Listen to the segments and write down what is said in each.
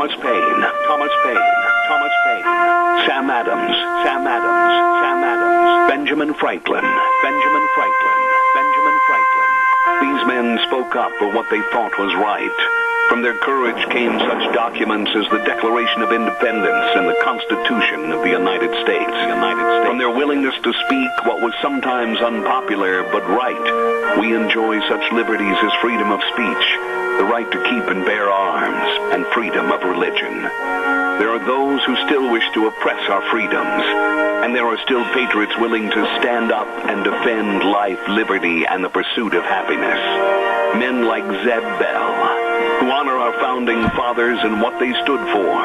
Thomas Paine, Thomas Paine, Thomas Paine, Sam Adams, Sam Adams, Sam Adams, Benjamin Franklin, Benjamin Franklin, Benjamin Franklin. These men spoke up for what they thought was right. From their courage came such documents as the Declaration of Independence and the Constitution of the United States. From their willingness to speak what was sometimes unpopular but right, we enjoy such liberties as freedom of speech, the right to keep and bear arms, and freedom of religion. There are those who still wish to oppress our freedoms, and there are still patriots willing to stand up and defend life, liberty, and the pursuit of happiness. Men like Zeb Bell, who honor our founding fathers and what they stood for.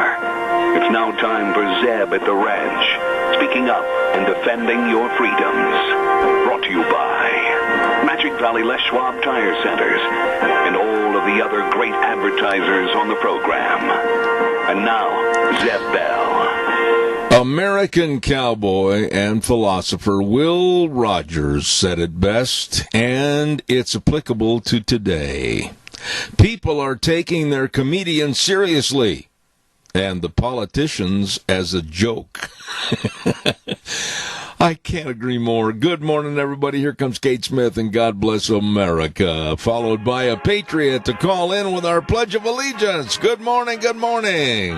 It's now time for Zeb at the ranch, speaking up and defending your freedoms. Brought to you by Magic Valley Les Schwab Tire Centers and all of the other great advertisers on the program. And now, Zeb Bell. American cowboy and philosopher Will Rogers said it best, and it's applicable to today. People are taking their comedians seriously, and the politicians as a joke. I can't agree more. Good morning, everybody. Here comes Kate Smith and God Bless America, followed by a patriot to call in with our Pledge of Allegiance. Good morning, good morning.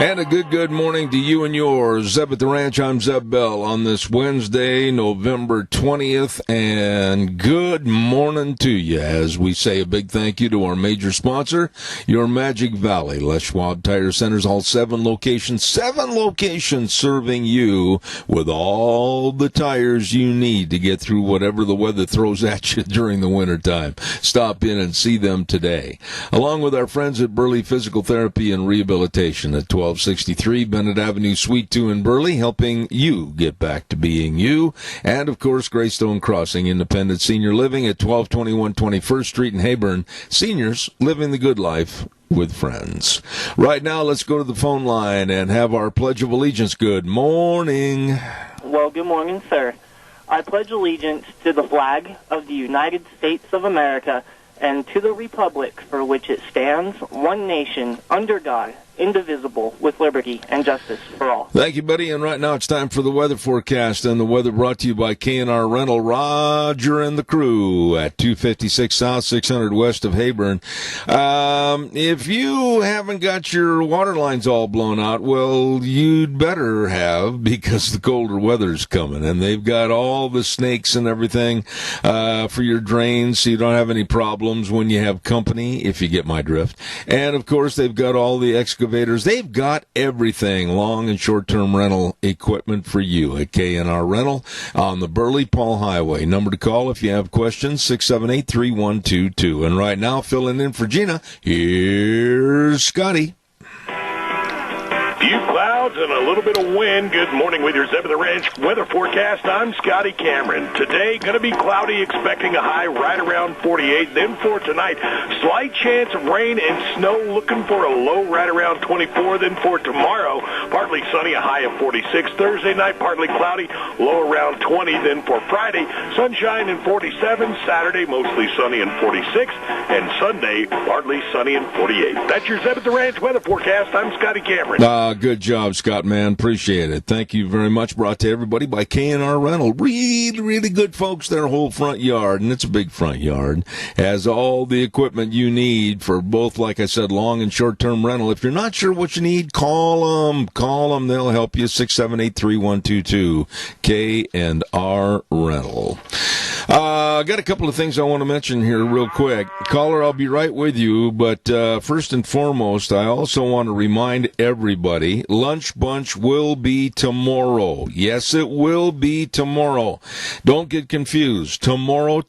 And a good morning to you and yours. Zeb at the Ranch, I'm Zeb Bell on this Wednesday, November 20th, and good morning to you as we say a big thank you to our major sponsor, your Magic Valley Les Schwab Tire Centers, all seven locations serving you with all the tires you need to get through whatever the weather throws at you during the wintertime. Stop in and see them today. Along with our friends at Burley Physical Therapy and Rehabilitation at 1263 Bennett Avenue, Suite 2 in Burley, helping you get back to being you. And, of course, Greystone Crossing Independent Senior Living at 1221 21st Street in Hayburn. Seniors living the good life with friends. Right now, let's go to the phone line and have our Pledge of Allegiance. Good morning. Well, good morning, sir. I pledge allegiance to the flag of the United States of America and to the republic for which it stands, one nation, under God, indivisible, with liberty and justice for all. Thank you, buddy. And right now it's time for the weather forecast, and the weather brought to you by K&R Rental. Roger and the crew at 256 South, 600 west of Hayburn. If you haven't got your water lines all blown out, well, you'd better have, because the colder weather's coming, and they've got all the snakes and everything for your drains, so you don't have any problems when you have company, if you get my drift. And, of course, they've got all the excavators. They've got everything, long and short-term rental equipment for you at K&R Rental on the Burley-Paul Highway. Number to call if you have questions, 678-3122. And right now, filling in for Gina, here's Scotty. Few clouds and a little bit of wind. Good morning with your Zeb of the Ranch weather forecast. I'm Scotty Cameron. Today, going to be cloudy, expecting a high right around 48. Then for tonight, slight chance of rain and snow, looking for a low right around 24. Then for tomorrow, partly sunny, a high of 46. Thursday night, partly cloudy, low around 20. Then for Friday, sunshine and 47. Saturday, mostly sunny and 46. And Sunday, partly sunny and 48. That's your Zeb at the Ranch weather forecast. I'm Scotty Cameron. Good job, Scott, man. Appreciate it. Thank you very much. Brought to everybody by K&R Rental. Really, really good folks. Their whole front yard, and it's a big front yard, has all the equipment you need for both, like I said, long and short-term rental. If you're not sure what you need, call them. Call them. They'll help you. 678-3122. K&R Rental. I got a couple of things I want to mention here real quick. Caller, I'll be right with you, but first and foremost, I also want to remind everybody, Lunch Bunch will be tomorrow. Yes, it will be tomorrow. Don't get confused. Tomorrow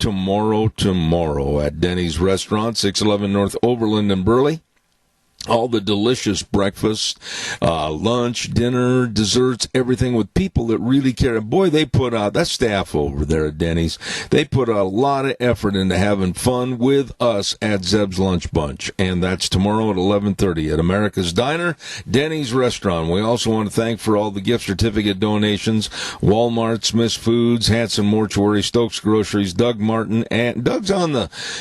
at Denny's Restaurant, 611 North Overland in Burley. all the delicious breakfast, lunch, dinner, desserts, everything with people that really care. And boy, they put out, that staff over there at Denny's, they put a lot of effort into having fun with us at Zeb's Lunch Bunch. And that's tomorrow at 11:30 at America's Diner, Denny's Restaurant. We also want to thank for all the gift certificate donations, Walmart, Smith's Foods, Hanson Mortuary, Stokes Groceries, Doug Martin. And Doug's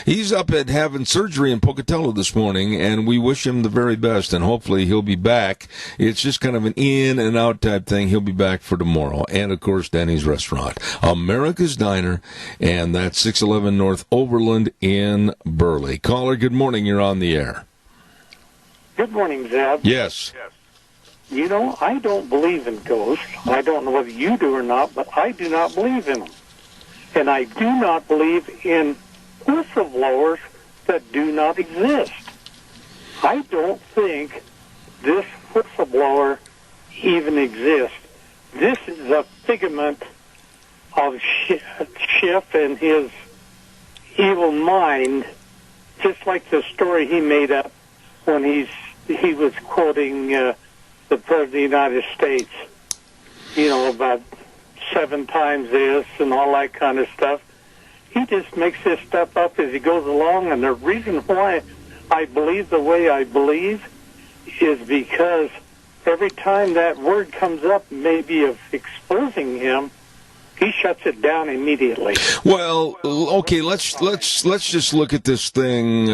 he's up at having surgery in Pocatello this morning, and we wish him the very best, and hopefully he'll be back. It's just kind of an in and out type thing. He'll be back for tomorrow. And of course, Denny's Restaurant, America's Diner, and that's 611 North Overland in Burley. Caller, good morning. You're on the air. Good morning, Zeb. Yes. You know, I don't believe in ghosts. I don't know whether you do or not, but I do not believe in them. And I do not believe in whistleblowers that do not exist. I don't think this whistleblower even exists. This is a figment of Schiff and his evil mind, just like the story he made up when he was quoting the President of the United States, about 7 times this and all that kind of stuff. He just makes this stuff up as he goes along, and the reason why I believe the way I believe is because every time that word comes up, maybe of exposing him, he shuts it down immediately. Well, okay, let's just look at this thing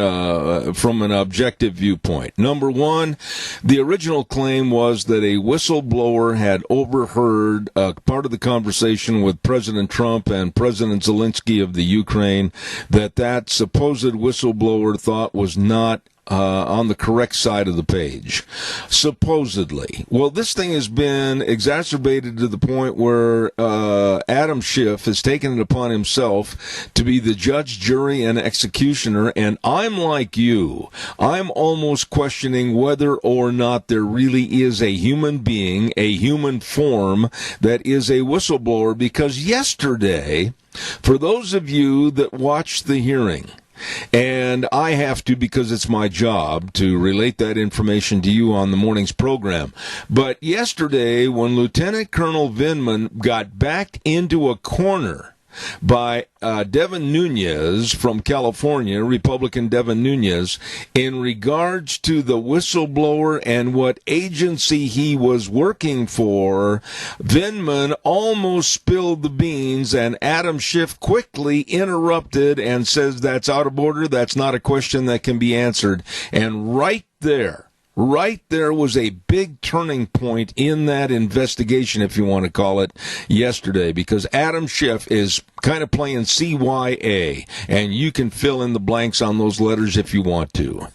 from an objective viewpoint. Number one, the original claim was that a whistleblower had overheard part of the conversation with President Trump and President Zelensky of the Ukraine, that supposed whistleblower thought was not on the correct side of the page, supposedly. Well, this thing has been exacerbated to the point where Adam Schiff has taken it upon himself to be the judge, jury, and executioner, and I'm like you. I'm almost questioning whether or not there really is a human being, a human form that is a whistleblower, because yesterday, for those of you that watched the hearing, and I have to, because it's my job to relate that information to you on the morning's program. But yesterday, when Lieutenant Colonel Vindman got backed into a corner by Devin Nunes from California, Republican Devin Nunes, in regards to the whistleblower and what agency he was working for, Vindman almost spilled the beans, and Adam Schiff quickly interrupted and says that's out of order, that's not a question that can be answered. And right there was a big turning point in that investigation, if you want to call it, yesterday, because Adam Schiff is kind of playing CYA, and you can fill in the blanks on those letters if you want to.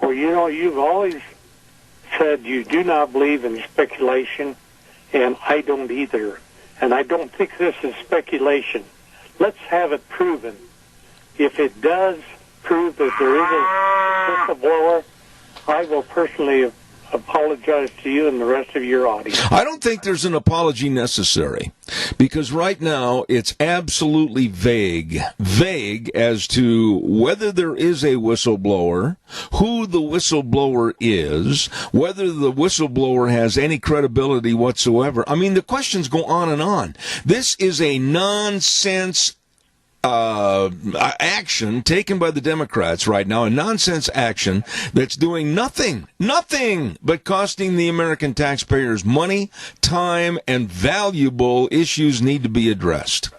Well, you've always said you do not believe in speculation, and I don't either. And I don't think this is speculation. Let's have it proven. If it does prove that there is a whistleblower, I will personally apologize to you and the rest of your audience. I don't think there's an apology necessary, because right now it's absolutely vague as to whether there is a whistleblower, who the whistleblower is, whether the whistleblower has any credibility whatsoever. I mean, the questions go on and on. This is a nonsense action taken by the Democrats right now, a nonsense action that's doing nothing but costing the American taxpayers money, time, and valuable issues need to be addressed.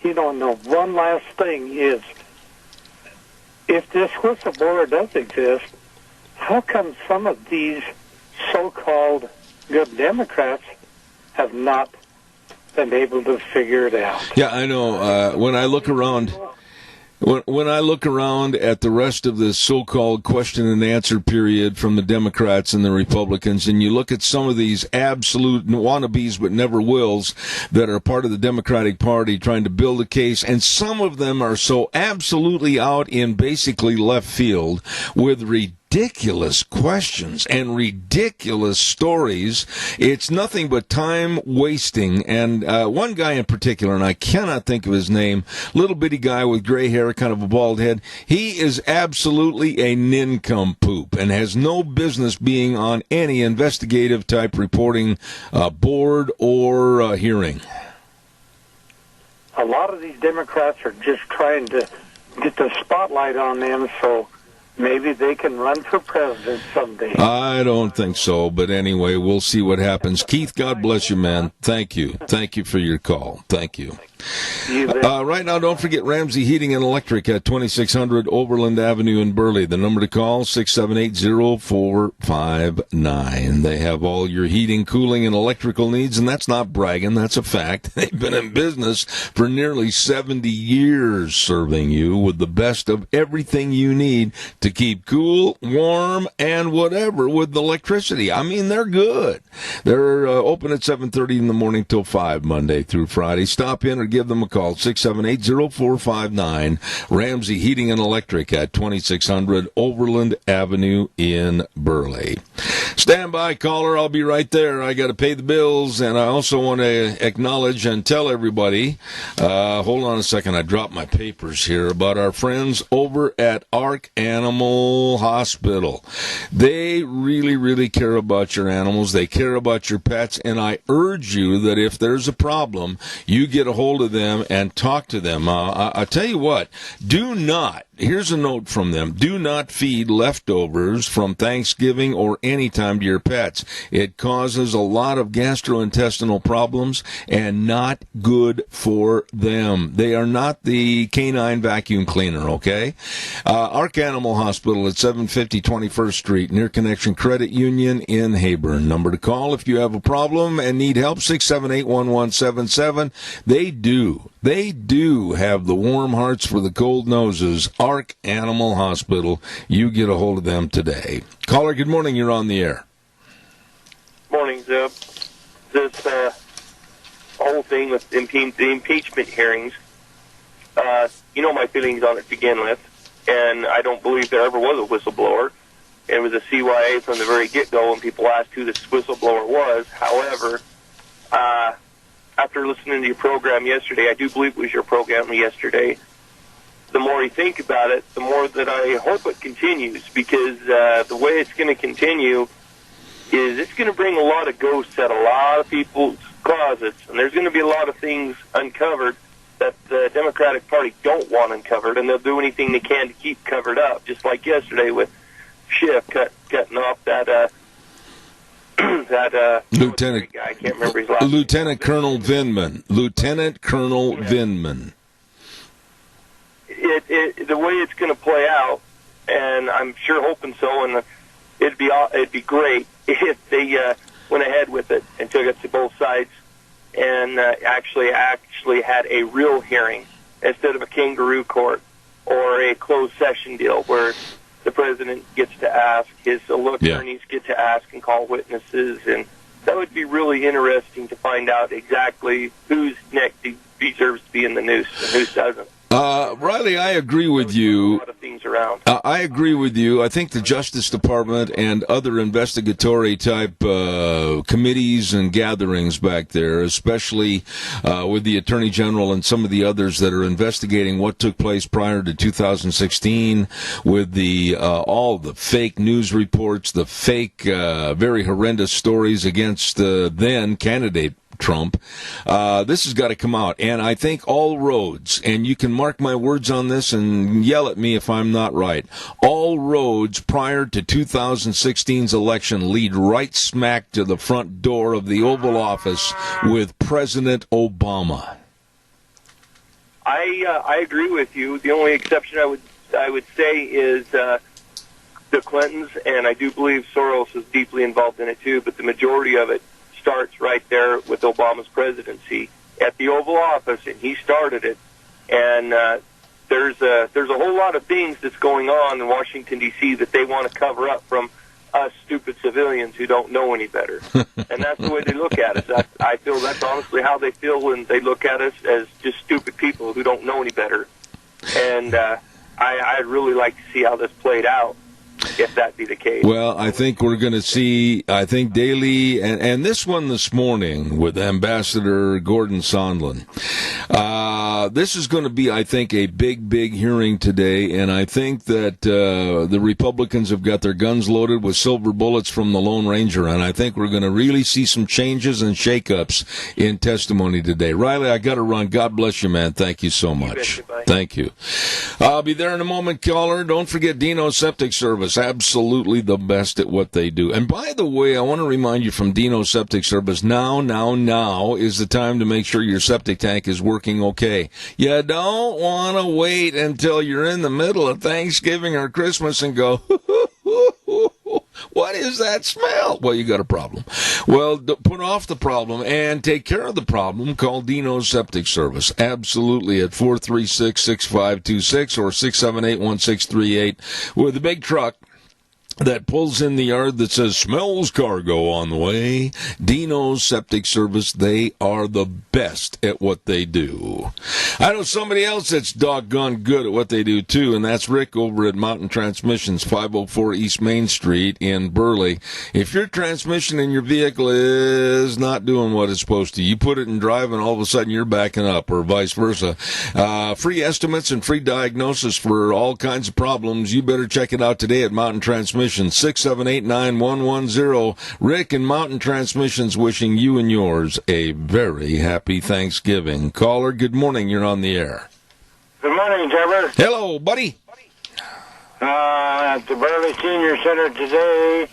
No, one last thing is, if this whistleblower does exist, how come some of these so-called good Democrats have not been able to figure it out? Yeah, I know. When I look around at the rest of this so-called question and answer period from the Democrats and the Republicans, and you look at some of these absolute wannabes but never wills that are part of the Democratic Party trying to build a case, and some of them are so absolutely out in basically left field with ridiculous ridiculous questions and ridiculous stories. It's nothing but time wasting. And one guy in particular, and I cannot think of his name, little bitty guy with gray hair, kind of a bald head, he is absolutely a nincompoop and has no business being on any investigative type reporting board or hearing. A lot of these Democrats are just trying to get the spotlight on them so maybe they can run for president someday. I don't think so, but anyway, we'll see what happens. Keith, God bless you, man. Thank you. Thank you for your call. Thank you. Right now, don't forget Ramsey Heating and Electric at 2600 Overland Avenue in Burley. The number to call, 678-0459. They have all your heating, cooling, and electrical needs, and that's not bragging. That's a fact. They've been in business for nearly 70 years, serving you with the best of everything you need to keep cool, warm, and whatever with electricity. I mean, they're good. They're open at 7:30 in the morning till 5 Monday through Friday. Stop in or give them a call, 678-0459. Ramsey Heating and Electric at 2600 Overland Avenue in Burley. Stand by, caller. I'll be right there. I got to pay the bills, and I also want to acknowledge and tell everybody, hold on a second, I dropped my papers here, about our friends over at Ark Animal Hospital. They really, really care about your animals. They care about your pets, and I urge you that if there's a problem, you get a hold of them and talk to them. I tell you what, do not, here's a note from them, do not feed leftovers from Thanksgiving or any time to your pets. It causes a lot of gastrointestinal problems and not good for them. They are not the canine vacuum cleaner, okay? Ark Animal Hospital at 750 21st Street, near Connection Credit Union in Hayburn. Number to call if you have a problem and need help, 678-1177. They do have the warm hearts for the cold noses. Ark Animal Hospital. You get a hold of them today. Caller, good morning. You're on the air. Morning, Zeb. This whole thing with the impeachment hearings, you know my feelings on it to begin with, and I don't believe there ever was a whistleblower. It was a CYA from the very get-go when people asked who this whistleblower was. However, after listening to your program yesterday, I do believe it was your program yesterday, the more you think about it, the more that I hope it continues, because the way it's going to continue is it's going to bring a lot of ghosts out of a lot of people's closets, and there's going to be a lot of things uncovered that the Democratic Party don't want uncovered, and they'll do anything they can to keep covered up, just like yesterday with Schiff cutting off that Lieutenant guy. I can't remember his last name. Lieutenant Colonel Vindman. Lieutenant Colonel Vindman. The way it's going to play out, and I'm sure hoping so, and it'd be great if they went ahead with it and took it to both sides and actually had a real hearing instead of a kangaroo court or a closed session deal where the president gets to ask, his attorneys get to ask and call witnesses, and that would be really interesting to find out exactly whose neck deserves to be in the noose and who doesn't. Riley, I agree with you. A lot of things around. I agree with you. I think the Justice Department and other investigatory type committees and gatherings back there, especially with the Attorney General and some of the others that are investigating what took place prior to 2016 with the all the fake news reports, the fake, very horrendous stories against then candidate Trump. This has got to come out, and I think all roads, and you can mark my words on this and yell at me if I'm not right, all roads prior to 2016's election lead right smack to the front door of the Oval Office with President Obama. I agree with you. The only exception I would say is the Clintons, and I do believe Soros is deeply involved in it too, but the majority of it starts right there with Obama's presidency at the Oval Office, and he started it. And there's a whole lot of things that's going on in Washington, D.C. that they want to cover up from us stupid civilians who don't know any better. And that's the way they look at us. I feel that's honestly how they feel when they look at us, as just stupid people who don't know any better. And I'd really like to see how this played out. if that be the case. Well, I think we're going to see, Daley, and this one this morning with Ambassador Gordon Sondland. This is going to be, I think, a big hearing today, and I think that the Republicans have got their guns loaded with silver bullets from the Lone Ranger, and I think we're going to really see some changes and shakeups in testimony today. Riley, I got to run. God bless you, man. Thank you so much. Thank you. I'll be there in a moment, caller. Don't forget Dino's Septic Service. Absolutely the best at what they do. And by the way, I want to remind you from Dino's Septic Service, now is the time to make sure your septic tank is working okay. You don't want to wait until you're in the middle of Thanksgiving or Christmas and go, what is that smell? Well, you got a problem. Well, put off the problem and take care of the problem. Call Dino's Septic Service. Absolutely at 436-6526 or 678-1638 with a big truck that pulls in the yard that says smells cargo on the way. Dino's Septic Service, they are the best at what they do. I know somebody else that's doggone good at what they do too, and that's Rick over at Mountain Transmissions, 504 East Main Street in Burley. If your transmission in your vehicle is not doing what it's supposed to, you put it in drive and all of a sudden you're backing up, or vice versa. Free estimates and free diagnosis for all kinds of problems. You better check it out today at Mountain Transmissions. 678-9110. Rick and Mountain Transmissions wishing you and yours a very happy Thanksgiving. Caller, good morning. You're on the air. Good morning, Trevor. Hello, buddy. At the Burley Senior Center today,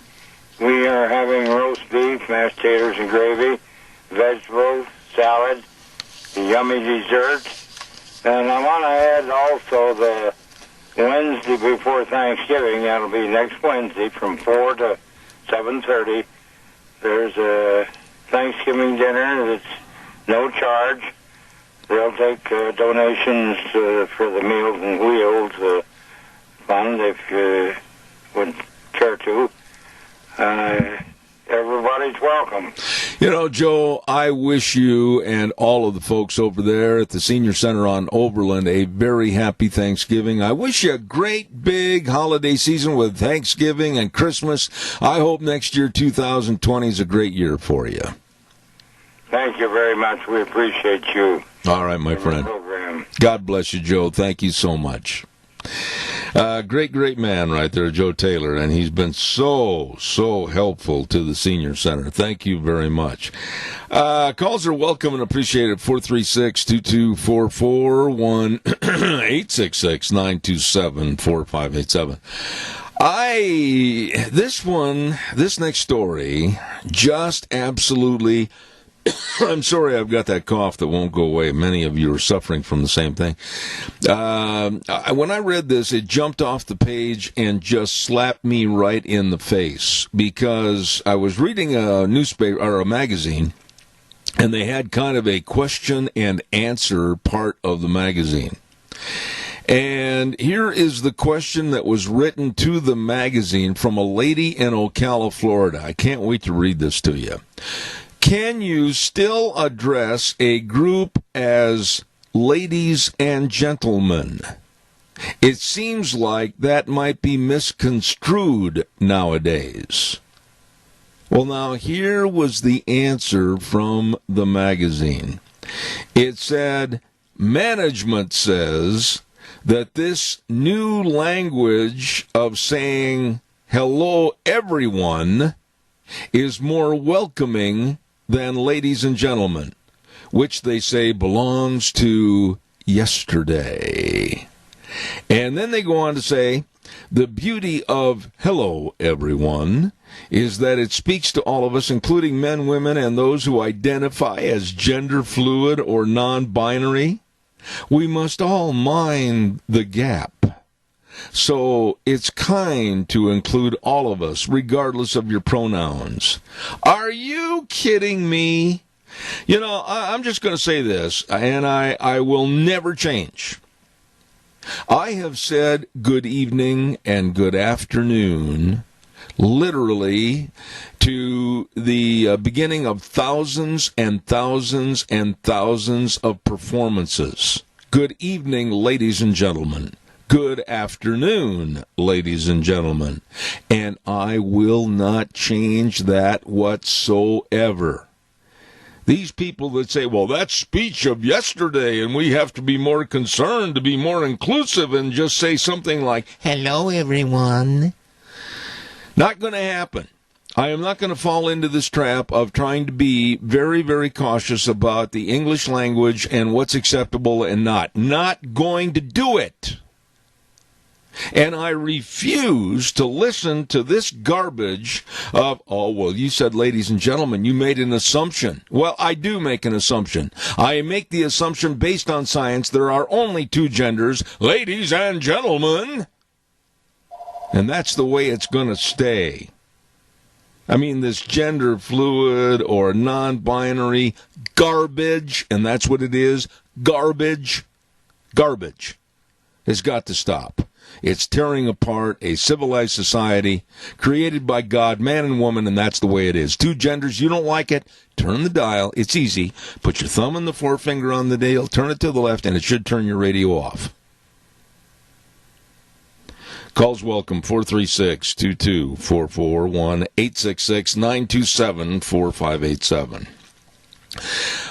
we are having roast beef, mashed taters and gravy, vegetables, salad, yummy desserts. And I want to add also the Wednesday before Thanksgiving, that'll be next Wednesday from 4 to 7:30. There's a Thanksgiving dinner that's no charge. They'll take donations for the Meals and Wheels fund if you would care to. Everybody's welcome. You know, Joe, I wish you and all of the folks over there at the Senior Center on Overland a very happy Thanksgiving. I wish you a great big holiday season with Thanksgiving and Christmas. I hope next year, 2020, is a great year for you. Thank you very much. We appreciate you. All right, my friend. Program. God bless you, Joe. Thank you so much. Great man right there, Joe Taylor, and he's been so helpful to the Senior Center. Thank you very much. Calls are welcome and appreciated. 436-2244, 1-866-927-4587. This next story, just absolutely... I'm sorry I've got that cough that won't go away. Many of you are suffering from the same thing. When I read this, it jumped off the page and just slapped me right in the face because I was reading a newspaper or a magazine, and they had kind of a question and answer part of the magazine. And here is the question that was written to the magazine from a lady in Ocala, Florida. I can't wait to read this to you. Can you still address a group as ladies and gentlemen? It seems like that might be misconstrued nowadays. Well, now, here was the answer from the magazine. It said, management says that this new language of saying hello, everyone, is more welcoming than ladies and gentlemen, which they say belongs to yesterday. And then they go on to say, the beauty of hello, everyone, is that it speaks to all of us, including men, women, and those who identify as gender fluid or non-binary. We must all mind the gap. So it's kind to include all of us, regardless of your pronouns. Are you kidding me? You know, I'm just going to say this, and I will never change. I have said good evening and good afternoon, literally, to the beginning of thousands and thousands and thousands of performances. Good evening, ladies and gentlemen. Good afternoon, ladies and gentlemen. And I will not change that whatsoever. These people that say, well, that's speech of yesterday, and we have to be more concerned to be more inclusive and just say something like, hello, everyone. Not going to happen. I am not going to fall into this trap of trying to be very, very cautious about the English language and what's acceptable and not. Not going to do it. And I refuse to listen to this garbage of, oh, well, you said, ladies and gentlemen, you made an assumption. Well, I do make an assumption. I make the assumption based on science there are only two genders, ladies and gentlemen. And that's the way it's going to stay. I mean, this gender fluid or non-binary garbage, and that's what it is, garbage has got to stop. It's tearing apart a civilized society created by God, man and woman, and that's the way it is. Two genders, you don't like it, turn the dial. It's easy. Put your thumb and the forefinger on the dial, turn it to the left, and it should turn your radio off. Calls welcome, 436-2244, 1-866-927-4587.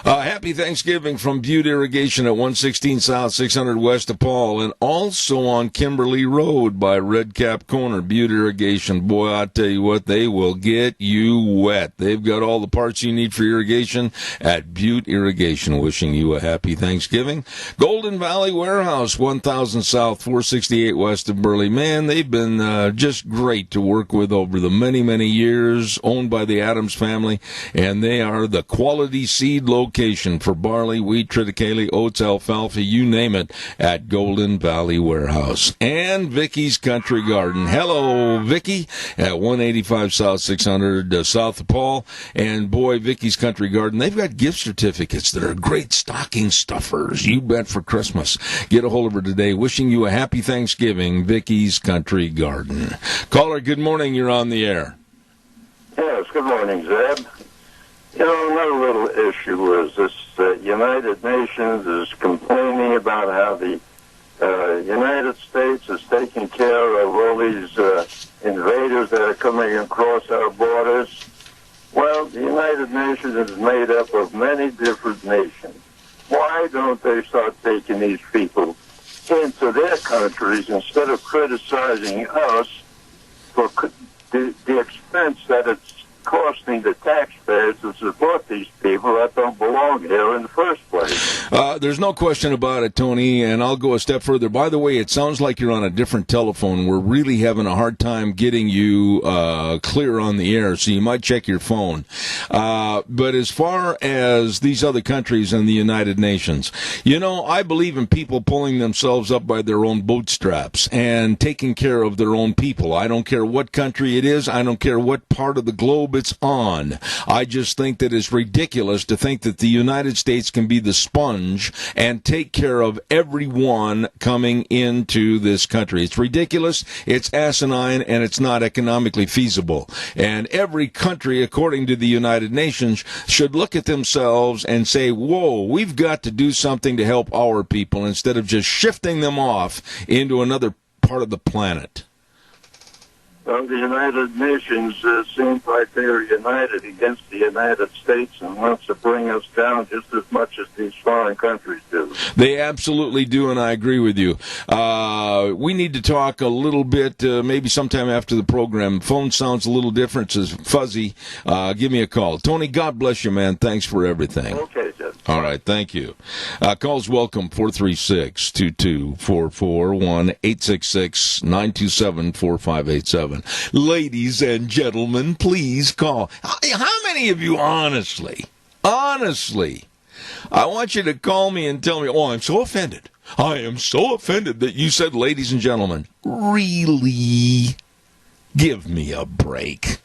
Happy Thanksgiving from Butte Irrigation at 116 South, 600 West of Paul, and also on Kimberly Road by Red Cap Corner. Butte Irrigation, boy, I tell you what, they will get you wet. They've got all the parts you need for irrigation at Butte Irrigation. Wishing you a happy Thanksgiving. Golden Valley Warehouse, 1000 South, 468 West of Burley. Man, they've been just great to work with over the many, many years, owned by the Adams family, and they are the quality seed location for barley, wheat, triticale, oats, alfalfa, you name it, at Golden Valley Warehouse. And Vicky's Country Garden. Hello, Vicky, at 185 South, 600 South of Paul. And boy, Vicky's Country Garden, they've got gift certificates that are great stocking stuffers. You bet, for Christmas. Get a hold of her today. Wishing you a happy Thanksgiving, Vicky's Country Garden. Caller, good morning. You're on the air. Yes, good morning, Zeb. You know, another little issue is this United Nations is complaining about how the United States is taking care of all these invaders that are coming across our borders. Well, the United Nations is made up of many different nations. Why don't they start taking these people into their countries instead of criticizing us for the expense that it's costing the taxpayers to support these people that don't belong here in the first place? There's no question about it, Tony, and I'll go a step further. By the way, it sounds like you're on a different telephone. We're really having a hard time getting you clear on the air, so you might check your phone. But as far as these other countries and the United Nations, you know, I believe in people pulling themselves up by their own bootstraps and taking care of their own people. I don't care what country it is. I don't care what part of the globe it's on. I just think that it's ridiculous to think that the United States can be the sponge and take care of everyone coming into this country. It's ridiculous, it's asinine, and it's not economically feasible. And every country, according to the United Nations, should look at themselves and say, whoa, we've got to do something to help our people instead of just shifting them off into another part of the planet. Well, the United Nations seems like they're united against the United States and wants to bring us down just as much as these foreign countries do. They absolutely do, and I agree with you. We need to talk a little bit, maybe sometime after the program. Phone sounds a little different, it's fuzzy. Give me a call. Tony, God bless you, man. Thanks for everything. Okay, Jeff. All right, thank you. Calls welcome, 436-2244, 1-866-927-4587. Ladies and gentlemen, please call. How many of you, honestly, I want you to call me and tell me, oh, I'm so offended. I am so offended that you said ladies and gentlemen. Really? Give me a break.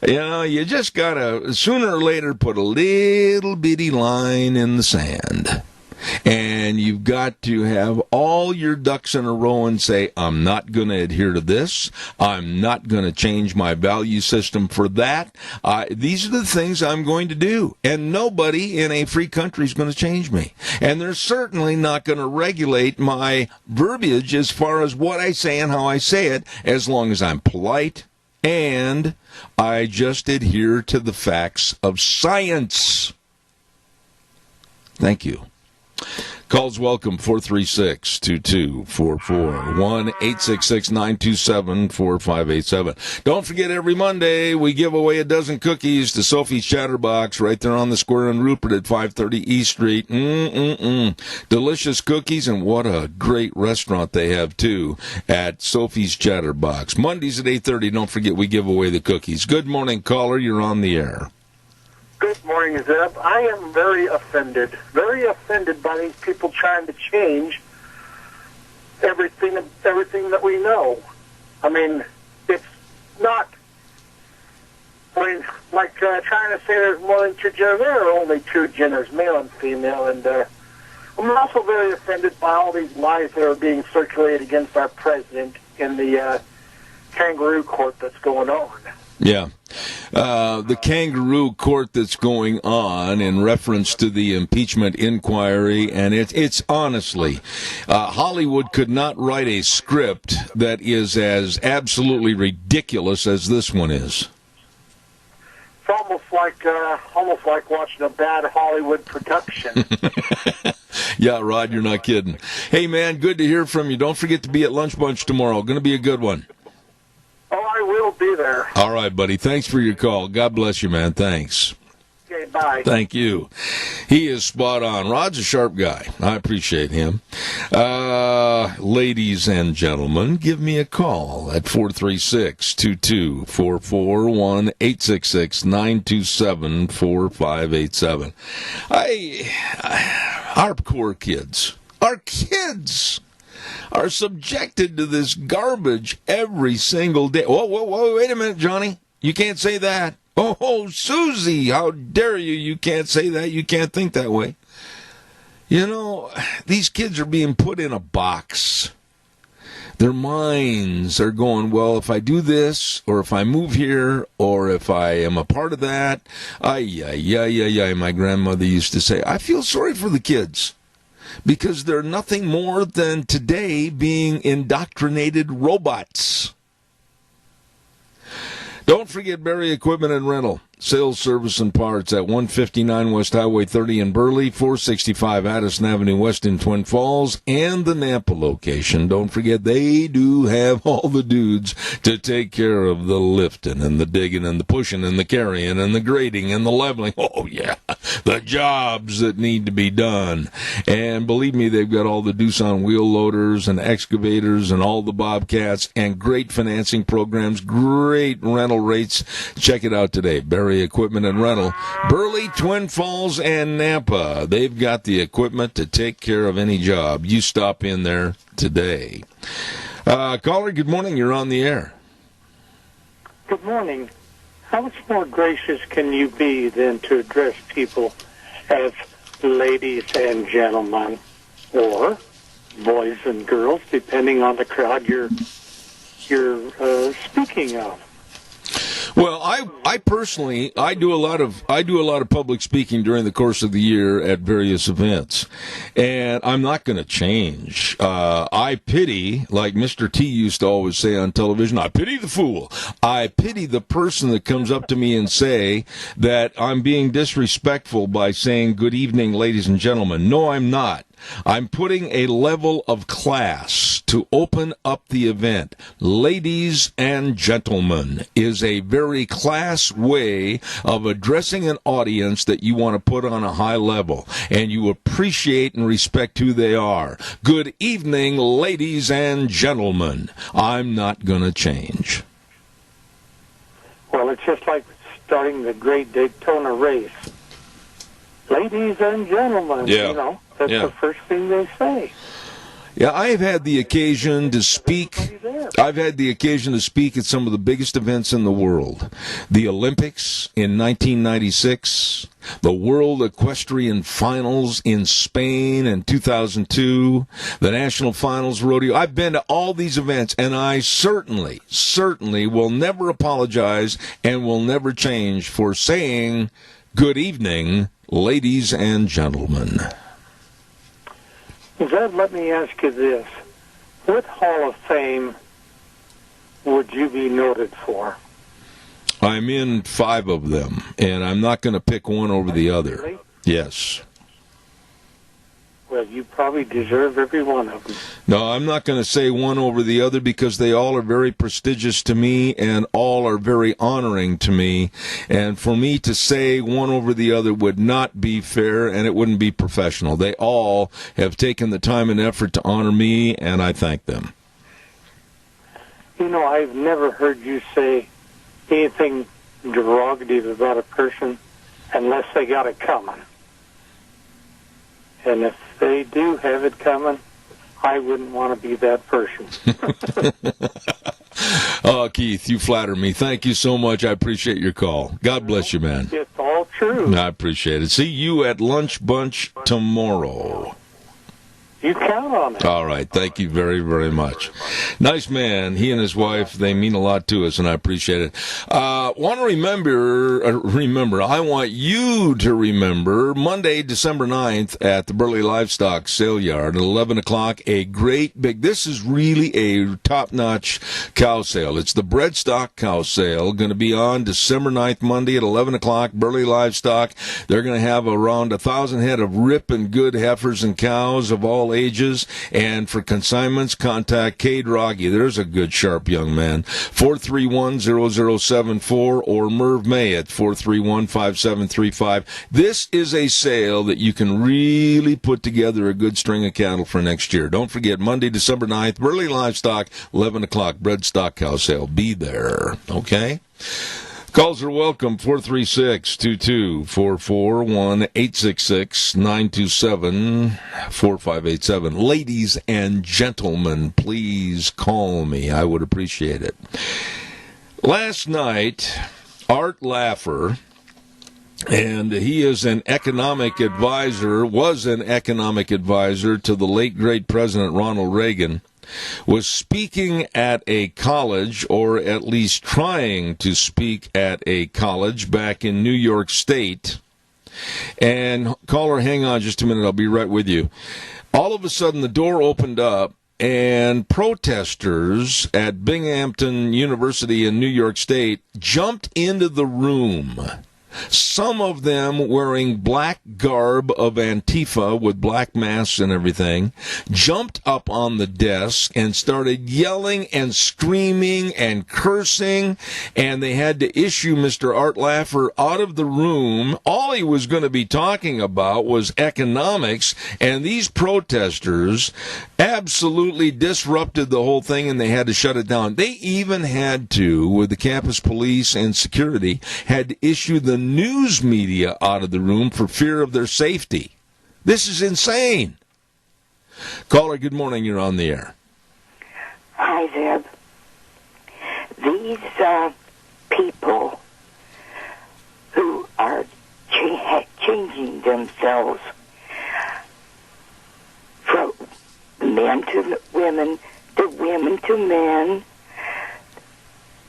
You know, you just got to, sooner or later, put a little bitty line in the sand. And you've got to have all your ducks in a row and say, I'm not going to adhere to this. I'm not going to change my value system for that. These are the things I'm going to do. And nobody in a free country is going to change me. And they're certainly not going to regulate my verbiage as far as what I say and how I say it, as long as I'm polite and I just adhere to the facts of science. Thank you. Calls welcome, 436-2244, 1-866-927-4587. Don't forget, every Monday we give away a dozen cookies to Sophie's Chatterbox right there on the square in Rupert at 530 East Street. Delicious cookies, and what a great restaurant they have, too, at Sophie's Chatterbox. Mondays at 8:30, don't forget we give away the cookies. Good morning, caller. You're on the air. Good morning, Zeb. I am very offended by these people trying to change everything that we know. I mean, it's not, like trying to say there's more than two genders. There are only two genders, male and female, and I'm also very offended by all these lies that are being circulated against our president in the kangaroo court that's going on. Yeah. The kangaroo court that's going on in reference to the impeachment inquiry, and it's honestly, Hollywood could not write a script that is as absolutely ridiculous as this one is. It's almost like watching a bad Hollywood production. Yeah, Rod, you're not kidding. Hey, man, good to hear from you. Don't forget to be at Lunch Bunch tomorrow. Going to be a good one. Oh, I will be there. All right, buddy. Thanks for your call. God bless you, man. Thanks. Okay, bye. Thank you. He is spot on. Rod's a sharp guy. I appreciate him. Ladies and gentlemen, give me a call at 436-2244, 1-866-927-4587. Our poor kids. Our kids are subjected to this garbage every single day. Whoa, wait a minute, Johnny. You can't say that. Oh, Susie, how dare you? You can't say that. You can't think that way. You know, these kids are being put in a box. Their minds are going, well, if I do this, or if I move here, or if I am a part of that, my grandmother used to say, I feel sorry for the kids. Because they're nothing more than today being indoctrinated robots. Don't forget Berry Equipment and Rental. Sales, service, and parts at 159 West Highway 30 in Burley, 465 Addison Avenue West in Twin Falls, and the Nampa location. Don't forget they do have all the dudes to take care of the lifting and the digging and the pushing and the carrying and the grading and the leveling. Oh, yeah, the jobs that need to be done. And believe me, they've got all the Doosan wheel loaders and excavators and all the Bobcats and great financing programs, great rental rates. Check it out today. Berry Equipment and Rental, Burley, Twin Falls, and Nampa. They've got the equipment to take care of any job. You stop in there today. Caller, good morning. You're on the air. Good morning. How much more gracious can you be than to address people as ladies and gentlemen, or boys and girls, depending on the crowd you're speaking of? Well, I personally do a lot of public speaking during the course of the year at various events, and I'm not going to change. I pity, like Mr. T used to always say on television, I pity the fool. I pity the person that comes up to me and say that I'm being disrespectful by saying good evening, ladies and gentlemen. No, I'm not. I'm putting a level of class to open up the event. Ladies and gentlemen is a very class way of addressing an audience that you want to put on a high level, and you appreciate and respect who they are. Good evening, ladies and gentlemen. I'm not going to change. Well, it's just like starting the Great Daytona race. Ladies and gentlemen, yeah. That's the first thing they say. Yeah, I have had the occasion to speak. ahead. I've had the occasion to speak at some of the biggest events in the world. The Olympics in 1996, the World Equestrian Finals in Spain in 2002, the National Finals Rodeo. I've been to all these events, and I certainly will never apologize and will never change for saying good evening, ladies and gentlemen. Zed, let me ask you this. What Hall of Fame would you be noted for? I'm in 5 of them, and I'm not going to pick one over the other. Really? Yes. Well, you probably deserve every one of them. No, I'm not going to say one over the other because they all are very prestigious to me and all are very honoring to me. And for me to say one over the other would not be fair and it wouldn't be professional. They all have taken the time and effort to honor me, and I thank them. You know, I've never heard you say anything derogative about a person unless they got it coming. And if they do have it coming, I wouldn't want to be that person. Oh, Keith, you flatter me. Thank you so much. I appreciate your call. God bless you, man. It's all true. I appreciate it. See you at Lunch Bunch tomorrow. You count on it. All right. Thank you very, very much. Nice man. He and his wife, they mean a lot to us, and I appreciate it. Want to remember, I want you to remember Monday, December 9th at the Burley Livestock Sale Yard at 11 o'clock, a great big, this is really a top-notch cow sale. It's the Breadstock Cow Sale, going to be on December 9th, Monday at 11 o'clock, Burley Livestock. They're going to have around 1,000 head of ripping good heifers and cows of all ages, and for consignments, contact Cade Rogge. There's a good, sharp young man. 431-0074 or Merv May at 431-5735. This is a sale that you can really put together a good string of cattle for next year. Don't forget, Monday, December 9th, Burley Livestock, 11 o'clock, Breadstock Cow Sale. Be there, okay? Calls are welcome, 436-2244, 1-866-927-4587. Ladies and gentlemen, please call me. I would appreciate it. Last night, Art Laffer, and he is was an economic advisor to the late, great President Ronald Reagan, was speaking at a college, or at least trying to speak at a college back in New York State. And caller, hang on just a minute, I'll be right with you. All of a sudden, the door opened up, and protesters at Binghamton University in New York State jumped into the room. Some of them wearing black garb of Antifa with black masks and everything, jumped up on the desk and started yelling and screaming and cursing, and they had to issue Mr. Art Laffer out of the room. All he was going to be talking about was economics, and these protesters absolutely disrupted the whole thing, and they had to shut it down. They even had to, with the campus police and security, had to issue the news media out of the room for fear of their safety. This is insane. Caller, good morning. You're on the air. Hi, Zeb. These people who are changing themselves from men to women to men,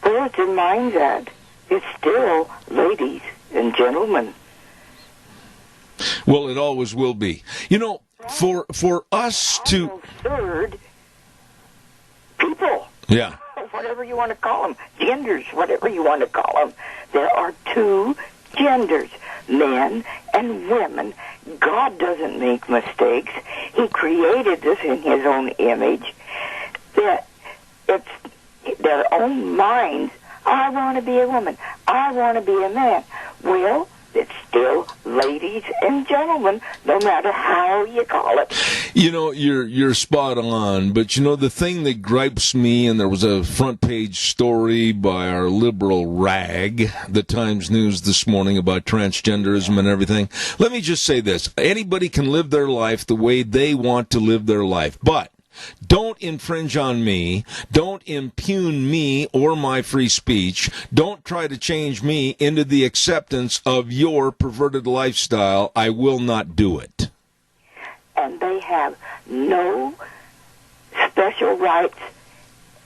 where's their minds at? It's still ladies and gentlemen. Well, it always will be. You know, for us to... Third, people. Yeah. Whatever you want to call them. Genders, whatever you want to call them. There are two genders, men and women. God doesn't make mistakes. He created this in His own image. That it's their own minds. I want to be a woman. I want to be a man. Well, it's still ladies and gentlemen, no matter how you call it. You know, you're spot on, but you know, the thing that gripes me, and there was a front page story by our liberal rag, the Times News this morning, about transgenderism and everything. Let me just say this. Anybody can live their life the way they want to live their life, but Don't infringe on me. Don't impugn me or my free speech. Don't try to change me into the acceptance of your perverted lifestyle. I will not do it. And they have no special rights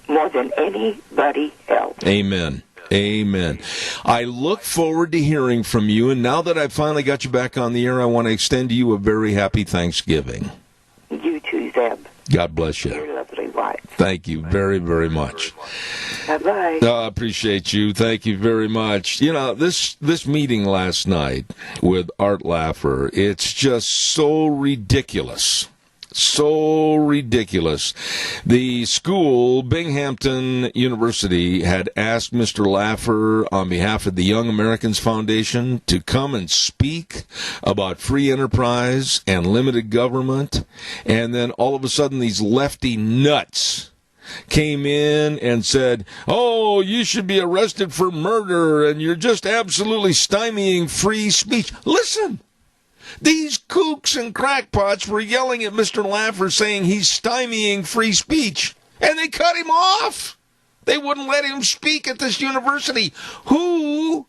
more than anybody else. Amen. Amen. I look forward to hearing from you, and now that I've finally got you back on the air, I want to extend to you a very happy Thanksgiving. You too, Zeb. God bless you. Your lovely wife. Thank you very, very much. Bye-bye. I appreciate you. Thank you very much. You know, this meeting last night with Art Laffer, it's just so ridiculous. So ridiculous. The school, Binghamton University, had asked Mr. Laffer on behalf of the Young Americans Foundation to come and speak about free enterprise and limited government. And then all of a sudden these lefty nuts came in and said, oh, you should be arrested for murder and you're just absolutely stymieing free speech. Listen. These kooks and crackpots were yelling at Mr. Laffer saying he's stymieing free speech, and they cut him off. They wouldn't let him speak at this university. Who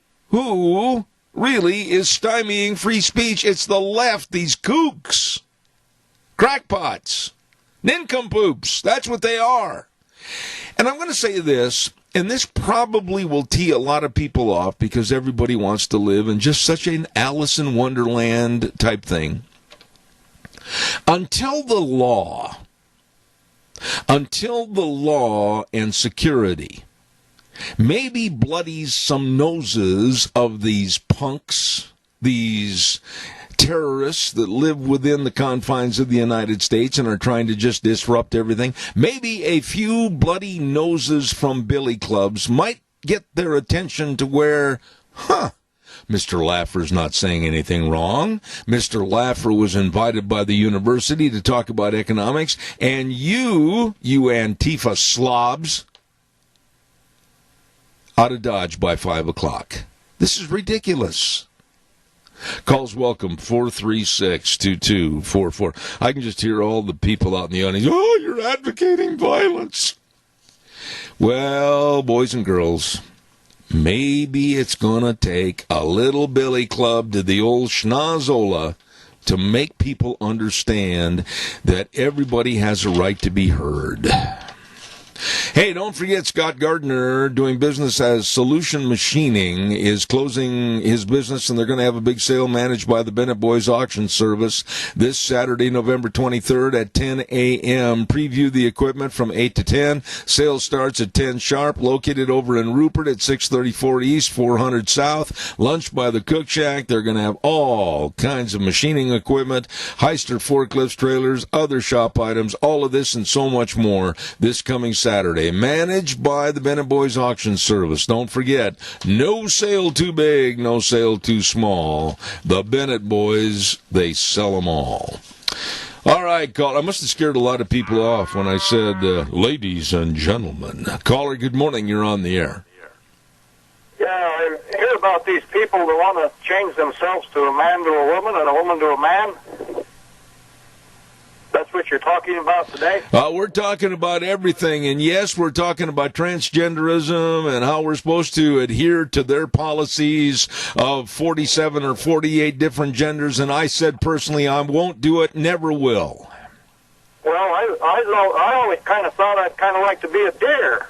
really is stymieing free speech? It's the left, these kooks, crackpots, nincompoops. That's what they are. And I'm going to say this, and this probably will tee a lot of people off because everybody wants to live in just such an Alice in Wonderland type thing. Until the law and security maybe bloodies some noses of these punks, these terrorists that live within the confines of the United States and are trying to just disrupt everything. Maybe a few bloody noses from billy clubs might get their attention to where, Mr. Laffer's not saying anything wrong. Mr. Laffer was invited by the university to talk about economics, and you Antifa slobs, out of Dodge by 5 o'clock. This is ridiculous. Calls welcome, 436-2244. I can just hear all the people out in the audience, oh, you're advocating violence. Well, boys and girls, maybe it's going to take a little billy club to the old schnozola to make people understand that everybody has a right to be heard. Hey, don't forget Scott Gardner, doing business as Solution Machining, is closing his business, and they're going to have a big sale managed by the Bennett Boys Auction Service this Saturday, November 23rd at 10 a.m. Preview the equipment from 8 to 10. Sales starts at 10 sharp, located over in Rupert at 634 East, 400 South. Lunch by the Cook Shack. They're going to have all kinds of machining equipment, Heister forklifts, trailers, other shop items, all of this and so much more this coming Saturday, managed by the Bennett Boys Auction Service. Don't forget, no sale too big, no sale too small. The Bennett Boys, they sell them all. All right, caller. I must have scared a lot of people off when I said, ladies and gentlemen. Caller, good morning. You're on the air. Yeah, I hear about these people that want to change themselves to a man to a woman and a woman to a man. That's what you're talking about today? We're talking about everything, and yes, we're talking about transgenderism and how we're supposed to adhere to their policies of 47 or 48 different genders, and I said personally I won't do it, never will. Well, I always kind of thought I'd kind of like to be a deer.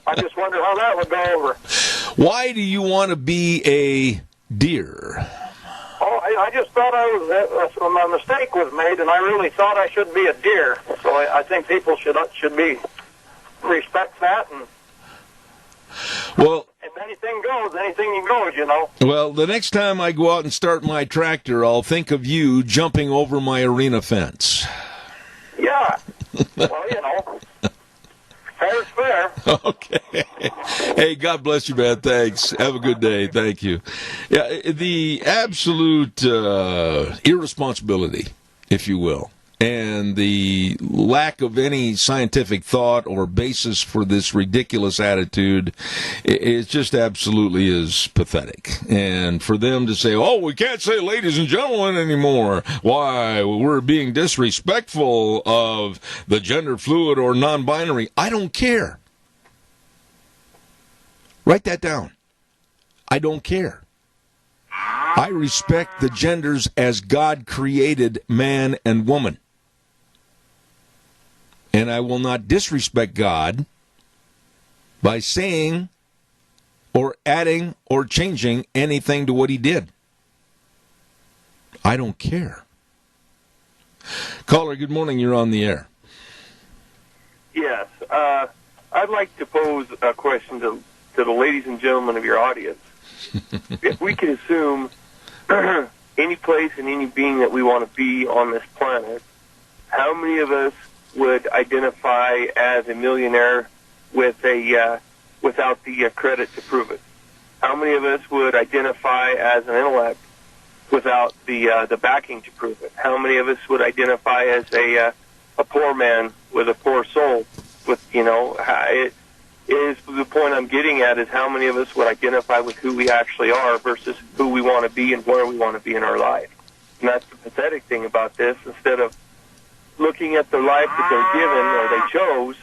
I just wonder how that would go over. Why do you want to be a deer? Oh, I just thought a mistake was made, and I really thought I should be a deer. So I think people should be respect that. And well, if anything goes, you know. Well, the next time I go out and start my tractor, I'll think of you jumping over my arena fence. Yeah. Well, you know. Fair's fair. Okay. Hey, God bless you, man. Thanks. Have a good day. Thank you. Yeah, the absolute irresponsibility, if you will, And the lack of any scientific thought or basis for this ridiculous attitude, it just absolutely is pathetic. And for them to say, oh, we can't say ladies and gentlemen anymore. Why? We're being disrespectful of the gender fluid or non-binary. I don't care. Write that down. I don't care. I respect the genders as God created man and woman. And I will not disrespect God by saying or adding or changing anything to what he did. I don't care. Caller, good morning. You're on the air. Yes. I'd like to pose a question to the ladies and gentlemen of your audience. If we could assume any place and any being that we want to be on this planet, how many of us would identify as a millionaire with without the credit to prove it? How many of us would identify as an intellect without the backing to prove it? How many of us would identify as a poor man with a poor soul? With it is the point I'm getting at is how many of us would identify with who we actually are versus who we want to be and where we want to be in our life. And that's the pathetic thing about this. Instead of looking at the life that they're given or they chose,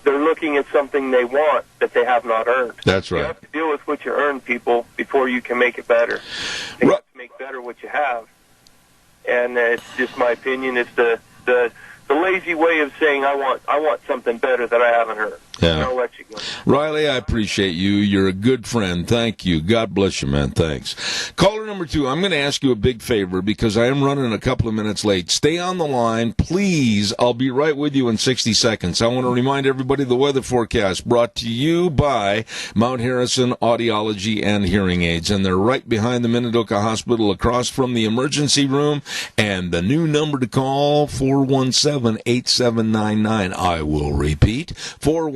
they're looking at something they want that they have not earned. That's right. You have to deal with what you earn, people, before you can make it better. You have to make better what you have. And it's just my opinion. It's the lazy way of saying I want something better that I haven't heard. Yeah. And I'll let you go. Riley, I appreciate you. You're a good friend. Thank you. God bless you, man. Thanks. Caller number 2, I'm going to ask you a big favor because I am running a couple of minutes late. Stay on the line, please. I'll be right with you in 60 seconds. I want to remind everybody the weather forecast brought to you by Mount Harrison Audiology and Hearing Aids. And they're right behind the Minidoka Hospital across from the emergency room. And the new number to call, 417-8799. I will repeat,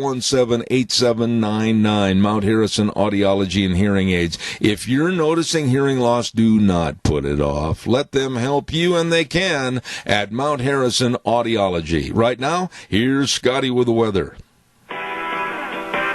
417-8799, Mount Harrison Audiology and Hearing Aids. If you're noticing hearing loss, do not put it off. Let them help you, and they can, at Mount Harrison Audiology. Right now, here's Scotty with the weather.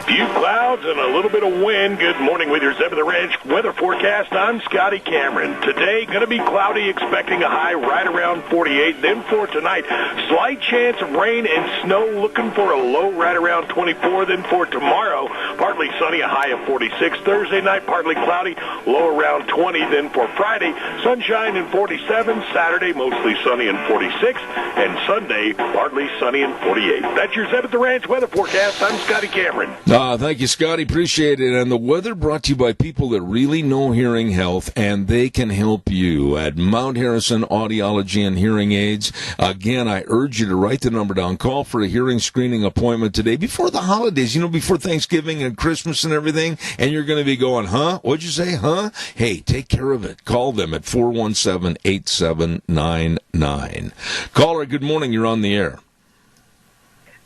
Few clouds and a little bit of wind. Good morning with your Zeb of the Ranch weather forecast. I'm Scotty Cameron. Today, going to be cloudy, expecting a high right around 48. Then for tonight, slight chance of rain and snow, looking for a low right around 24. Then for tomorrow, partly sunny, a high of 46. Thursday night, partly cloudy, low around 20. Then for Friday, sunshine and 47. Saturday, mostly sunny and 46. And Sunday, partly sunny and 48. That's your Zeb at the Ranch weather forecast. I'm Scotty Cameron. Thank you, Scotty. Appreciate it. And the weather brought to you by people that really know hearing health, and they can help you at Mount Harrison Audiology and Hearing Aids. Again, I urge you to write the number down. Call for a hearing screening appointment today before the holidays, before Thanksgiving and Christmas and everything. And you're going to be going, huh? What'd you say, huh? Hey, take care of it. Call them at 417-8799. Caller, good morning. You're on the air.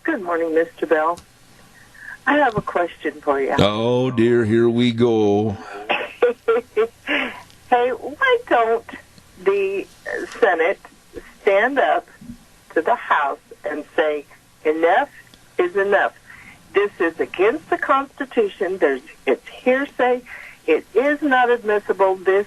Good morning, Mr. Bell. I have a question for you. Oh, dear, here we go. Hey, why don't the Senate stand up to the House and say, enough is enough? This is against the Constitution. It's hearsay. It is not admissible. This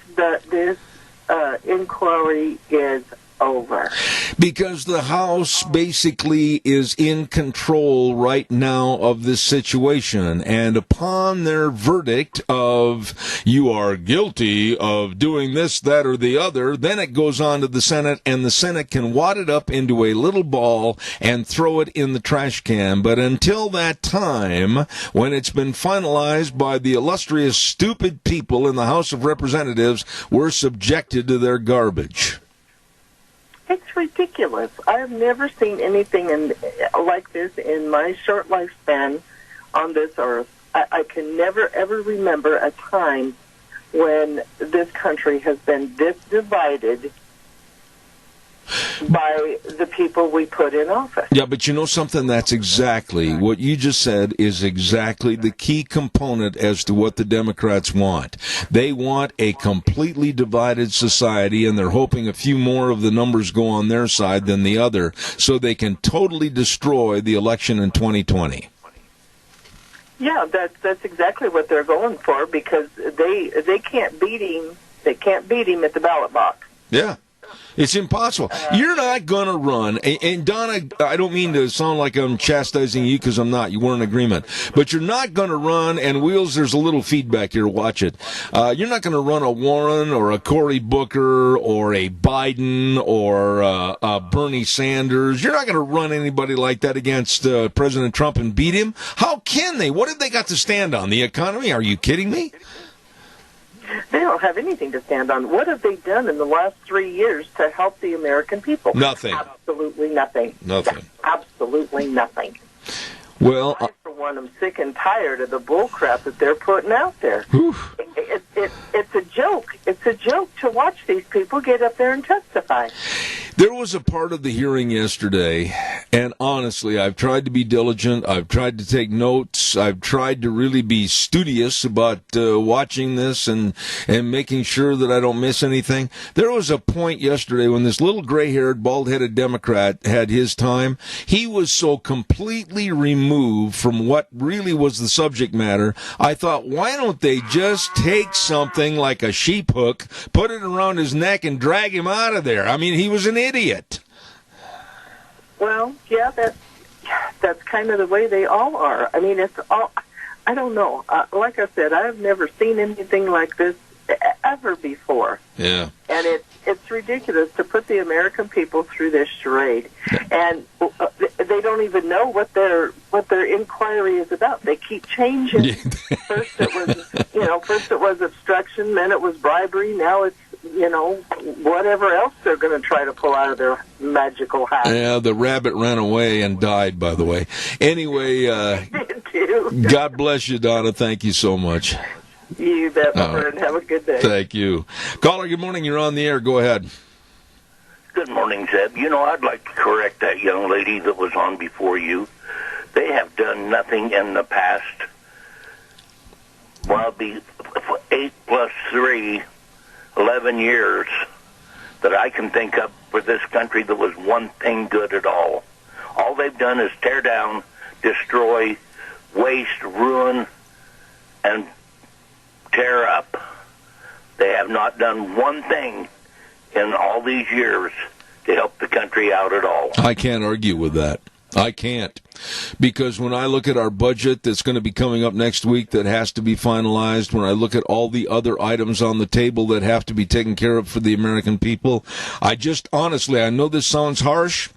inquiry is over. Because the House basically is in control right now of this situation, and upon their verdict of you are guilty of doing this, that, or the other, then it goes on to the Senate, and the Senate can wad it up into a little ball and throw it in the trash can. But until that time, when it's been finalized by the illustrious stupid people in the House of Representatives, we're subjected to their garbage. It's ridiculous. I have never seen anything like this in my short lifespan on this earth. I can never, ever remember a time when this country has been this divided by the people we put in office. Yeah, but you know something? That's exactly what you just said is exactly the key component as to what the Democrats want. They want a completely divided society, and they're hoping a few more of the numbers go on their side than the other, so they can totally destroy the election in 2020. Yeah, that's exactly what they're going for, because they can't beat him. They can't beat him at the ballot box. Yeah. It's impossible. You're not going to run. And Donna, I don't mean to sound like I'm chastising you because I'm not. You weren't in agreement. But you're not going to run, and Wheels, there's a little feedback here. Watch it. You're not going to run a Warren or a Cory Booker or a Biden or a Bernie Sanders. You're not going to run anybody like that against President Trump and beat him. How can they? What have they got to stand on? The economy? Are you kidding me? They don't have anything to stand on. What have they done in the last 3 years to help the American people? Nothing. Absolutely nothing. Nothing. Absolutely nothing. Well, I, for one, am sick and tired of the bull crap that they're putting out there. It's a joke. It's a joke to watch these people get up there and testify. There was a part of the hearing yesterday, and honestly, I've tried to be diligent. I've tried to take notes. I've tried to really be studious about watching this and making sure that I don't miss anything. There was a point yesterday when this little gray-haired, bald-headed Democrat had his time. He was so completely removed from what really was the subject matter. I thought, why don't they just take something like a sheep hook, put it around his neck, and drag him out of there? I mean, he was an idiot. Well, yeah, that's kind of the way they all are. I mean, it's all, I don't know. Like I said, I've never seen anything like this ever before. Yeah. And it's ridiculous to put the American people through this charade. And they don't even know what their inquiry is about. They keep changing. First it was obstruction, then it was bribery, now it's whatever else they're going to try to pull out of their magical hat. Yeah, the rabbit ran away and died, by the way. Anyway, God bless you, Donna. Thank you so much. You bet, my friend. Have a good day. Thank you. Caller, good morning. You're on the air. Go ahead. Good morning, Zeb. I'd like to correct that young lady that was on before you. They have done nothing in the past, it'll be 8 plus 3, 11 years that I can think of for this country that was one thing good at all. All they've done is tear down, destroy, waste, ruin, and tear up. They have not done one thing in all these years to help the country out at all. I can't argue with that. I can't. Because when I look at our budget that's going to be coming up next week that has to be finalized, when I look at all the other items on the table that have to be taken care of for the American people, honestly, I know this sounds harsh,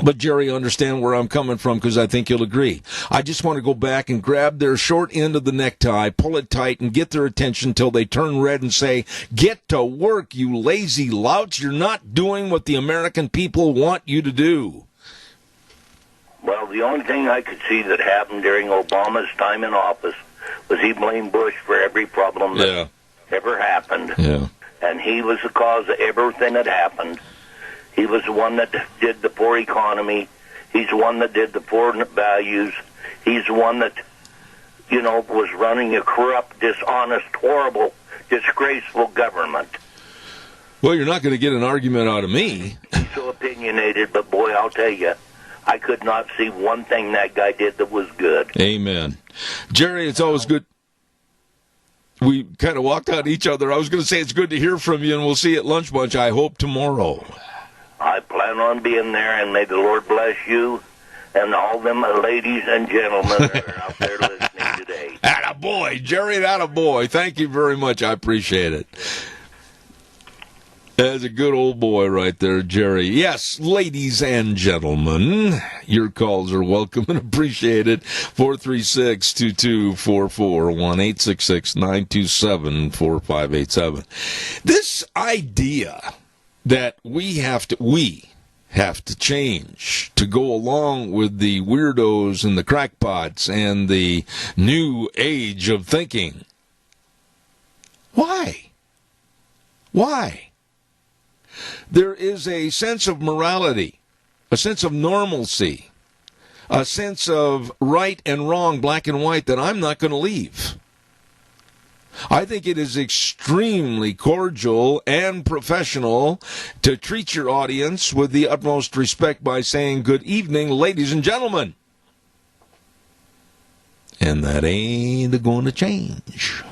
but Jerry, understand where I'm coming from because I think you'll agree. I just want to go back and grab their short end of the necktie, pull it tight, and get their attention till they turn red and say, "Get to work, you lazy louts. You're not doing what the American people want you to do." Well, the only thing I could see that happened during Obama's time in office was he blamed Bush for every problem that ever happened. Yeah. And he was the cause of everything that happened. He was the one that did the poor economy. He's the one that did the poor values. He's the one that, was running a corrupt, dishonest, horrible, disgraceful government. Well, you're not going to get an argument out of me. He's so opinionated, but boy, I'll tell you, I could not see one thing that guy did that was good. Amen. Jerry, it's always good. We kind of walked on each other. I was going to say it's good to hear from you, and we'll see you at Lunch Bunch, I hope, tomorrow. I plan on being there, and may the Lord bless you and all them ladies and gentlemen that are out there listening today. Attaboy, Jerry, attaboy. Thank you very much. I appreciate it. That's a good old boy right there, Jerry. Yes, ladies and gentlemen, your calls are welcome and appreciated. 436-2244, 1-866-927-4587. This idea that we have to change to go along with the weirdos and the crackpots and the new age of thinking. Why? there is a sense of morality, a sense of normalcy, a sense of right and wrong, black and white, that I'm not going to leave. I think it is extremely cordial and professional to treat your audience with the utmost respect by saying, good evening, ladies and gentlemen. And that ain't going to change.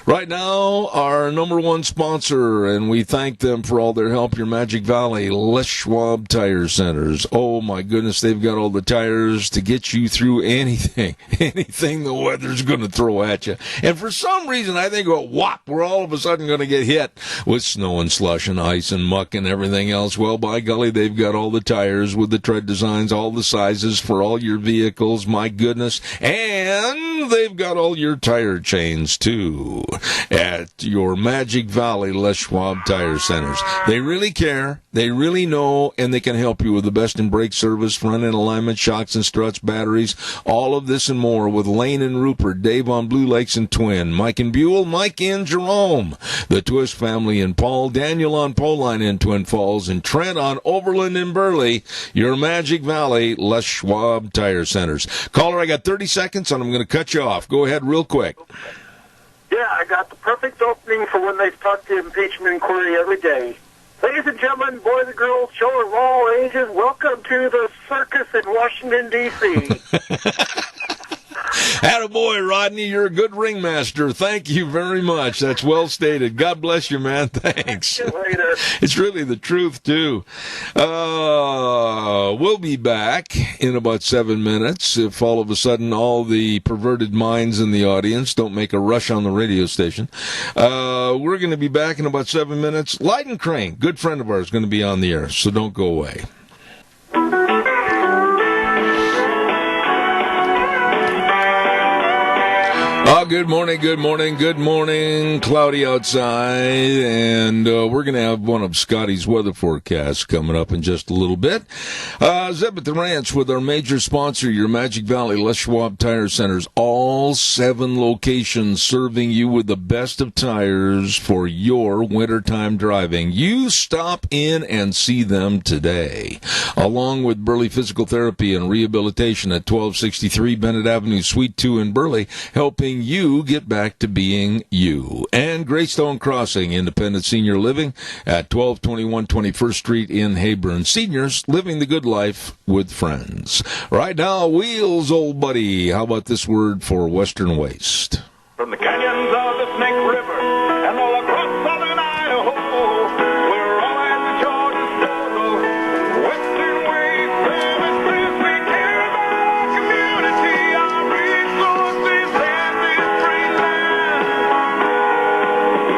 Right now, our number one sponsor, and we thank them for all their help, your Magic Valley Les Schwab Tire Centers. Oh, my goodness, they've got all the tires to get you through anything the weather's going to throw at you. And for some reason, I think, we're all of a sudden going to get hit with snow and slush and ice and muck and everything else. Well, by golly, they've got all the tires with the tread designs, all the sizes for all your vehicles, my goodness. And they've got all your tire chains, too, at your Magic Valley Les Schwab Tire Centers. They really care, they really know, and they can help you with the best in brake service, front end alignment, shocks and struts, batteries, all of this and more with Lane and Rupert, Dave on Blue Lakes and Twin, Mike and Buell, Mike and Jerome, the Twist family and Paul, Daniel on Poline in Twin Falls, and Trent on Overland and Burley, your Magic Valley Les Schwab Tire Centers. Caller, I got 30 seconds, and I'm going to cut you off. Go ahead real quick. Yeah, I got the perfect opening for when they start the impeachment inquiry every day. Ladies and gentlemen, boys and girls, children of all ages, welcome to the circus in Washington, D.C. Attaboy, Rodney, you're a good ringmaster. Thank you very much. That's well stated. God bless you, man. Thanks. See you later. It's really the truth, too. We'll be back in about 7 minutes. If all of a sudden all the perverted minds in the audience don't make a rush on the radio station. We're going to be back in about 7 minutes. Lyden Crane, good friend of ours, going to be on the air, so don't go away. Good morning. Cloudy outside, and we're going to have one of Scotty's weather forecasts coming up in just a little bit. Zeb at the Ranch with our major sponsor, your Magic Valley Les Schwab Tire Centers. All 7 locations serving you with the best of tires for your wintertime driving. You stop in and see them today. Along with Burley Physical Therapy and Rehabilitation at 1263 Bennett Avenue, Suite 2 in Burley, helping you get back to being you. And Greystone Crossing Independent Senior Living at 1221 21st Street in Hayburn. Seniors living the good life with friends. Right now, Wheels, old buddy. How about this word for Western Waste? From the canyons of the Snake River and all across southern Idaho, we're all at the Georgia struggle. Western Waste Services, we care about our community, our resources, and this free land.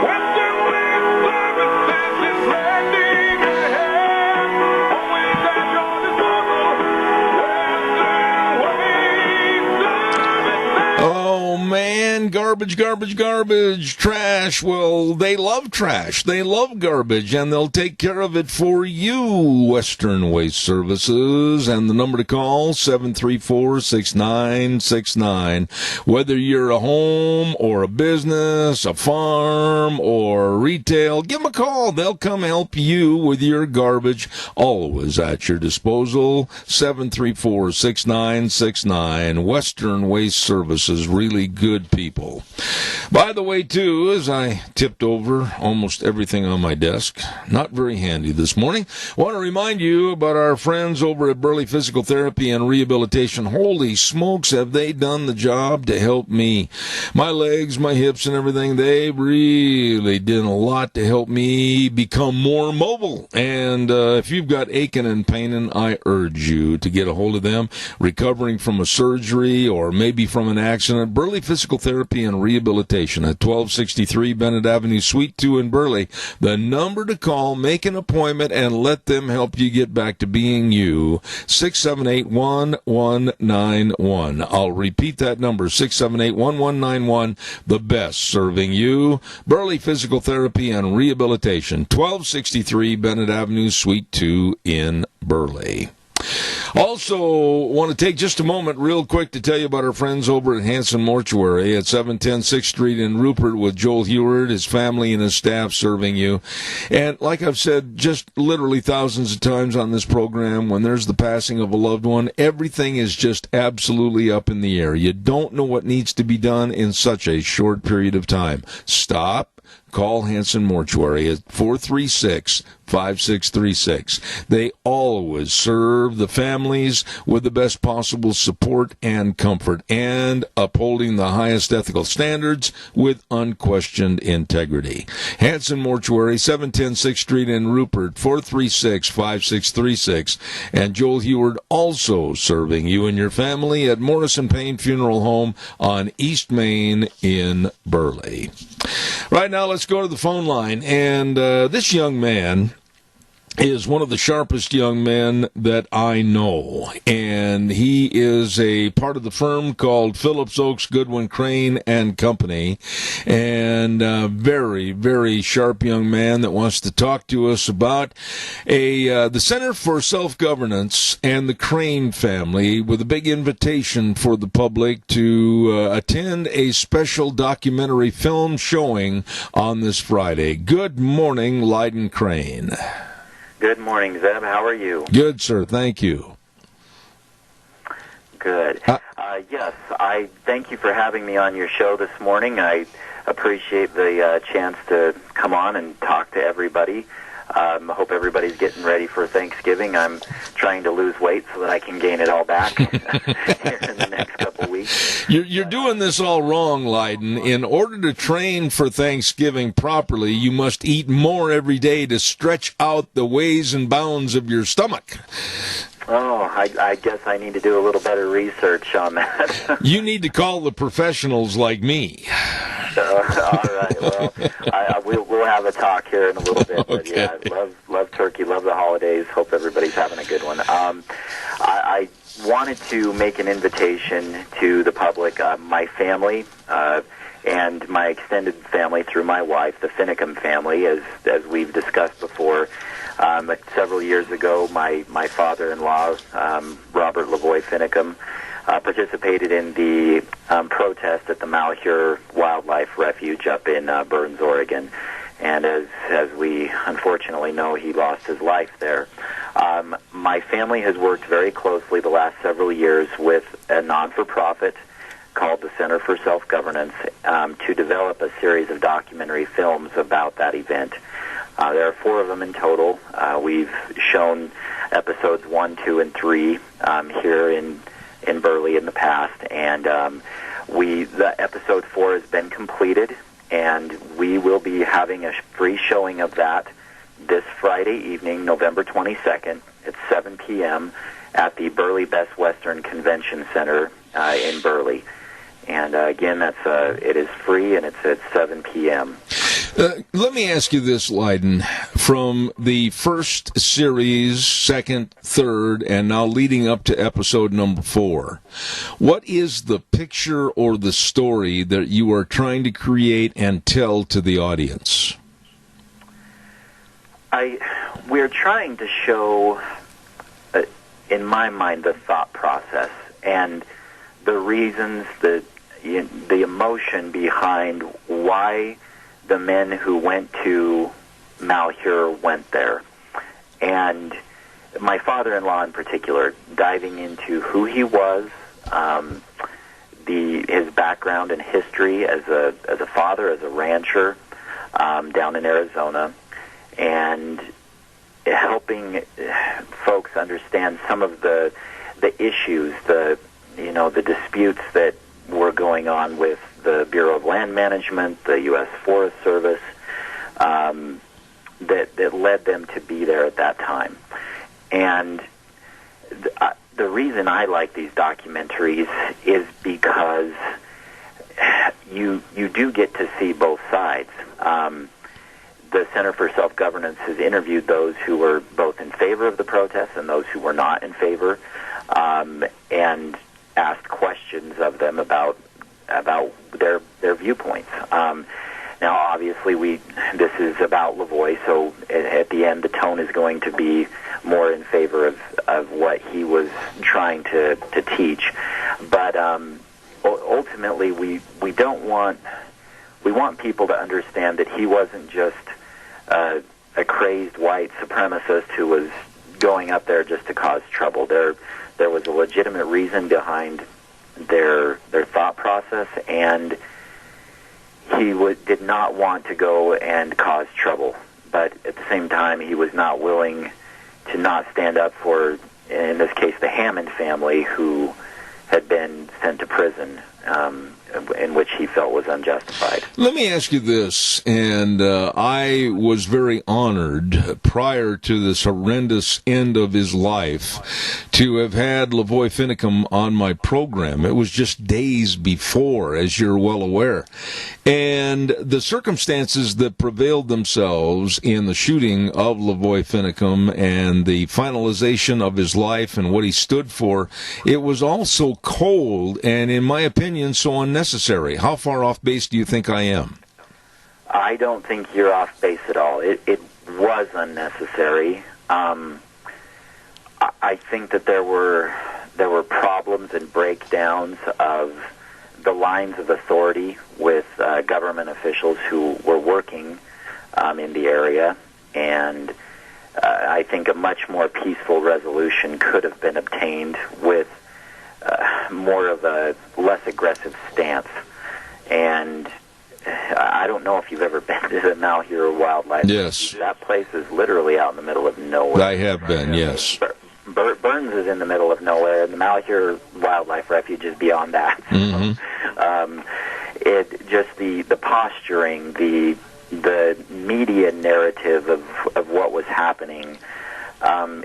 Western Waste Services is lending a hand. Always at Georgia struggle. Western Waste Services. Oh, man, garbage, trash. Well, they love trash. They love garbage, and they'll take care of it for you, Western Waste Services. And the number to call, 734-6969. Whether you're a home or a business, a farm or retail, give them a call. They'll come help you with your garbage, always at your disposal. 734-6969. Western Waste Services, really good people. By the way, too, as I tipped over almost everything on my desk, not very handy this morning, I want to remind you about our friends over at Burley Physical Therapy and Rehabilitation. Holy smokes, have they done the job to help me. My legs, my hips, and everything, they really did a lot to help me become more mobile. And if you've got aching and paining, I urge you to get a hold of them, recovering from a surgery or maybe from an accident. Burley Physical Therapy and Rehabilitation at 1263 Bennett Avenue, Suite 2 in Burley. The number to call, make an appointment, and let them help you get back to being you. 678-1191. I'll repeat that number, 678-1191. The best serving you. Burley Physical Therapy and Rehabilitation, 1263 Bennett Avenue, Suite 2 in Burley. Also, want to take just a moment real quick to tell you about our friends over at Hanson Mortuary at 710 6th Street in Rupert with Joel Heward, his family and his staff serving you. And like I've said just literally thousands of times on this program, when there's the passing of a loved one, everything is just absolutely up in the air. You don't know what needs to be done in such a short period of time. Stop. Call Hanson Mortuary at 436-5636. They always serve the families with the best possible support and comfort, and upholding the highest ethical standards with unquestioned integrity. Hanson Mortuary, 710 6th Street in Rupert, 436-5636. And Joel Heward also serving you and your family at Morrison Payne Funeral Home on East Main in Burley. Right now, let's go to the phone line. And this young man is one of the sharpest young men that I know. And he is a part of the firm called Phillips Oakes Goodwin Crane and Company. And a very, very sharp young man that wants to talk to us about the Center for Self-Governance and the Crane family, with a big invitation for the public to attend a special documentary film showing on this Friday. Good morning, Lyden Crane. Good morning, Zeb. How are you? Good, sir. Thank you. Good. Yes, I thank you for having me on your show this morning. I appreciate the chance to come on and talk to everybody. I hope everybody's getting ready for Thanksgiving. I'm trying to lose weight so that I can gain it all back here in the next couple weeks. You're doing this all wrong, Lyden. In order to train for Thanksgiving properly, you must eat more every day to stretch out the ways and bounds of your stomach. Oh, I guess I need to do a little better research on that. You need to call the professionals like me. All right. Well, we'll have a talk here in a little bit. But Okay. Yeah, love turkey, love the holidays. Hope everybody's having a good one. I wanted to make an invitation to the public, my family, and my extended family through my wife, the Finicum family, as we've discussed before. Several years ago, my father-in-law, Robert Lavoie Finicum, participated in the protest at the Malheur Wildlife Refuge up in Burns, Oregon. And as we unfortunately know, he lost his life there. My family has worked very closely the last several years with a non-for-profit called the Center for Self-Governance to develop a series of documentary films about that event. There are 4 of them in total. We've shown episodes 1, 2, and 3 here in Burley in the past, and the episode 4 has been completed, and we will be having a free showing of that this Friday evening, November 22nd, at 7 p.m. at the Burley Best Western Convention Center in Burley. And again, it is free, and it's at 7 p.m. Let me ask you this, Lyden. From the first series, second, third, and now leading up to episode number 4, what is the picture or the story that you are trying to create and tell to the audience? We're trying to show, in my mind, the thought process and the reasons, the emotion behind why the men who went to Malheur went there. And my father-in-law in particular, diving into who he was, his background and history as a father, as a rancher down in Arizona, and helping folks understand some of the issues, the disputes that were going on with the Bureau of Land Management, the U.S. Forest Service, that led them to be there at that time. And the reason I like these documentaries is because you do get to see both sides. The Center for Self-Governance has interviewed those who were both in favor of the protests and those who were not in favor, and asked questions of them about their viewpoints. Now, obviously, this is about Lavoie, so at the end, the tone is going to be more in favor of what he was trying to teach. But ultimately, we want people to understand that he wasn't just a crazed white supremacist who was going up there just to cause trouble. There was a legitimate reason behind their thought process, and he did not want to go and cause trouble. But at the same time, he was not willing to not stand up for, in this case, the Hammond family, who had been sent to prison, in which he felt was unjustified. Let me ask you this, and I was very honored prior to this horrendous end of his life to have had Lavoie Finicum on my program. It was just days before, as you're well aware. And the circumstances that prevailed themselves in the shooting of Lavoie Finicum and the finalization of his life and what he stood for, it was all so cold and, in my opinion, so unnecessary. How far off base do you think I am? I don't think you're off base at all. It was unnecessary. I think that there were problems and breakdowns of the lines of authority with government officials who were working in the area, and I think a much more peaceful resolution could have been obtained with more of a less aggressive stance. And I don't know if you've ever been to the Malheur Wildlife. Yes. That place is literally out in the middle of nowhere. I have been, yes. Burns is in the middle of nowhere, and the Malheur Wildlife Refuge is beyond that. Mm-hmm. It just the posturing, the media narrative of what was happening,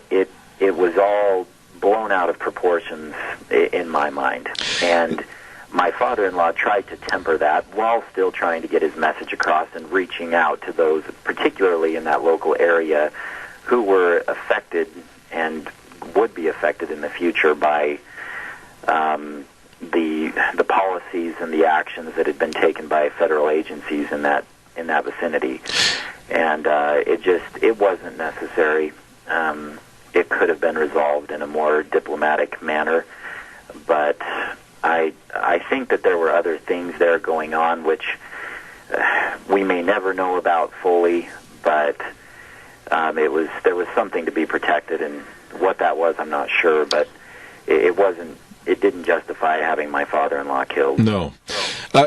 it was all blown out of proportions in my mind. And my father-in-law tried to temper that while still trying to get his message across and reaching out to those, particularly in that local area, who were affected and would be affected in the future by the policies and the actions that had been taken by federal agencies in that vicinity. And it wasn't necessary. It could have been resolved in a more diplomatic manner, but I think that there were other things there going on which we may never know about fully, but there was something to be protected, and what that was, I'm not sure, but it didn't justify having my father-in-law killed. No.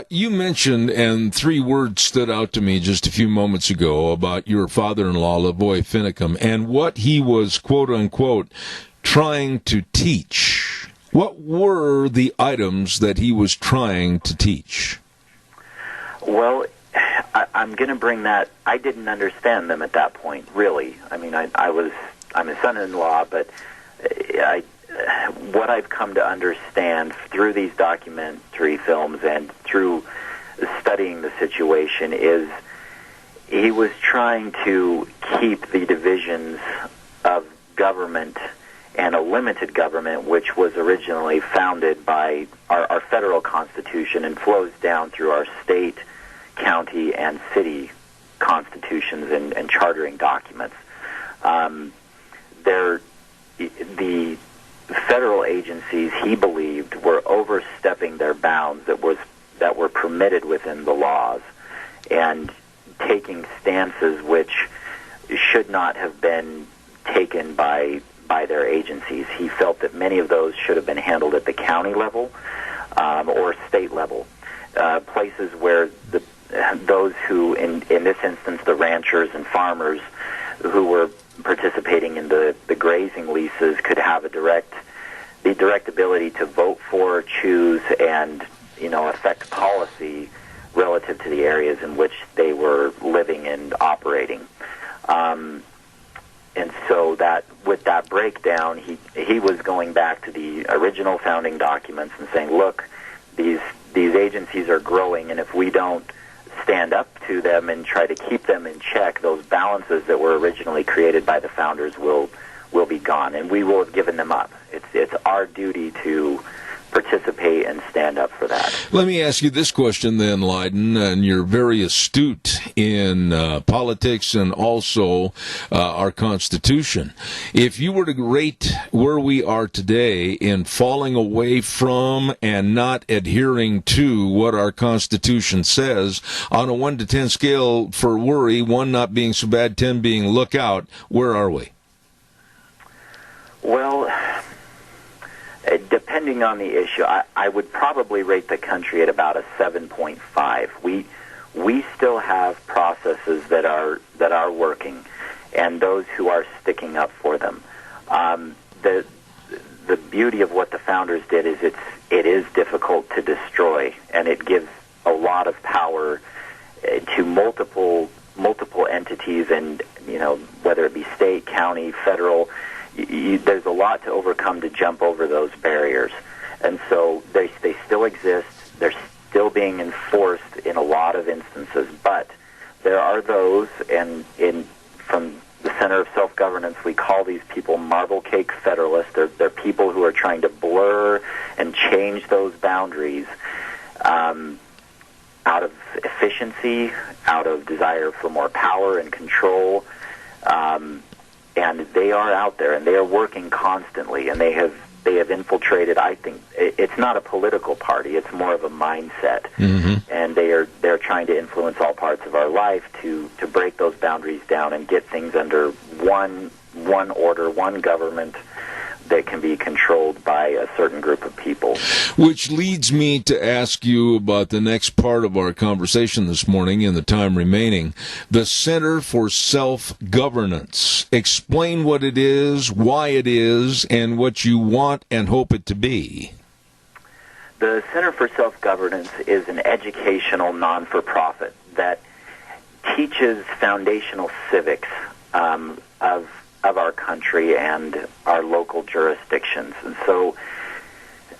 You mentioned, and 3 words stood out to me just a few moments ago about your father-in-law, Lavoie Finicum, and what he was, quote-unquote, trying to teach. What were the items that he was trying to teach? Well, I'm going to bring that. I didn't understand them at that point, really. I mean, I'm a son-in-law, but what I've come to understand through these documentary films and through studying the situation is he was trying to keep the divisions of government and a limited government, which was originally founded by our federal Constitution and flows down through our state, county, and city constitutions and chartering documents. The federal agencies, he believed, were overstepping their bounds that were permitted within the laws and taking stances which should not have been taken by their agencies. He felt that many of those should have been handled at the county level or state level, places where those who, in this instance, the ranchers and farmers who were participating in the grazing leases could have the direct ability to vote for, choose, and affect policy relative to the areas in which they were living and operating. And so that with that breakdown, he was going back to the original founding documents and saying, look, these agencies are growing, and if we don't stand up to them and try to keep them in check, those balances that were originally created by the founders will be gone, and we will have given them up. It's our duty to participate and stand up for that. Let me ask you this question then, Leiden, and you're very astute in politics and also our Constitution. If you were to rate where we are today in falling away from and not adhering to what our Constitution says, on a 1 to 10 scale for worry, 1 not being so bad, 10 being look out, where are we? Well, depending on the issue, I would probably rate the country at about a 7.5. We still have processes that are working, and those who are sticking up for them. The beauty of what the founders did is it is difficult to destroy, and it gives a lot of power to multiple entities, and whether it be state, county, federal. There's a lot to overcome to jump over those barriers. And so they still exist. They're still being enforced in a lot of instances. But there are those, and from the Center of Self-Governance, we call these people marble cake federalists. They're people who are trying to blur and change those boundaries out of efficiency, out of desire for more power and control. And they are out there, and they are working constantly, and they have infiltrated. I think it's not a political party; it's more of a mindset, and they're trying to influence all parts of our life to break those boundaries down and get things under one order, one government that can be controlled by a certain group of people. Which leads me to ask you about the next part of our conversation this morning in the time remaining, the Center for Self-Governance. Explain what it is, why it is, and what you want and hope it to be. The Center for Self-Governance is an educational non-for-profit that teaches foundational civics of our country and our local jurisdictions. And so,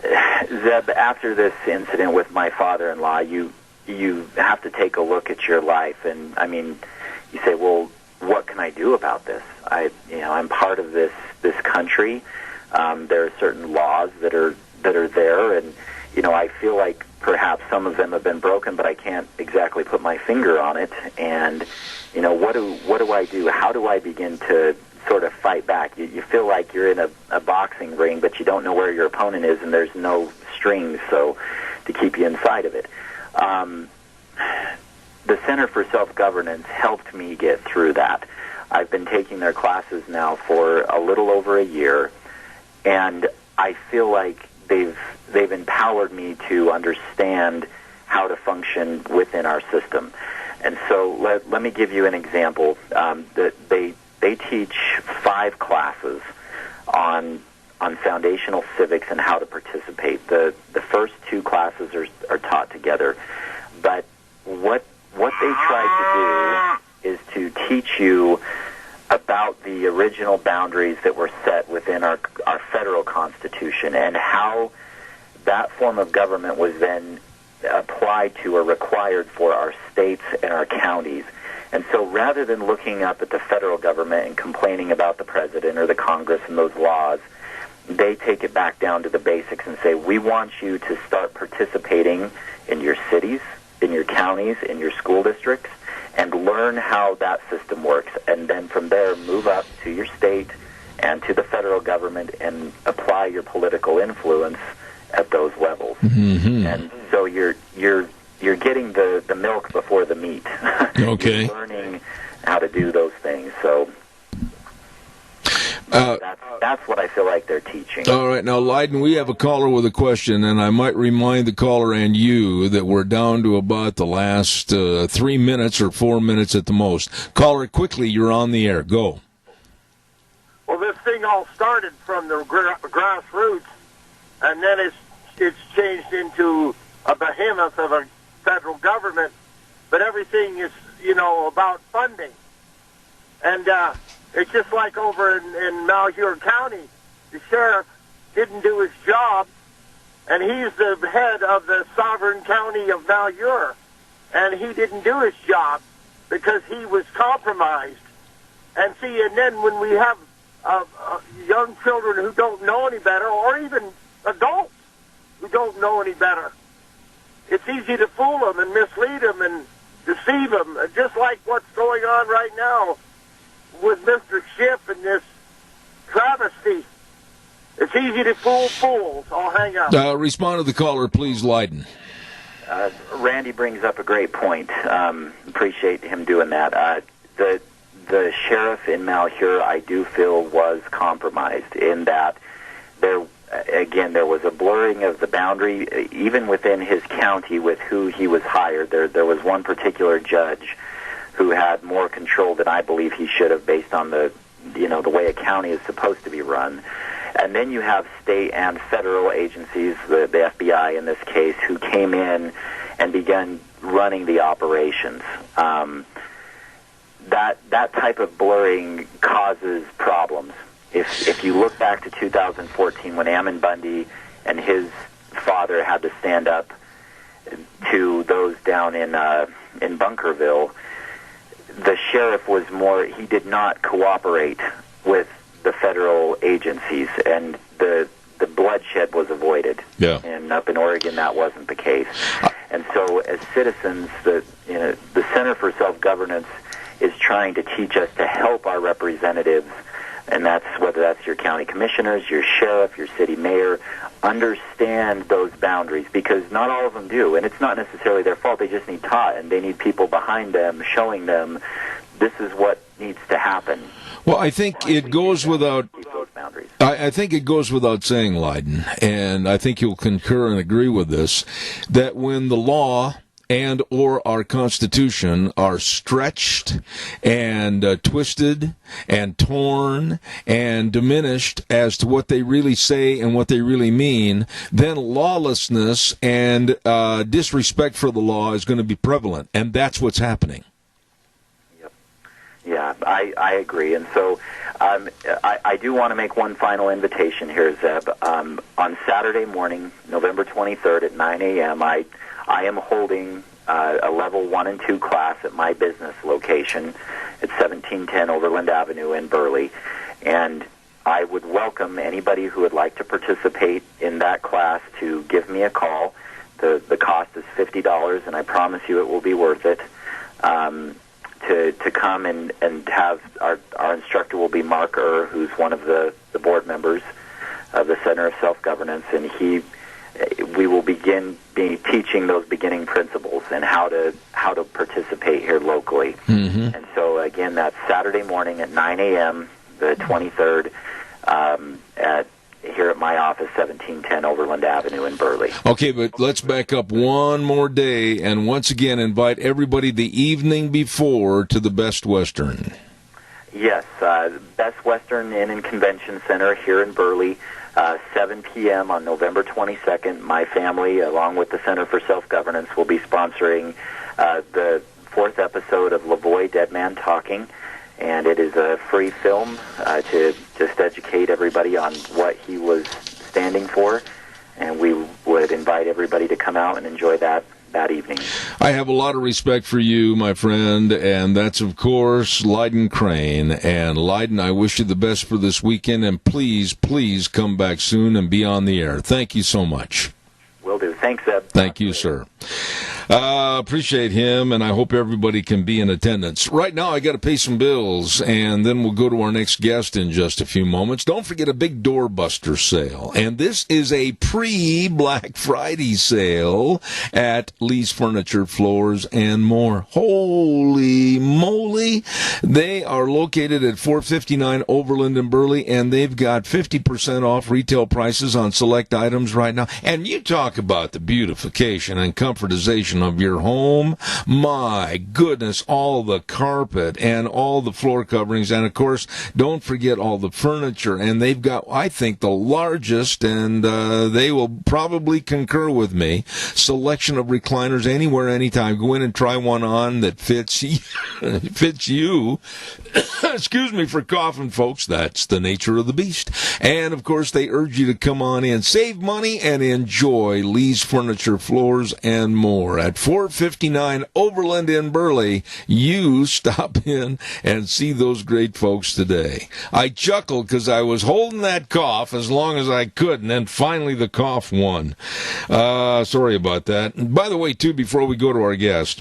Zeb, after this incident with my father-in-law, you have to take a look at your life, and I mean, you say, well, what can I do about this? I'm part of this country. There are certain laws that are there, and I feel like perhaps some of them have been broken, but I can't exactly put my finger on it. And what do I do? How do I begin to sort of fight back? You feel like you're in a boxing ring, but you don't know where your opponent is, and there's no strings so to keep you inside of it. The Center for Self-Governance helped me get through that. I've been taking their classes now for a little over a year, and I feel like they've empowered me to understand how to function within our system. And so let me give you an example. That they teach 5 classes on foundational civics and how to participate. The first 2 classes are taught together, but what they try to do is to teach you about the original boundaries that were set within our federal Constitution and how that form of government was then applied to or required for our states and our counties. And so rather than looking up at the federal government and complaining about the president or the Congress and those laws, they take it back down to the basics and say, we want you to start participating in your cities, in your counties, in your school districts, and learn how that system works. And then from there, move up to your state and to the federal government and apply your political influence at those levels. Mm-hmm. And so you're getting the milk before the meat. Okay. You're learning how to do those things. So that's what I feel like they're teaching. All right. Now, Leiden, we have a caller with a question, and I might remind the caller and you that we're down to about the last 3 minutes or 4 minutes at the most. Caller, quickly, you're on the air. Go. Well, this thing all started from the grassroots, and then it's changed into a behemoth of a federal government, but everything is, about funding. And it's just like over in Malheur County, the sheriff didn't do his job, and he's the head of the sovereign county of Malheur, and he didn't do his job because he was compromised. And see, and then when we have young children who don't know any better, or even adults who don't know any better. It's easy to fool them and mislead them and deceive them, just like what's going on right now with Mr. Schiff and this travesty. It's easy to fool fools. I'll hang up. Respond to the caller, please, Leiden. Randy brings up a great point. Appreciate him doing that. The sheriff in Malheur, I do feel, was compromised in that there was a blurring of the boundary, even within his county with who he was hired. There was one particular judge who had more control than I believe he should have, based on the way a county is supposed to be run. And then you have state and federal agencies, the FBI in this case, who came in and began running the operations. That type of blurring causes problems. If you look back to 2014, when Ammon Bundy and his father had to stand up to those down in Bunkerville, the sheriff he did not cooperate with the federal agencies, and the bloodshed was avoided. Yeah. And up in Oregon, that wasn't the case. And so, as citizens, the Center for Self-Governance is trying to teach us to help our representatives, and whether that's your county commissioners, your sheriff, your city mayor, understand those boundaries, because not all of them do, and it's not necessarily their fault. They just need taught, and they need people behind them showing them this is what needs to happen. Well, I think it goes without. I think it goes without saying, Leiden, and I think you'll concur and agree with this, that when the law and or our Constitution are stretched and twisted and torn and diminished as to what they really say and what they really mean, then lawlessness and disrespect for the law is going to be prevalent, and that's what's happening. Yep. Yeah, I agree, and so I do want to make one final invitation here, Zeb. On Saturday morning, November 23rd at 9 a.m., I am holding a level 1 and 2 class at my business location at 1710 Overland Avenue in Burley. And I would welcome anybody who would like to participate in that class to give me a call. The cost is $50, and I promise you it will be worth it. To come and have our instructor will be Mark who's one of the board members of the Center of Self-Governance, and we will begin teaching those beginning principles and how to participate here locally. Mm-hmm. And so again, that's Saturday morning at 9 a.m., the 23rd, here at my office, 1710 Overland Avenue in Burley. Okay, but let's back up one more day and once again invite everybody the evening before to the Best Western. Yes, Best Western Inn and Convention Center here in Burley, 7 p.m. on November 22nd. My family, along with the Center for Self-Governance, will be sponsoring the 4th episode of Lavoie Dead Man Talking, and it is a free film to just educate everybody on what he was standing for, and we would invite everybody to come out and enjoy that evening. I have a lot of respect for you, my friend, and that's, of course, Leiden Crane. And Leiden, I wish you the best for this weekend, and please, please come back soon and be on the air. Thank you so much. Will do. Thanks, Ed. Thank you, sir. Appreciate him, and I hope everybody can be in attendance. Right now, I got to pay some bills, and then we'll go to our next guest in just a few moments. Don't forget a big doorbuster sale, and this is a pre-Black Friday sale at Lee's Furniture, Floors, and More. Holy moly! They are located at 459 Overland in Burley, and they've got 50% off retail prices on select items right now. And you talk about the beautification and comfortization of your home. My goodness, all the carpet and all the floor coverings, and of course, don't forget all the furniture. And they've got, I think, the largest, and they will probably concur with me, selection of recliners anywhere, anytime. Go in and try one on that fits you. Excuse me for coughing, folks. That's the nature of the beast. And of course, they urge you to come on in, save money, and enjoy Lee's Furniture, Floors, and More at 459 Overland in Burley. You stop in and see those great folks today. I chuckled because I was holding that cough as long as I could, and then finally the cough won. Sorry about that. And by the way, too, before we go to our guest,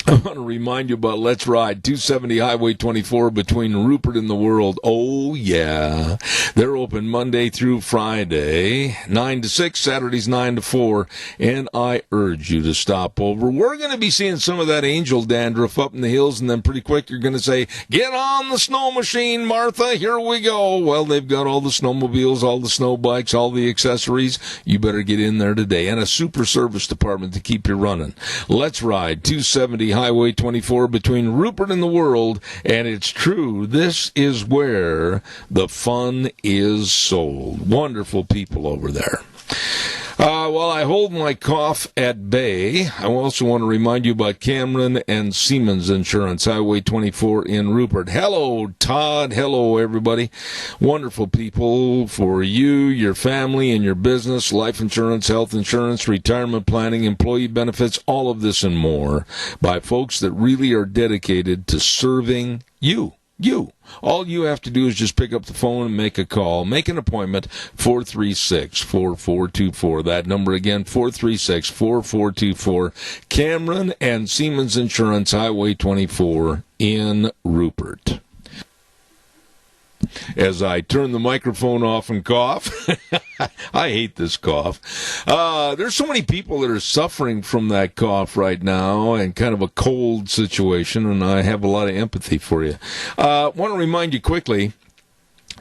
I want to remind you about Let's Ride, 270 Highway 24 between Rupert and the World. Oh, yeah. They're open Monday through Friday, 9 to 6, Saturdays 9 to 4, and I urge you to stop over. We're going to be seeing some of that angel dandruff up in the hills, and then pretty quick you're going to say, get on the snow machine, Martha, here we go. Well, they've got all the snowmobiles, all the snow bikes, all the accessories. You better get in there today, and a super service department to keep you running. Let's Ride, 270 Highway 24 between Rupert and the World, and it's true, this is where the fun is sold. Wonderful people over there. While I hold my cough at bay, I also want to remind you about Cameron and Siemens Insurance, Highway 24 in Rupert. Hello, Todd. Hello, everybody. Wonderful people for you, your family, and your business. Life insurance, health insurance, retirement planning, employee benefits, all of this and more by folks that really are dedicated to serving you. All you have to do is just pick up the phone and make a call. Make an appointment, 436-4424. That number again, 436-4424. Cameron and Siemens Insurance, Highway 24 in Rupert. As I turn the microphone off and cough, I hate this cough. There's so many people that are suffering from that cough right now and kind of a cold situation, and I have a lot of empathy for you. Want to remind you quickly,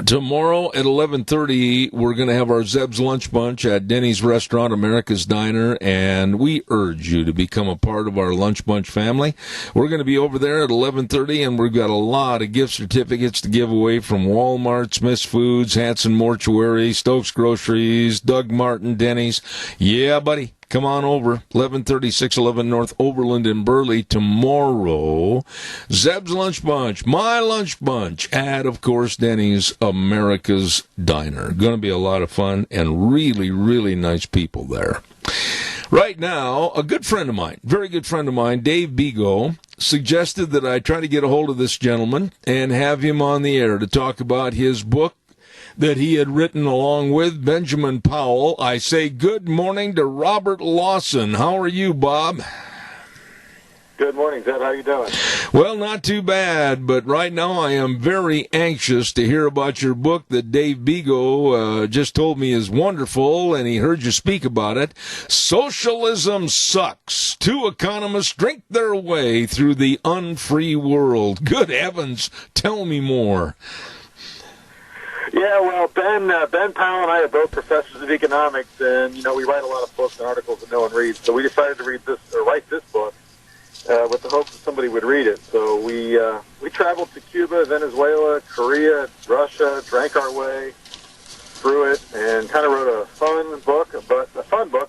tomorrow at 11:30, we're going to have our Zeb's Lunch Bunch at Denny's Restaurant, America's Diner, and we urge you to become a part of our Lunch Bunch family. We're going to be over there at 11:30, and we've got a lot of gift certificates to give away from Walmart, Smith's Foods, Hanson Mortuary, Stokes Groceries, Doug Martin, Denny's. Yeah, buddy. Come on over, 1130 611 North Overland in Burley tomorrow. Zeb's Lunch Bunch, my lunch bunch, at, of course, Denny's America's Diner. Going to be a lot of fun and really, really nice people there. Right now, a good friend of mine, very good friend of mine, Dave Bigo, suggested that I try to get a hold of this gentleman and have him on the air to talk about his book that he had written along with Benjamin Powell. I say good morning to Robert Lawson. How are you, Bob? Good morning, Zed. How are you doing? Well, not too bad, but right now I am very anxious to hear about your book that Dave Bigo just told me is wonderful, and he heard you speak about it. Socialism Sucks. Two economists drink their way through the unfree world. Good heavens, tell me more. Yeah, well, Ben Powell and I are both professors of economics, and, you know, we write a lot of books and articles that no one reads. So we decided to write this book with the hope that somebody would read it. So we traveled to Cuba, Venezuela, Korea, Russia, drank our way through it, and kind of wrote a fun book,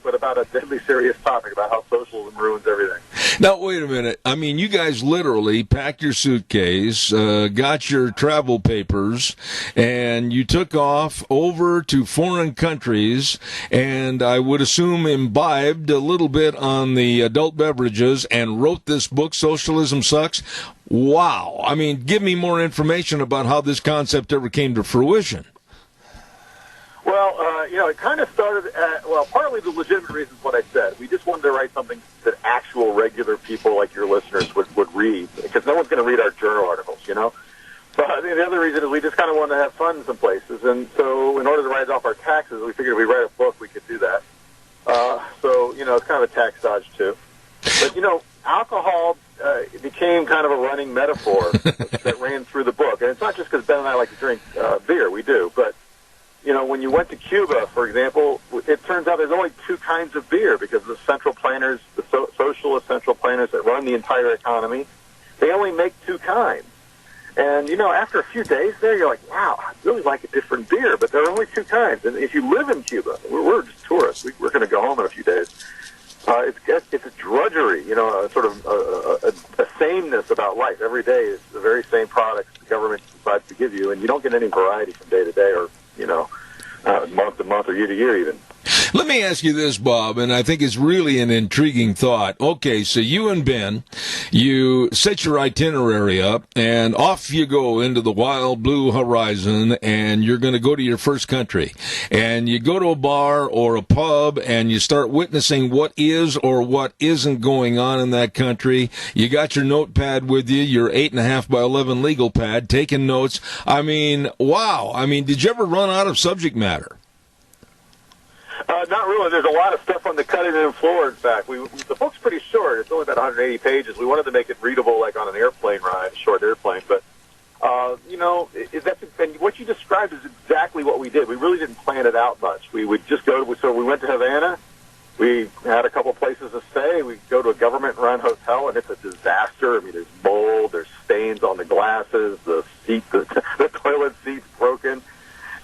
but about a deadly serious topic about how socialism ruins everything. Now, wait a minute. I mean, you guys literally packed your suitcase, got your travel papers, and you took off over to foreign countries, and I would assume imbibed a little bit on the adult beverages and wrote this book, Socialism Sucks. Wow. I mean, give me more information about how this concept ever came to fruition. Well, it kind of started partly the legitimate reasons what I said. We just wanted to write something that actual regular people like your listeners would read, because no one's going to read our journal articles, you know? But the other reason is we just kind of wanted to have fun in some places, and so in order to write off our taxes, we figured if we write a book, we could do that. It's kind of a tax dodge, too. But, alcohol became kind of a running metaphor that ran through the book. And it's not just because Ben and I like to drink beer, we do, but when you went to Cuba, for example, it turns out there's only two kinds of beer because the central planners, the socialist central planners that run the entire economy, they only make two kinds. And, after a few days there, you're like, wow, I really like a different beer, but there are only two kinds. And if you live in Cuba, we're just tourists. We're going to go home in a few days. It's a drudgery, a sort of a sameness about life. Every day is the very same products the government decides to give you, and you don't get any variety from day to day or, month to month or year to year even. Let me ask you this, Bob, and I think it's really an intriguing thought. Okay, so you and Ben, you set your itinerary up, and off you go into the wild blue horizon, and you're going to go to your first country. And you go to a bar or a pub, and you start witnessing what is or what isn't going on in that country. You got your notepad with you, your 8.5 by 11 legal pad, taking notes. I mean, wow. I mean, did you ever run out of subject matter? Not really. There's a lot of stuff on the cutting room floor, in fact. The book's pretty short. It's only about 180 pages. We wanted to make it readable like on an airplane ride, a short airplane. But, and what you described is exactly what we did. We really didn't plan it out much. We would just so we went to Havana. We had a couple places to stay. We go to a government-run hotel, and it's a disaster. I mean, there's mold, there's stains on the glasses, the toilet seat's broken.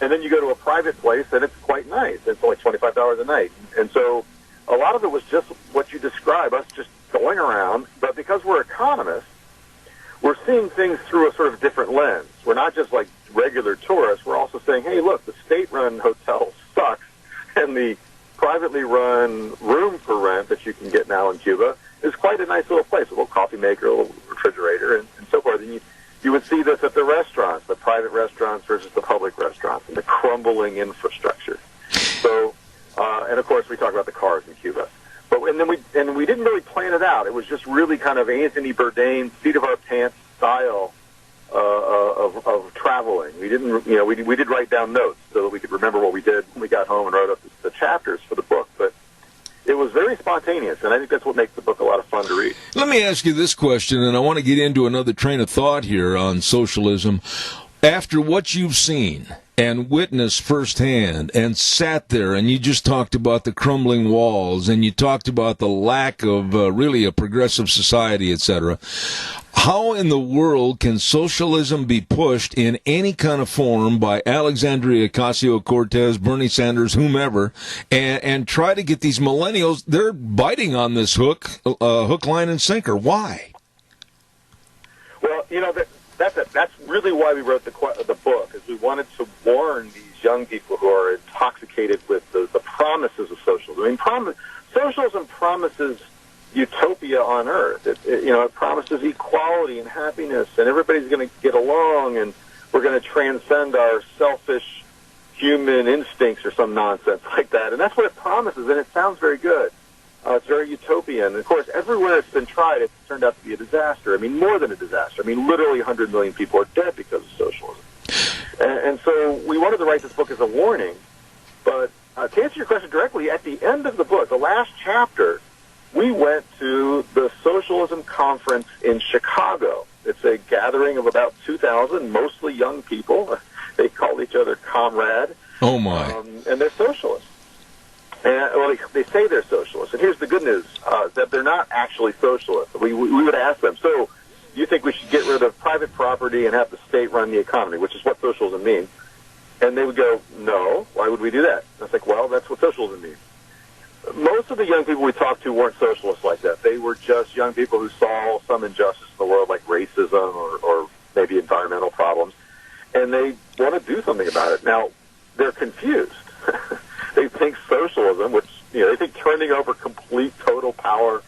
And then you go to a private place, and it's quite nice. It's only $25 a night. And so a lot of it was just what you describe, us just going around. But because we're economists, we're seeing things through a sort of different lens. We're not just like regular tourists. We're also saying, hey, look, the state-run hotel sucks, and the privately run room for rent that you can get now in Cuba is quite a nice little place, a little coffee maker, a little refrigerator, and so forth. And you would see this at the restaurants, the private restaurants versus the public restaurants, and the crumbling infrastructure. So, and of course, we talk about the cars in Cuba. But and we didn't really plan it out. It was just really kind of Anthony Bourdain, seat of our pants style of traveling. We didn't, we did write down notes so that we could remember what we did when we got home and wrote up the chapters for the book. But it was very spontaneous, and I think that's what makes the book a lot of fun to read. Let me ask you this question, and I want to get into another train of thought here on socialism. After what you've seen and witnessed firsthand and sat there, and you just talked about the crumbling walls, and you talked about the lack of really a progressive society, etc., how in the world can socialism be pushed in any kind of form by Alexandria Ocasio-Cortez, Bernie Sanders, whomever, and try to get these millennials? They're biting on this hook, line, and sinker. Why? Well, that's really why we wrote the book, is we wanted to warn these young people who are intoxicated with the promises of socialism. I mean, socialism promises utopia on earth. It promises equality and happiness, and everybody's going to get along, and we're going to transcend our selfish human instincts or some nonsense like that. And that's what it promises, and it sounds very good. It's very utopian. And of course, everywhere it's been tried, it's turned out to be a disaster. I mean, more than a disaster. I mean, literally 100 million people are dead because of socialism. And so we wanted to write this book as a warning. But to answer your question directly, at the end of the book, the last chapter, we went to the Socialism Conference in Chicago. It's a gathering of about 2,000, mostly young people. They call each other comrade. Oh, my. And they're socialists. Well, they say they're socialists. And here's the good news, that they're not actually socialists. We would ask them, so you think we should get rid of private property and have the state run the economy, which is what socialism means? And they would go, no, why would we do that? And I was like, well, that's what socialism means. Most of the young people we talked to weren't socialists like that. They were just young people who saw some injustice in the world, like racism or maybe environmental problems, and they want to do something about it. Now, they're confused. They think socialism, which, they think turning over complete total power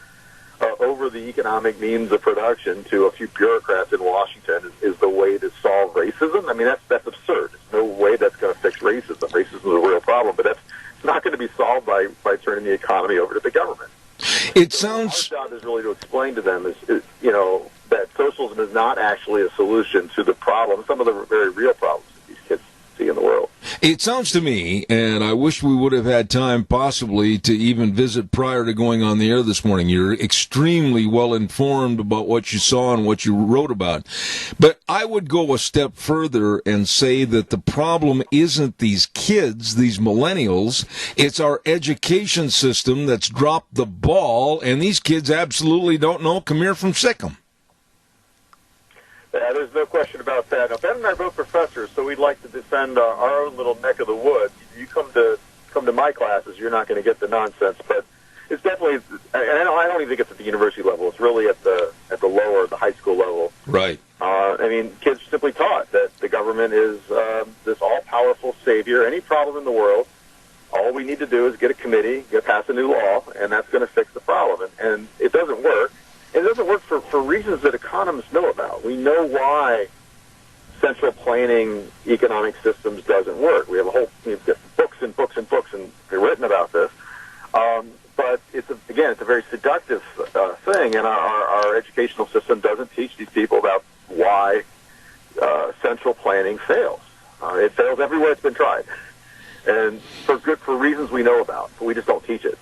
over the economic means of production to a few bureaucrats in Washington is the way to solve racism. I mean, that's absurd. There's no way that's going to fix racism. Racism is a real problem, but that's not going to be solved by turning the economy over to the government. It sounds... Our job is really to explain to them that socialism is not actually a solution to the problem, some of the very real problems that these kids see in the world. It sounds to me, and I wish we would have had time possibly to even visit prior to going on the air this morning. You're extremely well informed about what you saw and what you wrote about. But I would go a step further and say that the problem isn't these kids, these millennials. It's our education system that's dropped the ball, and these kids absolutely don't know come here from Sikkim. There's no question about that. Now, Ben and I are both professors, so we'd like to defend our own little neck of the woods. You come to my classes, you're not going to get the nonsense, but it's definitely. And I don't even think it's at the university level. It's really at the lower, the high school level. Right. I mean, kids simply taught that the government is this all-powerful savior. Any problem in the world, all we need to do is get a committee, pass a new law, and that's going to fix the problem. And it doesn't work. And it doesn't work for reasons that economists know about. We know why central planning economic systems doesn't work. We've got books and books and books and written about this. But it's a very seductive thing, and our educational system doesn't teach these people about why central planning fails. It fails everywhere it's been tried, and for reasons we know about, but we just don't teach it.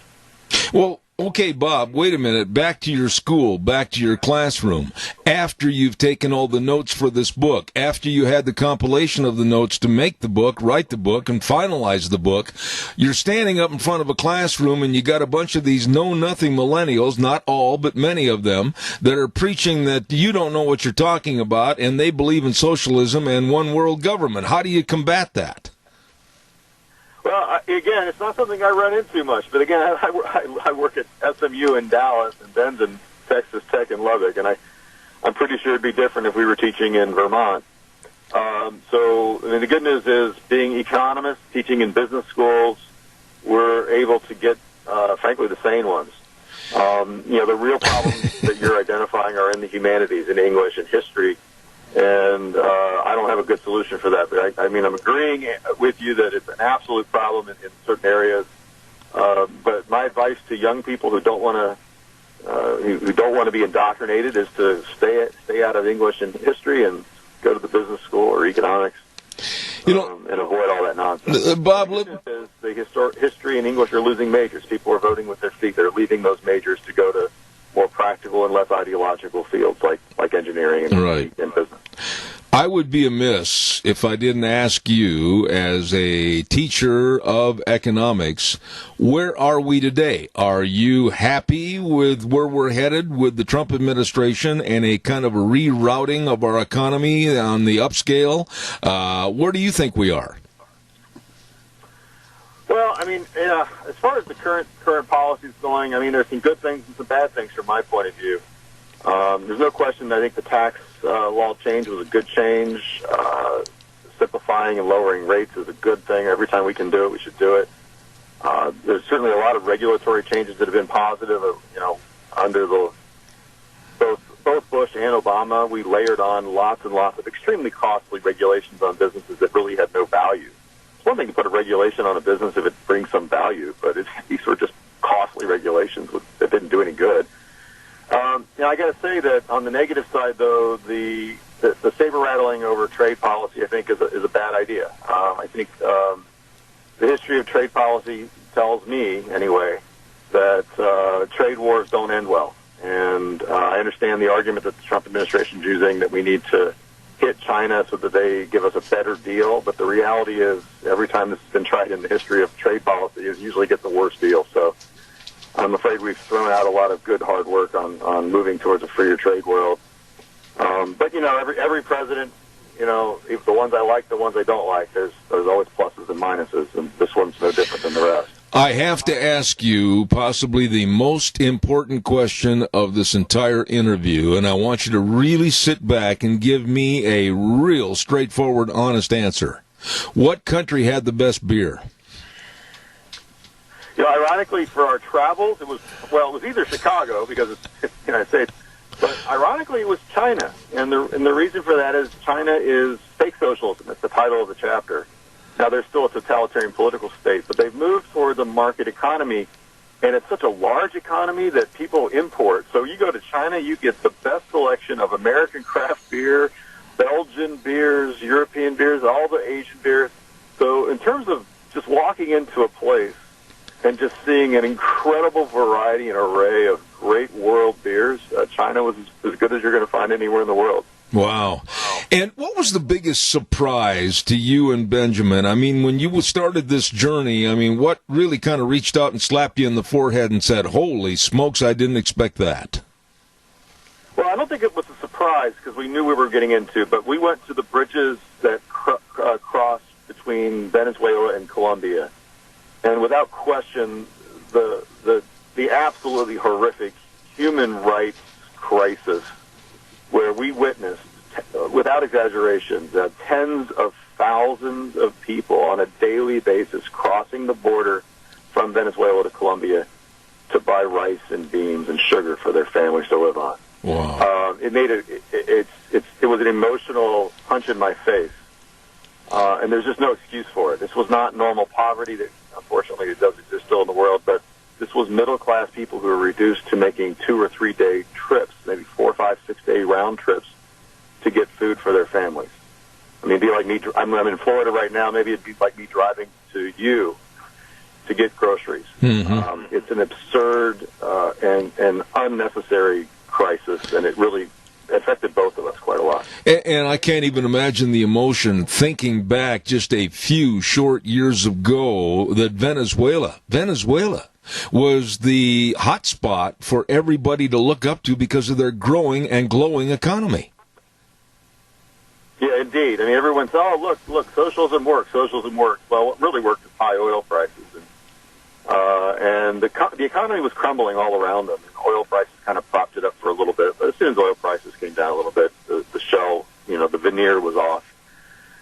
Well, okay, Bob, wait a minute. Back to your school, back to your classroom. After you've taken all the notes for this book, after you had the compilation of the notes to make the book, write the book, and finalize the book, you're standing up in front of a classroom and you got a bunch of these know-nothing millennials, not all, but many of them, that are preaching that you don't know what you're talking about and they believe in socialism and one-world government. How do you combat that? Well, again, it's not something I run into much. But again, I work at SMU in Dallas and Ben's in Texas Tech in Lubbock, and I'm pretty sure it'd be different if we were teaching in Vermont. The good news is, being economists, teaching in business schools, we're able to get, frankly, the sane ones. The real problems that you're identifying are in the humanities, in English and history. And I don't have a good solution for that. But I'm agreeing with you that it's an absolute problem in certain areas. But my advice to young people who don't want to be indoctrinated is to stay out of English and history and go to the business school or economics, and avoid all that nonsense. Bob, the history and English are losing majors. People are voting with their feet. They're leaving those majors to go to more practical and less ideological fields like engineering and business. I would be amiss if I didn't ask you, as a teacher of economics, where are we today? Are you happy with where we're headed with the Trump administration and a kind of a rerouting of our economy on the upscale? Where do you think we are? Well, as far as the current policies going, there's some good things and some bad things from my point of view. There's no question that I think the tax law change was a good change. Simplifying and lowering rates is a good thing. Every time we can do it, we should do it. There's certainly a lot of regulatory changes that have been positive. Under both Bush and Obama, we layered on lots and lots of extremely costly regulations on businesses that really had no value. It's one thing to put a regulation on a business if it brings some value, but these were just costly regulations that didn't do any good. I got to say that on the negative side, though, the saber rattling over trade policy, I think, is a bad idea. I think the history of trade policy tells me, anyway, that trade wars don't end well. And I understand the argument that the Trump administration is using, that we need to hit China so that they give us a better deal. But the reality is, every time this has been tried in the history of trade policy, it usually gets the worst deal. So I'm afraid we've thrown out a lot of good hard work on moving towards a freer trade world. But every president, if the ones I like, the ones I don't like, there's always pluses and minuses, and this one's no different than the rest. I have to ask you possibly the most important question of this entire interview, and I want you to really sit back and give me a real straightforward, honest answer. What country had the best beer? Ironically, for our travels, it was either Chicago, because it's the United States, but ironically, it was China. And the reason for that is China is fake socialism. That's the title of the chapter. Now, they're still a totalitarian political state, but they've moved towards a market economy, and it's such a large economy that people import. So you go to China, you get the best selection of American craft beer, Belgian beers, European beers, all the Asian beers. So in terms of just walking into a place and just seeing an incredible variety and array of great world beers, China was as good as you're going to find anywhere in the world. Wow. And what was the biggest surprise to you and Benjamin? When you started this journey, what really kind of reached out and slapped you in the forehead and said, holy smokes, I didn't expect that? Well, I don't think it was a surprise, because we knew we were getting into, but we went to the bridges that cross between Venezuela and Colombia. And without question, the absolutely horrific human rights crisis, where we witnessed, without exaggeration, tens of thousands of people on a daily basis crossing the border from Venezuela to Colombia to buy rice and beans and sugar for their families to live on. Wow. It was an emotional punch in my face, and there's just no excuse for it. This was not normal poverty that, unfortunately, it does exist still in the world, but this was middle-class people who were reduced to making 2 or 3 day trips, maybe 4, 5, 6 day round trips to get food for their families. I mean, it'd be like me. I'm in Florida right now. Maybe it'd be like me driving to you to get groceries. Mm-hmm. It's an absurd and unnecessary crisis, and it really affected both of us quite a lot. And I can't even imagine the emotion thinking back just a few short years ago that Venezuela was the hot spot for everybody to look up to because of their growing and glowing economy. Yeah, indeed. I mean, everyone's, look, socialism works. Well, what really worked is high oil prices. And the economy was crumbling all around them. And oil prices kind of propped it up for a little bit. But as soon as oil prices came down a little bit, the shell, the veneer was off.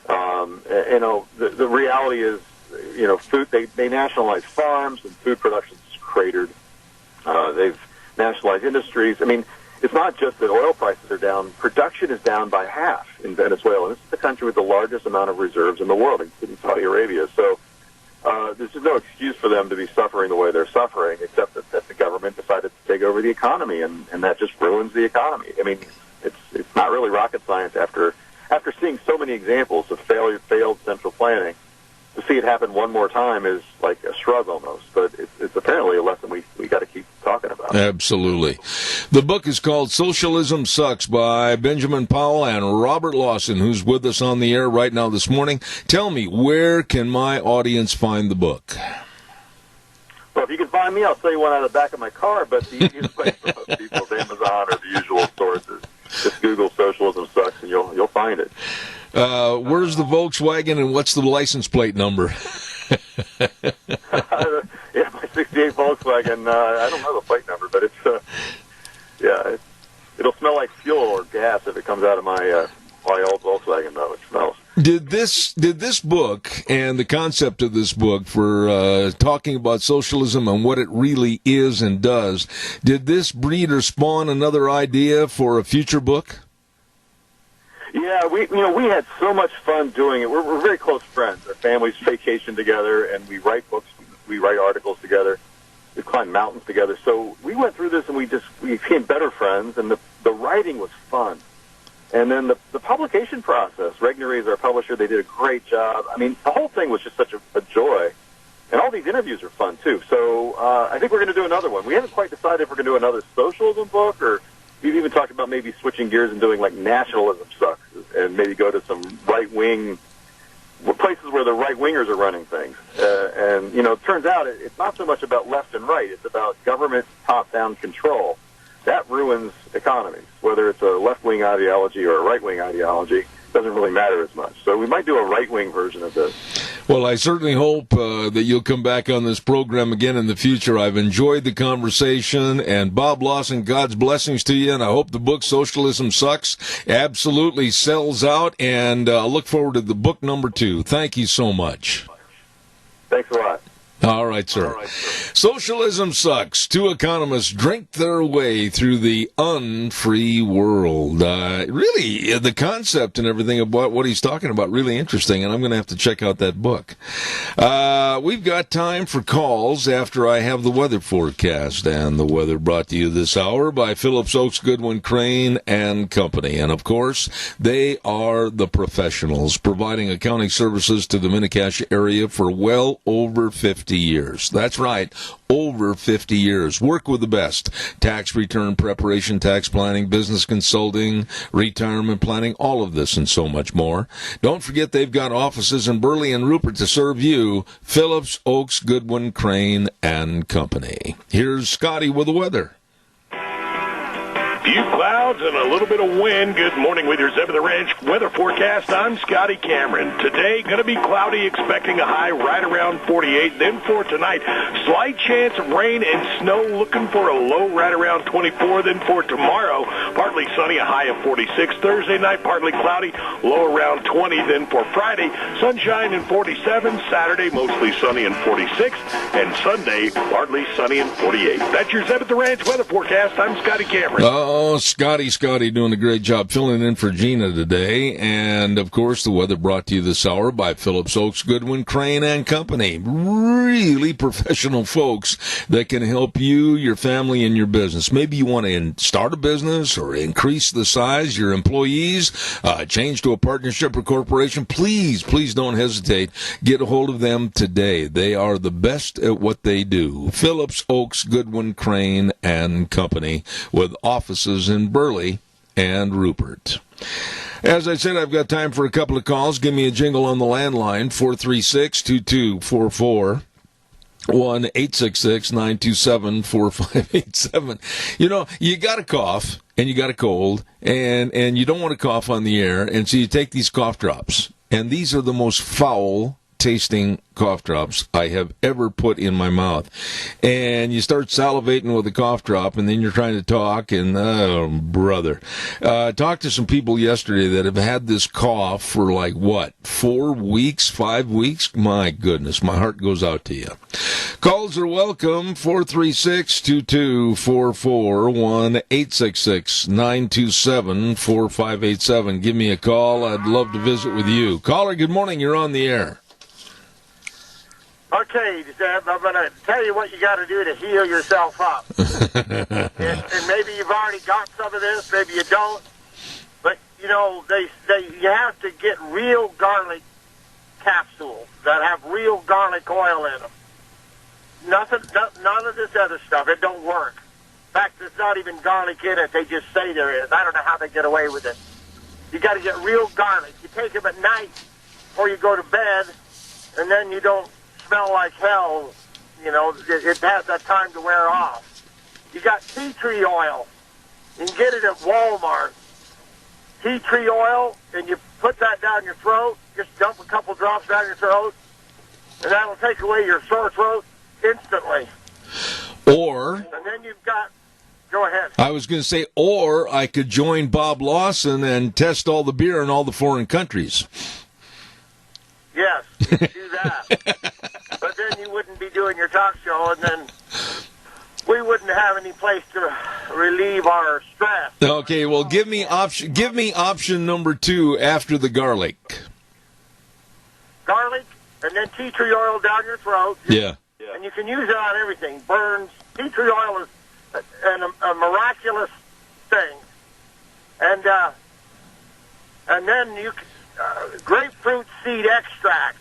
The reality is, food, they nationalized farms and food production's cratered. They've nationalized industries. I mean, it's not just that oil prices are down. Production is down by half in Venezuela. This is the country with the largest amount of reserves in the world, including Saudi Arabia. So there's just no excuse for them to be suffering the way they're suffering, except that the government decided to take over the economy, and that just ruins the economy. I mean, it's not really rocket science after seeing so many examples of failed central planning. To see it happen one more time is like a shrug almost, but it's apparently a lesson we got to keep talking about. Absolutely. The book is called Socialism Sucks by Benjamin Powell and Robert Lawson, who's with us on the air right now this morning. Tell me, where can my audience find the book? Well, if you can find me, I'll sell you one out of the back of my car, but the easiest place for most people is Amazon or the usual sources. Just Google Socialism Sucks and you'll find it. Where's the Volkswagen and what's the license plate number? Yeah, my 68 Volkswagen, I don't know the plate number, but it'll smell like fuel or gas if it comes out of my old Volkswagen, though. It smells. Did this book and the concept of this book for talking about socialism and what it really is and does, did this breed or spawn another idea for a future book? Yeah, we had so much fun doing it. We're very close friends. Our families vacation together, and we write books, we write articles together, we climb mountains together. So we went through this, and we became better friends, and the writing was fun. And then the publication process, Regnery is our publisher, they did a great job. I mean, the whole thing was just such a joy. And all these interviews are fun, too. So I think we're going to do another one. We haven't quite decided if we're going to do another socialism book, or we've even talked about maybe switching gears and doing, like, nationalism sucks, and maybe go to some right-wing places where the right-wingers are running things. And, it turns out it's not so much about left and right. It's about government top-down control. That ruins economies. Whether it's a left-wing ideology or a right-wing ideology, doesn't really matter as much. So we might do a right-wing version of this. Well, I certainly hope that you'll come back on this program again in the future. I've enjoyed the conversation, and Bob Lawson, God's blessings to you, and I hope the book Socialism Sucks absolutely sells out, and I look forward to the book number 2. Thank you so much. Thanks a lot. All right, sir. Socialism Sucks. 2 economists drink their way through the unfree world. Really, the concept and everything about what he's talking about, really interesting, and I'm going to have to check out that book. We've got time for calls after I have the weather forecast, and the weather brought to you this hour by Phillips Oaks, Goodwin, Crane, and Company. And, of course, they are the professionals providing accounting services to the Mini-Cash area for well over 50 years. That's right, over 50 years. Work with the best. Tax return preparation, tax planning, business consulting, retirement planning, all of this and so much more. Don't forget they've got offices in Burley and Rupert to serve you. Phillips, Oaks, Goodwin, Crane, and Company. Here's Scotty with the weather. Few clouds and a little bit of wind. Good morning with your Zeb of the Ranch weather forecast. I'm Scotty Cameron. Today, going to be cloudy, expecting a high right around 48. Then for tonight, slight chance of rain and snow, looking for a low right around 24. Then for tomorrow, partly sunny, a high of 46. Thursday night, partly cloudy, low around 20. Then for Friday, sunshine and 47. Saturday, mostly sunny and 46. And Sunday, partly sunny and 48. That's your Zeb at the Ranch weather forecast. I'm Scotty Cameron. Oh, Scotty doing a great job filling in for Gina today. And, of course, the weather brought to you this hour by Phillips Oaks, Goodwin, Crane, and Company. Really professional folks that can help you, your family, and your business. Maybe you want to start a business or increase the size, your employees, change to a partnership or corporation. Please don't hesitate. Get a hold of them today. They are the best at what they do. Phillips Oaks, Goodwin, Crane, and Company, with offices in Burley and Rupert. As I said, I've got time for a couple of calls. Give me a jingle on the landline, 436-2244. 1-866-927-4587. You know, you got a cough and you got a cold and you don't want to cough on the air, and so you take these cough drops. And these are the most foul tasting cough drops I have ever put in my mouth. And you start salivating with a cough drop, and then you're trying to talk, and oh, brother. Talked to some people yesterday that have had this cough for 4 weeks, 5 weeks? My goodness, my heart goes out to you. Calls are welcome, 436-2244, 1-866-927-4587. Give me a call. I'd love to visit with you. Caller, good morning. You're on the air. Okay, Zeb, I'm going to tell you what you got to do to heal yourself up. and maybe you've already got some of this, maybe you don't. But, you know, you have to get real garlic capsules that have real garlic oil in them. None of this other stuff. It don't work. In fact, there's not even garlic in it. They just say there is. I don't know how they get away with it. You got to get real garlic. You take them at night before you go to bed, and then you don't smell like hell. You know, it has that time to wear off. You got tea tree oil. You can get it at Walmart. Tea tree oil, and you put that down your throat. Just dump a couple drops down your throat, and that'll take away your sore throat instantly. Or, and then you've got, go ahead. I was going to say, or I could join Bob Lawson and test all the beer in all the foreign countries. Yes, you can do that. But then you wouldn't be doing your talk show, and then we wouldn't have any place to relieve our stress. Okay, well, give me option number 2 after the garlic. Garlic, and then tea tree oil down your throat. Yeah. And you can use it on everything. Burns. Tea tree oil is a miraculous thing. And then you grapefruit seed extract.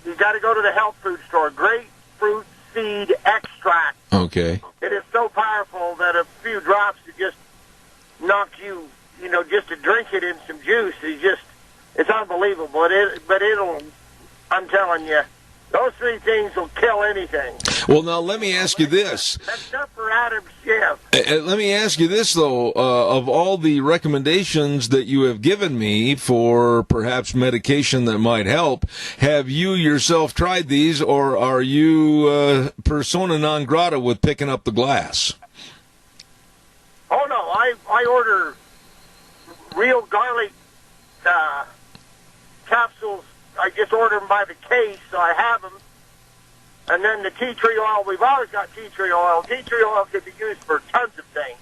You got to go to the health food store. Grapefruit seed extract. Okay. It is so powerful that a few drops to just knock you, just to drink it in some juice it's unbelievable. But I'm telling you, those 3 things will kill anything. Well, now let me ask you this. Except for Adam Schiff. Let me ask you this, though. Of all the recommendations that you have given me for perhaps medication that might help, have you yourself tried these, or are you persona non grata with picking up the glass? Oh, no. I order real garlic capsules. I just order them by the case, so I have them. And then the tea tree oil, we've always got tea tree oil. Tea tree oil can be used for tons of things.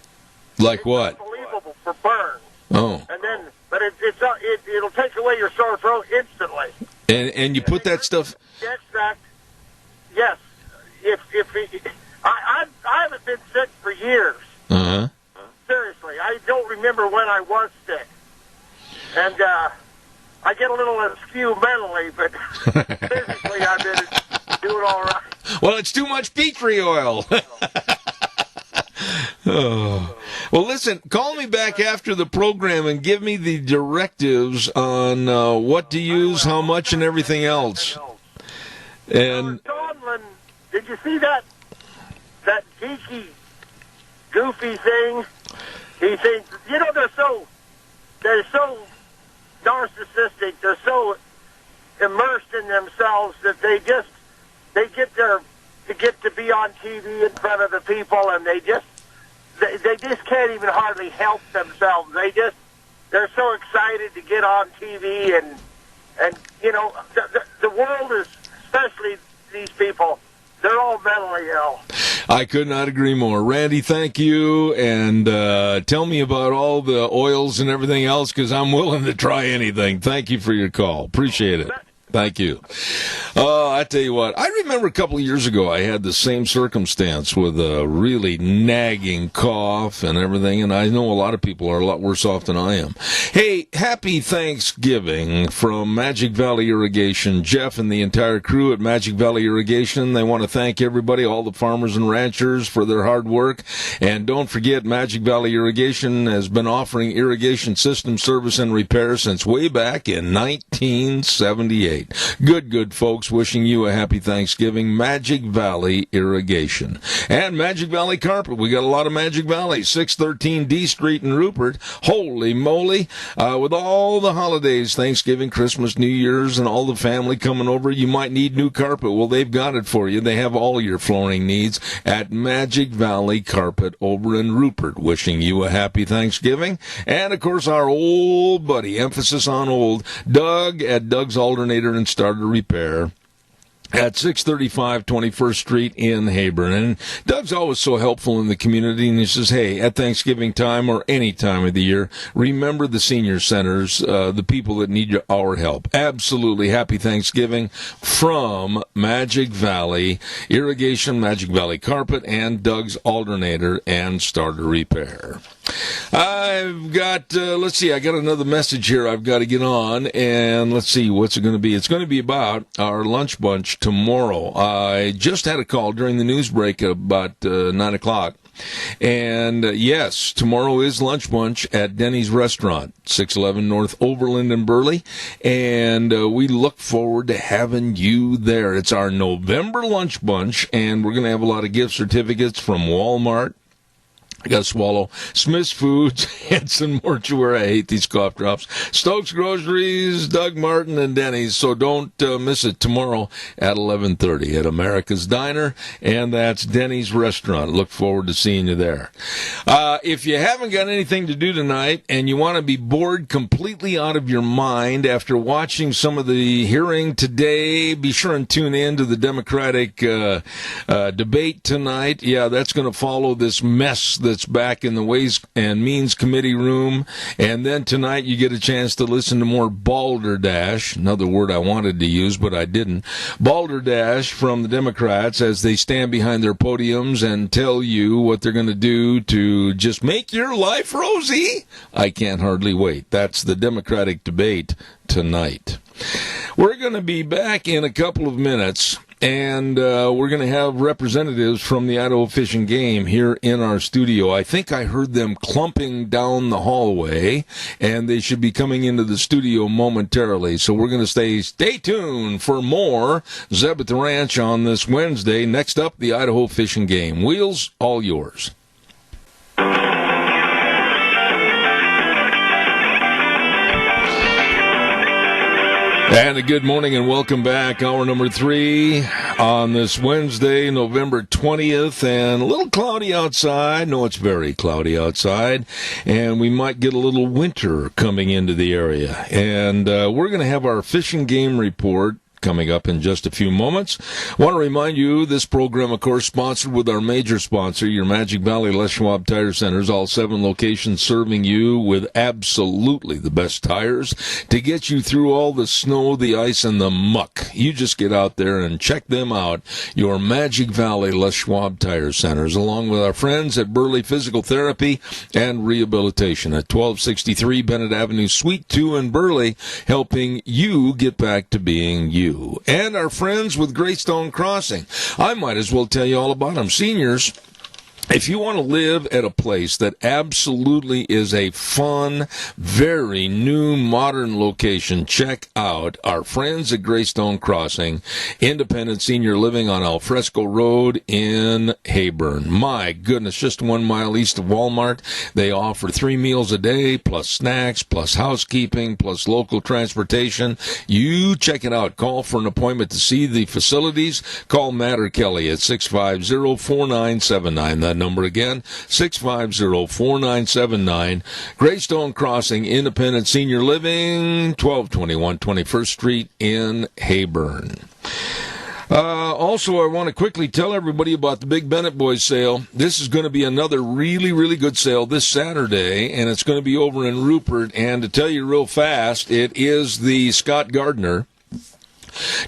Like what? It's unbelievable for burns. Oh. And then, but it'll take away your sore throat instantly. And you put that stuff. The extract, yes. I haven't been sick for years. Uh-huh. Seriously, I don't remember when I was sick. And I get a little askew mentally, but physically I've been doing all right. Well, it's too much tea tree oil. Oh. Well, listen, call me back after the program and give me the directives on what to use, how much, and everything else. And Tomlin, did you see that geeky, goofy thing He thinks, they're so narcissistic, they're so immersed in themselves that they get to be on TV in front of the people, and they just can't even hardly help themselves. They're so excited to get on TV, and the world is, especially these people, they're all mentally ill. I could not agree more. Randy, thank you, and tell me about all the oils and everything else, because I'm willing to try anything. Thank you for your call. Appreciate it. Thank you. I tell you what, I remember a couple of years ago I had the same circumstance with a really nagging cough and everything, and I know a lot of people are a lot worse off than I am. Hey, happy Thanksgiving from Magic Valley Irrigation. Jeff and the entire crew at Magic Valley Irrigation, they want to thank everybody, all the farmers and ranchers, for their hard work. And don't forget, Magic Valley Irrigation has been offering irrigation system service and repair since way back in 1978. Good folks, wishing you a happy Thanksgiving. Magic Valley Irrigation. And Magic Valley Carpet. We got a lot of Magic Valley. 613 D Street in Rupert. Holy moly. With all the holidays, Thanksgiving, Christmas, New Year's, and all the family coming over, you might need new carpet. Well, they've got it for you. They have all your flooring needs at Magic Valley Carpet over in Rupert. Wishing you a happy Thanksgiving. And, of course, our old buddy, emphasis on old, Doug at Doug's Alternator and Starter Repair at 635 21st Street in Heyburn. And Doug's always so helpful in the community, and he says, hey, at Thanksgiving time or any time of the year, remember the senior centers, the people that need our help. Absolutely. Happy Thanksgiving from Magic Valley Irrigation, Magic Valley Carpet, and Doug's Alternator and Starter Repair. I've got, I got another message here I've got to get on, and let's see, what's it going to be? It's going to be about our lunch bunch tomorrow. I just had a call during the news break about 9 o'clock. And yes, tomorrow is lunch bunch at Denny's Restaurant, 611 North Overland in Burley, and we look forward to having you there. It's our November lunch bunch, and we're going to have a lot of gift certificates from Walmart. I got to swallow. Smith's Foods, Henson Mortuary. I hate these cough drops. Stokes Groceries, Doug Martin, and Denny's. So don't miss it tomorrow at 11:30 at America's Diner, and that's Denny's Restaurant. Look forward to seeing you there. If you haven't got anything to do tonight and you want to be bored completely out of your mind after watching some of the hearing today, be sure and tune in to the Democratic debate tonight. Yeah, that's going to follow this mess that's back in the Ways and Means Committee room. And then tonight you get a chance to listen to more balderdash, another word I wanted to use, but I didn't. Balderdash from the Democrats as they stand behind their podiums and tell you what they're going to do to just make your life rosy. I can't hardly wait. That's the Democratic debate tonight. We're going to be back in a couple of minutes. And we're going to have representatives from the Idaho Fish and Game here in our studio. I think I heard them clumping down the hallway, and they should be coming into the studio momentarily. So we're going to stay tuned for more Zeb at the Ranch on this Wednesday. Next up, the Idaho Fish and Game. Wheels, all yours. And a good morning and welcome back. Hour number 3 on this Wednesday, November 20th, and a little cloudy outside. No, it's very cloudy outside, and we might get a little winter coming into the area. And we're going to have our Fish and Game report coming up in just a few moments. I want to remind you, this program, of course, sponsored with our major sponsor, your Magic Valley Les Schwab Tire Centers, all 7 locations serving you with absolutely the best tires to get you through all the snow, the ice, and the muck. You just get out there and check them out, your Magic Valley Les Schwab Tire Centers, along with our friends at Burley Physical Therapy and Rehabilitation at 1263 Bennett Avenue, Suite 2 in Burley, helping you get back to being you. And our friends with Greystone Crossing. I might as well tell you all about them. Seniors If you want to live at a place that absolutely is a fun, very new, modern location, check out our friends at Greystone Crossing, independent senior living on Alfresco Road in Heyburn. My goodness, just 1 mile east of Walmart. They offer 3 meals a day, plus snacks, plus housekeeping, plus local transportation. You check it out. Call for an appointment to see the facilities. Call Matt or Kelly at 650-4979. That number again, 650-4979. Greystone Crossing, independent senior living, 1221 21st Street in Heyburn. Also, I want to quickly tell everybody about the Big Bennett Boys sale. This is going to be another really, really good sale this Saturday, and it's going to be over in Rupert. And to tell you real fast, it is the Scott Gardner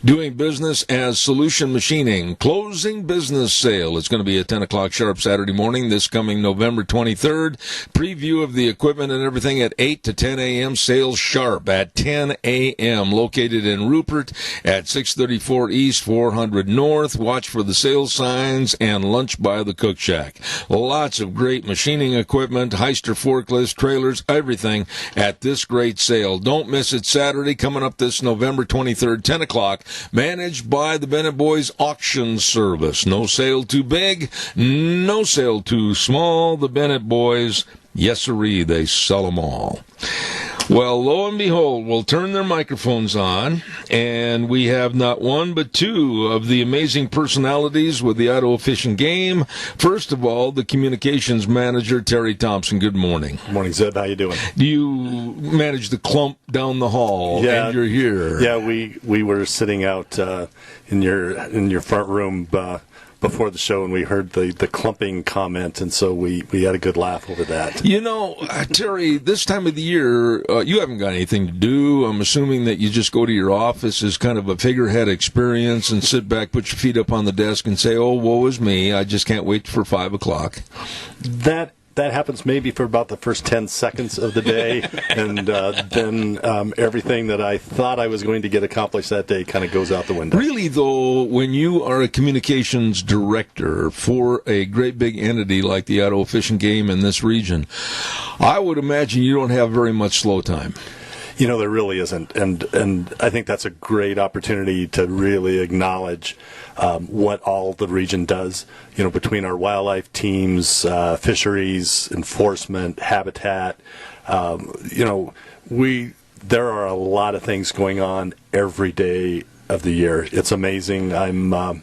doing business as Solution Machining closing business sale. It's going to be at 10 o'clock sharp Saturday morning, this coming November 23rd. Preview of the equipment and everything at 8 to 10 a.m. Sales sharp at 10 a.m. Located in Rupert at 634 East, 400 North. Watch for the sales signs and lunch by the Cook Shack. Lots of great machining equipment, Heister forklifts, trailers, everything at this great sale. Don't miss it. Saturday coming up this November 23rd, 10 o'clock. Managed by the Bennett Boys Auction Service. No sale too big, no sale too small. The Bennett Boys, yes sirree, they sell them all. Well, lo and behold, we'll turn their microphones on, and we have not one but two of the amazing personalities with the Idaho Fish and Game. First of all, the communications manager, Terry Thompson. Good morning. Good morning, Zeb. How you doing? You managed the clump down the hall, and you're here. Yeah, we were sitting out in your front room before the show, and we heard the clumping comment, and so we had a good laugh over that. You know, Terry, this time of the year, you haven't got anything to do. I'm assuming that you just go to your office as kind of a figurehead experience and sit back, put your feet up on the desk, and say, oh, woe is me, I just can't wait for 5 o'clock. That happens maybe for about the first 10 seconds of the day, and then everything that I thought I was going to get accomplished that day kind of goes out the window. Really, though, when you are a communications director for a great big entity like the Idaho Fish and Game in this region, I would imagine you don't have very much slow time. You know, there really isn't, and I think that's a great opportunity to really acknowledge what all the region does. You know, between our wildlife teams, fisheries, enforcement, habitat. There are a lot of things going on every day of the year. It's amazing. I'm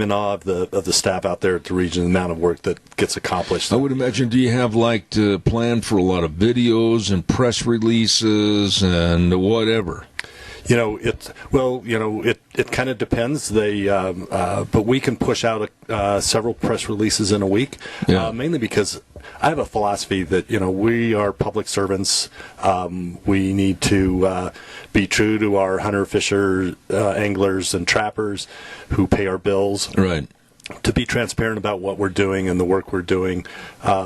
in awe of the staff out there at the region, the amount of work that gets accomplished. I would imagine, do you have to plan for a lot of videos and press releases and whatever? It kind of depends. But we can push out several press releases in a week, mainly because I have a philosophy that, we are public servants. We need to be true to our hunter, fisher, anglers, and trappers who pay our bills. Right. To be transparent about what we're doing and the work we're doing,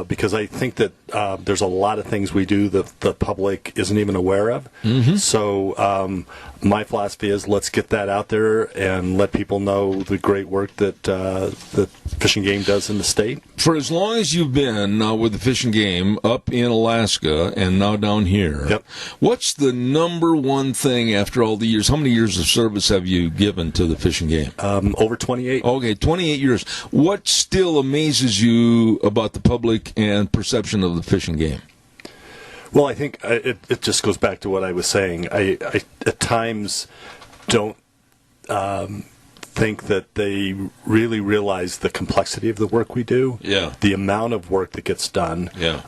because I think that there's a lot of things we do that the public isn't even aware of. Mm-hmm. So my philosophy is let's get that out there and let people know the great work that the Fish and Game does in the state. For as long as you've been with the Fish and Game up in Alaska and now down here, what's the number one thing after all the years? How many years of service have you given to the Fish and Game? Over 28. Okay, 28 years. What still amazes you about the public and perception of the Fish and Game? Well, I think it just goes back to what I was saying. I at times don't think that they really realize the complexity of the work we do. Yeah. The amount of work that gets done. Yeah.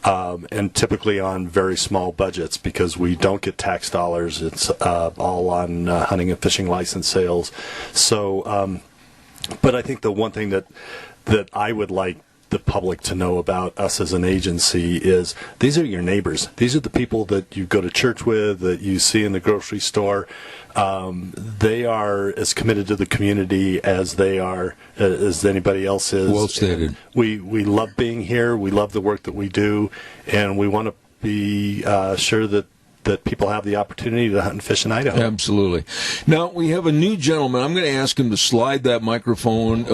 And typically on very small budgets because we don't get tax dollars. It's all on hunting and fishing license sales. So, but I think the one thing that I would like the public to know about us as an agency is these are your neighbors. These are the people that you go to church with, that you see in the grocery store. They are as committed to the community as they are as anybody else is. Well stated. And we love being here. We love the work that we do, and we want to be sure that that people have the opportunity to hunt and fish in Idaho. Absolutely. Now, we have a new gentleman. I'm going to ask him to slide that microphone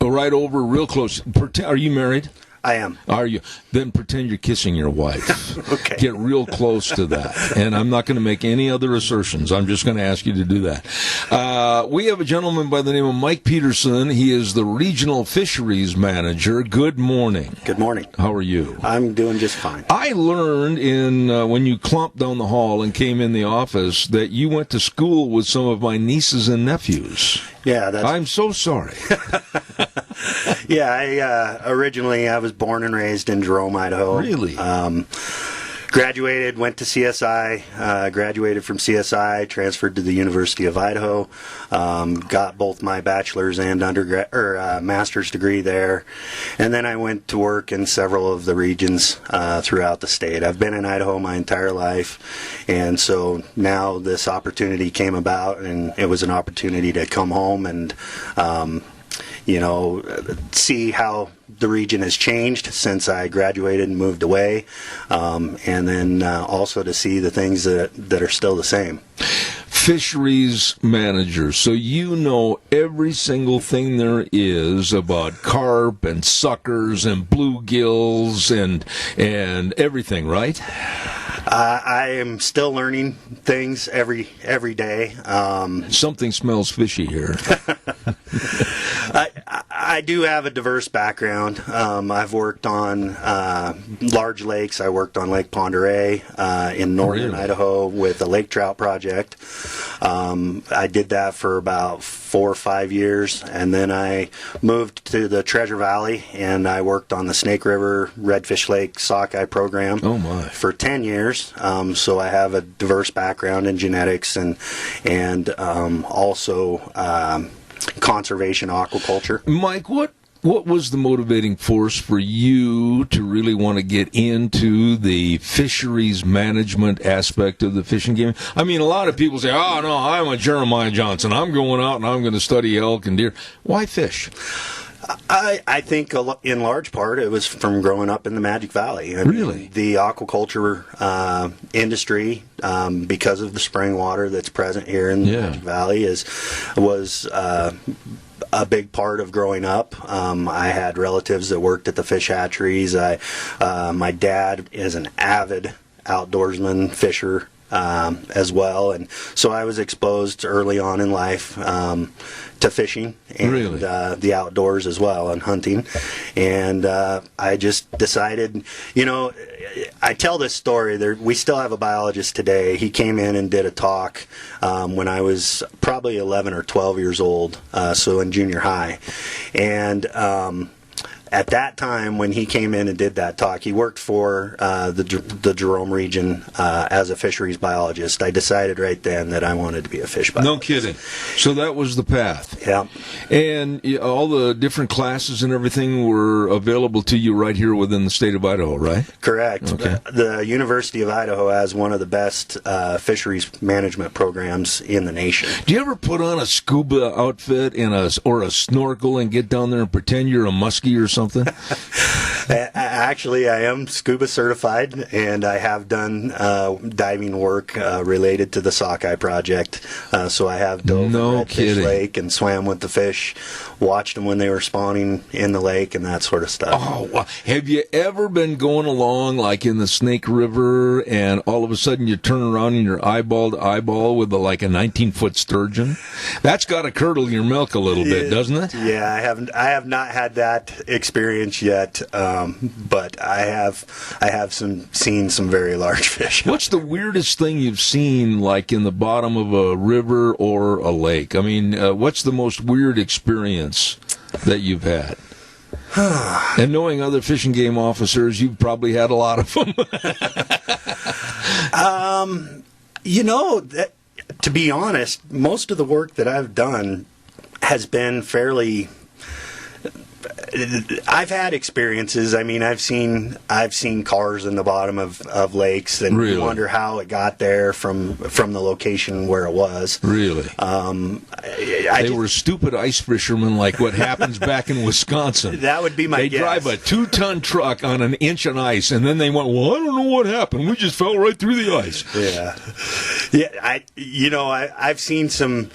right over real close. Are you married? I am. Are you? Then pretend you're kissing your wife. Okay. Get real close to that. And I'm not going to make any other assertions. I'm just going to ask you to do that. We have a gentleman by the name of Mike Peterson. He is the Regional Fisheries Manager. Good morning. Good morning. How are you? I'm doing just fine. I learned when you clomped down the hall and came in the office that you went to school with some of my nieces and nephews. Yeah, I'm so sorry. Yeah, I was born and raised in Jerome, Idaho. Really? Graduated, went to CSI, graduated from CSI, transferred to the University of Idaho, got both my bachelor's and master's degree there, and then I went to work in several of the regions throughout the state. I've been in Idaho my entire life, and so now this opportunity came about, and it was an opportunity to come home and see how the region has changed since I graduated and moved away, and then also to see the things that are still the same. Fisheries manager, so you know every single thing there is about carp and suckers and bluegills and everything, right? I am still learning things every day. Something smells fishy here. I do have a diverse background. I've worked on large lakes. I worked on Lake Pend Oreille in northern Idaho with a lake trout project. I did that for about 4 or 5 years, and then I moved to the Treasure Valley, and I worked on the Snake River Redfish Lake sockeye program for 10 years. So I have a diverse background in genetics and also conservation aquaculture. Mike, what was the motivating force for you to really want to get into the fisheries management aspect of the fishing game? I mean, a lot of people say, oh, no, I'm a Jeremiah Johnson. I'm going out and I'm going to study elk and deer. Why fish? I think in large part it was from growing up in the Magic Valley. Really? The aquaculture industry, because of the spring water that's present here in the Magic Valley, was a big part of growing up. I had relatives that worked at the fish hatcheries. My dad is an avid outdoorsman, fisher, as well, and so I was exposed early on in life to fishing and the outdoors as well, and hunting. And I just decided, I tell this story. We still have a biologist today. He came in and did a talk when I was probably 11 or 12 years old, so in junior high, and at that time, when he came in and did that talk, he worked for the Jerome region as a fisheries biologist. I decided right then that I wanted to be a fish biologist. No kidding. So that was the path. Yeah. And all the different classes and everything were available to you right here within the state of Idaho, right? Correct. Okay. The University of Idaho has one of the best fisheries management programs in the nation. Do you ever put on a scuba outfit or a snorkel and get down there and pretend you're a muskie or something? Actually, I am scuba certified, and I have done diving work related to the sockeye project. So I have dove in Redfish Lake and swam with the fish, watched them when they were spawning in the lake, and that sort of stuff. Oh, wow. Have you ever been going along like in the Snake River, and all of a sudden you turn around and you're eyeball to eyeball with like a 19-foot sturgeon? That's got to curdle your milk a little bit, doesn't it? Yeah, I have not had that experience yet, but I have seen some very large fish. What's the weirdest thing you've seen, like in the bottom of a river or a lake? I mean, what's the most weird experience that you've had? And knowing other fish and game officers, you've probably had a lot of them. To be honest, most of the work that I've done has been fairly I've had experiences. I mean, I've seen cars in the bottom of lakes, and really? You wonder how it got there from the location where it was. Really? They were stupid ice fishermen, like what happens back in Wisconsin. That would be my guess. They drive a 2-ton truck on an inch of ice, and then they went, well, I don't know what happened. We just fell right through the ice. Yeah. I've seen some.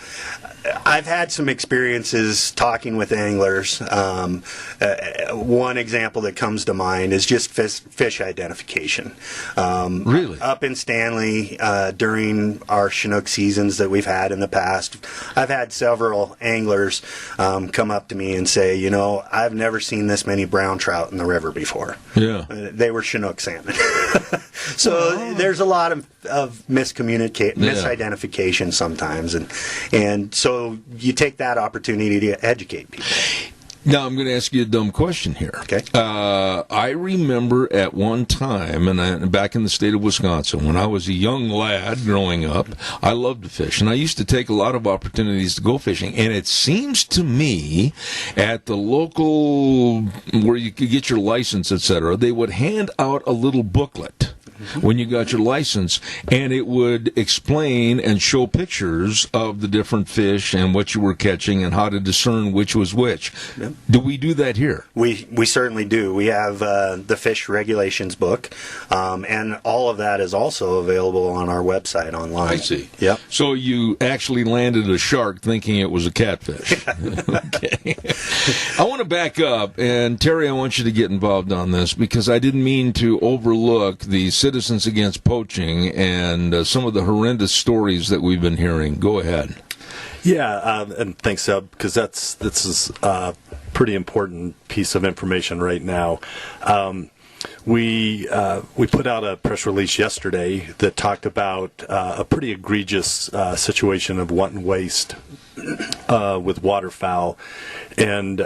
I've had some experiences talking with anglers. One example that comes to mind is just fish identification. Really? Up in Stanley, during our Chinook seasons that we've had in the past, I've had several anglers come up to me and say, I've never seen this many brown trout in the river before. Yeah. They were Chinook salmon. So there's a lot of misidentification sometimes, and so you take that opportunity to educate people. Now, I'm going to ask you a dumb question here. Okay. I remember at one time, back in the state of Wisconsin, when I was a young lad growing up, I loved to fish, and I used to take a lot of opportunities to go fishing. And it seems to me, at the local, where you could get your license, etc., they would hand out a little booklet when you got your license, and it would explain and show pictures of the different fish and what you were catching and how to discern which was which. Yep. Do we do that here? We certainly do. We have the fish regulations book, and all of that is also available on our website online. I see. Yep. So you actually landed a shark thinking it was a catfish. Okay. I want to back up, and Terry, I want you to get involved on this because I didn't mean to overlook the Citizens Against Poaching and some of the horrendous stories that we've been hearing. Go ahead. Yeah, and thanks, Seb, because this is a pretty important piece of information right now. We put out a press release yesterday that talked about a pretty egregious situation of wanton waste with waterfowl, and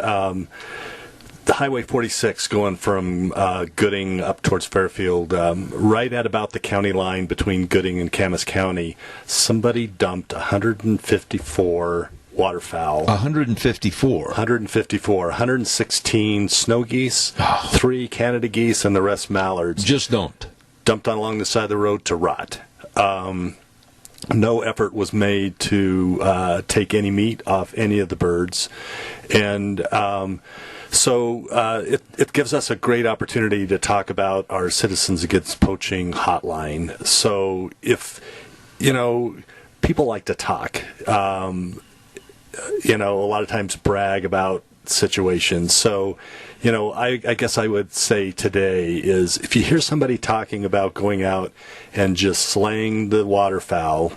the Highway 46 going from Gooding up towards Fairfield, right at about the county line between Gooding and Camas County, somebody dumped 154 waterfowl. 154? 116 snow geese, 3 Canada geese, and the rest mallards. Just dumped along the side of the road to rot. No effort was made to take any meat off any of the birds, and so it gives us a great opportunity to talk about our Citizens Against Poaching hotline. So if, people like to talk, a lot of times brag about situations. So, I guess I would say today is if you hear somebody talking about going out and just slaying the waterfowl,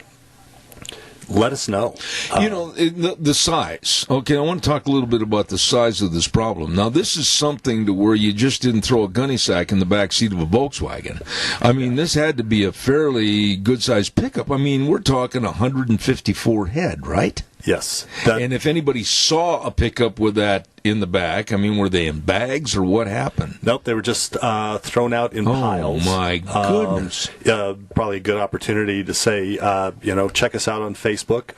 let us know. The size. Okay, I want to talk a little bit about the size of this problem. Now, this is something to where you just didn't throw a gunny sack in the back seat of a Volkswagen. I mean, this had to be a fairly good-sized pickup. I mean, we're talking 154 head, right? Yes. And if anybody saw a pickup with that in the back, I mean, were they in bags or what happened? Nope, they were just thrown out in piles. Oh, my goodness. Probably a good opportunity to say, check us out on Facebook,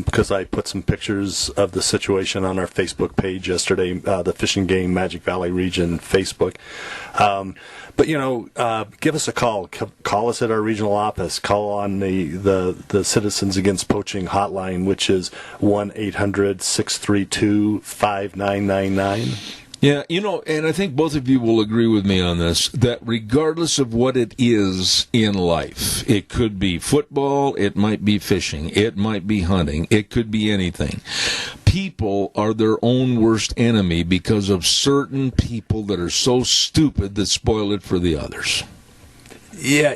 because I put some pictures of the situation on our Facebook page yesterday, the Fish and Game Magic Valley Region Facebook. But, give us a call. Call us at our regional office. Call on the Citizens Against Poaching hotline, which is 1-800-632-5999. Yeah, and I think both of you will agree with me on this, that regardless of what it is in life, it could be football, it might be fishing, it might be hunting, it could be anything. People are their own worst enemy because of certain people that are so stupid that spoil it for the others. Yeah,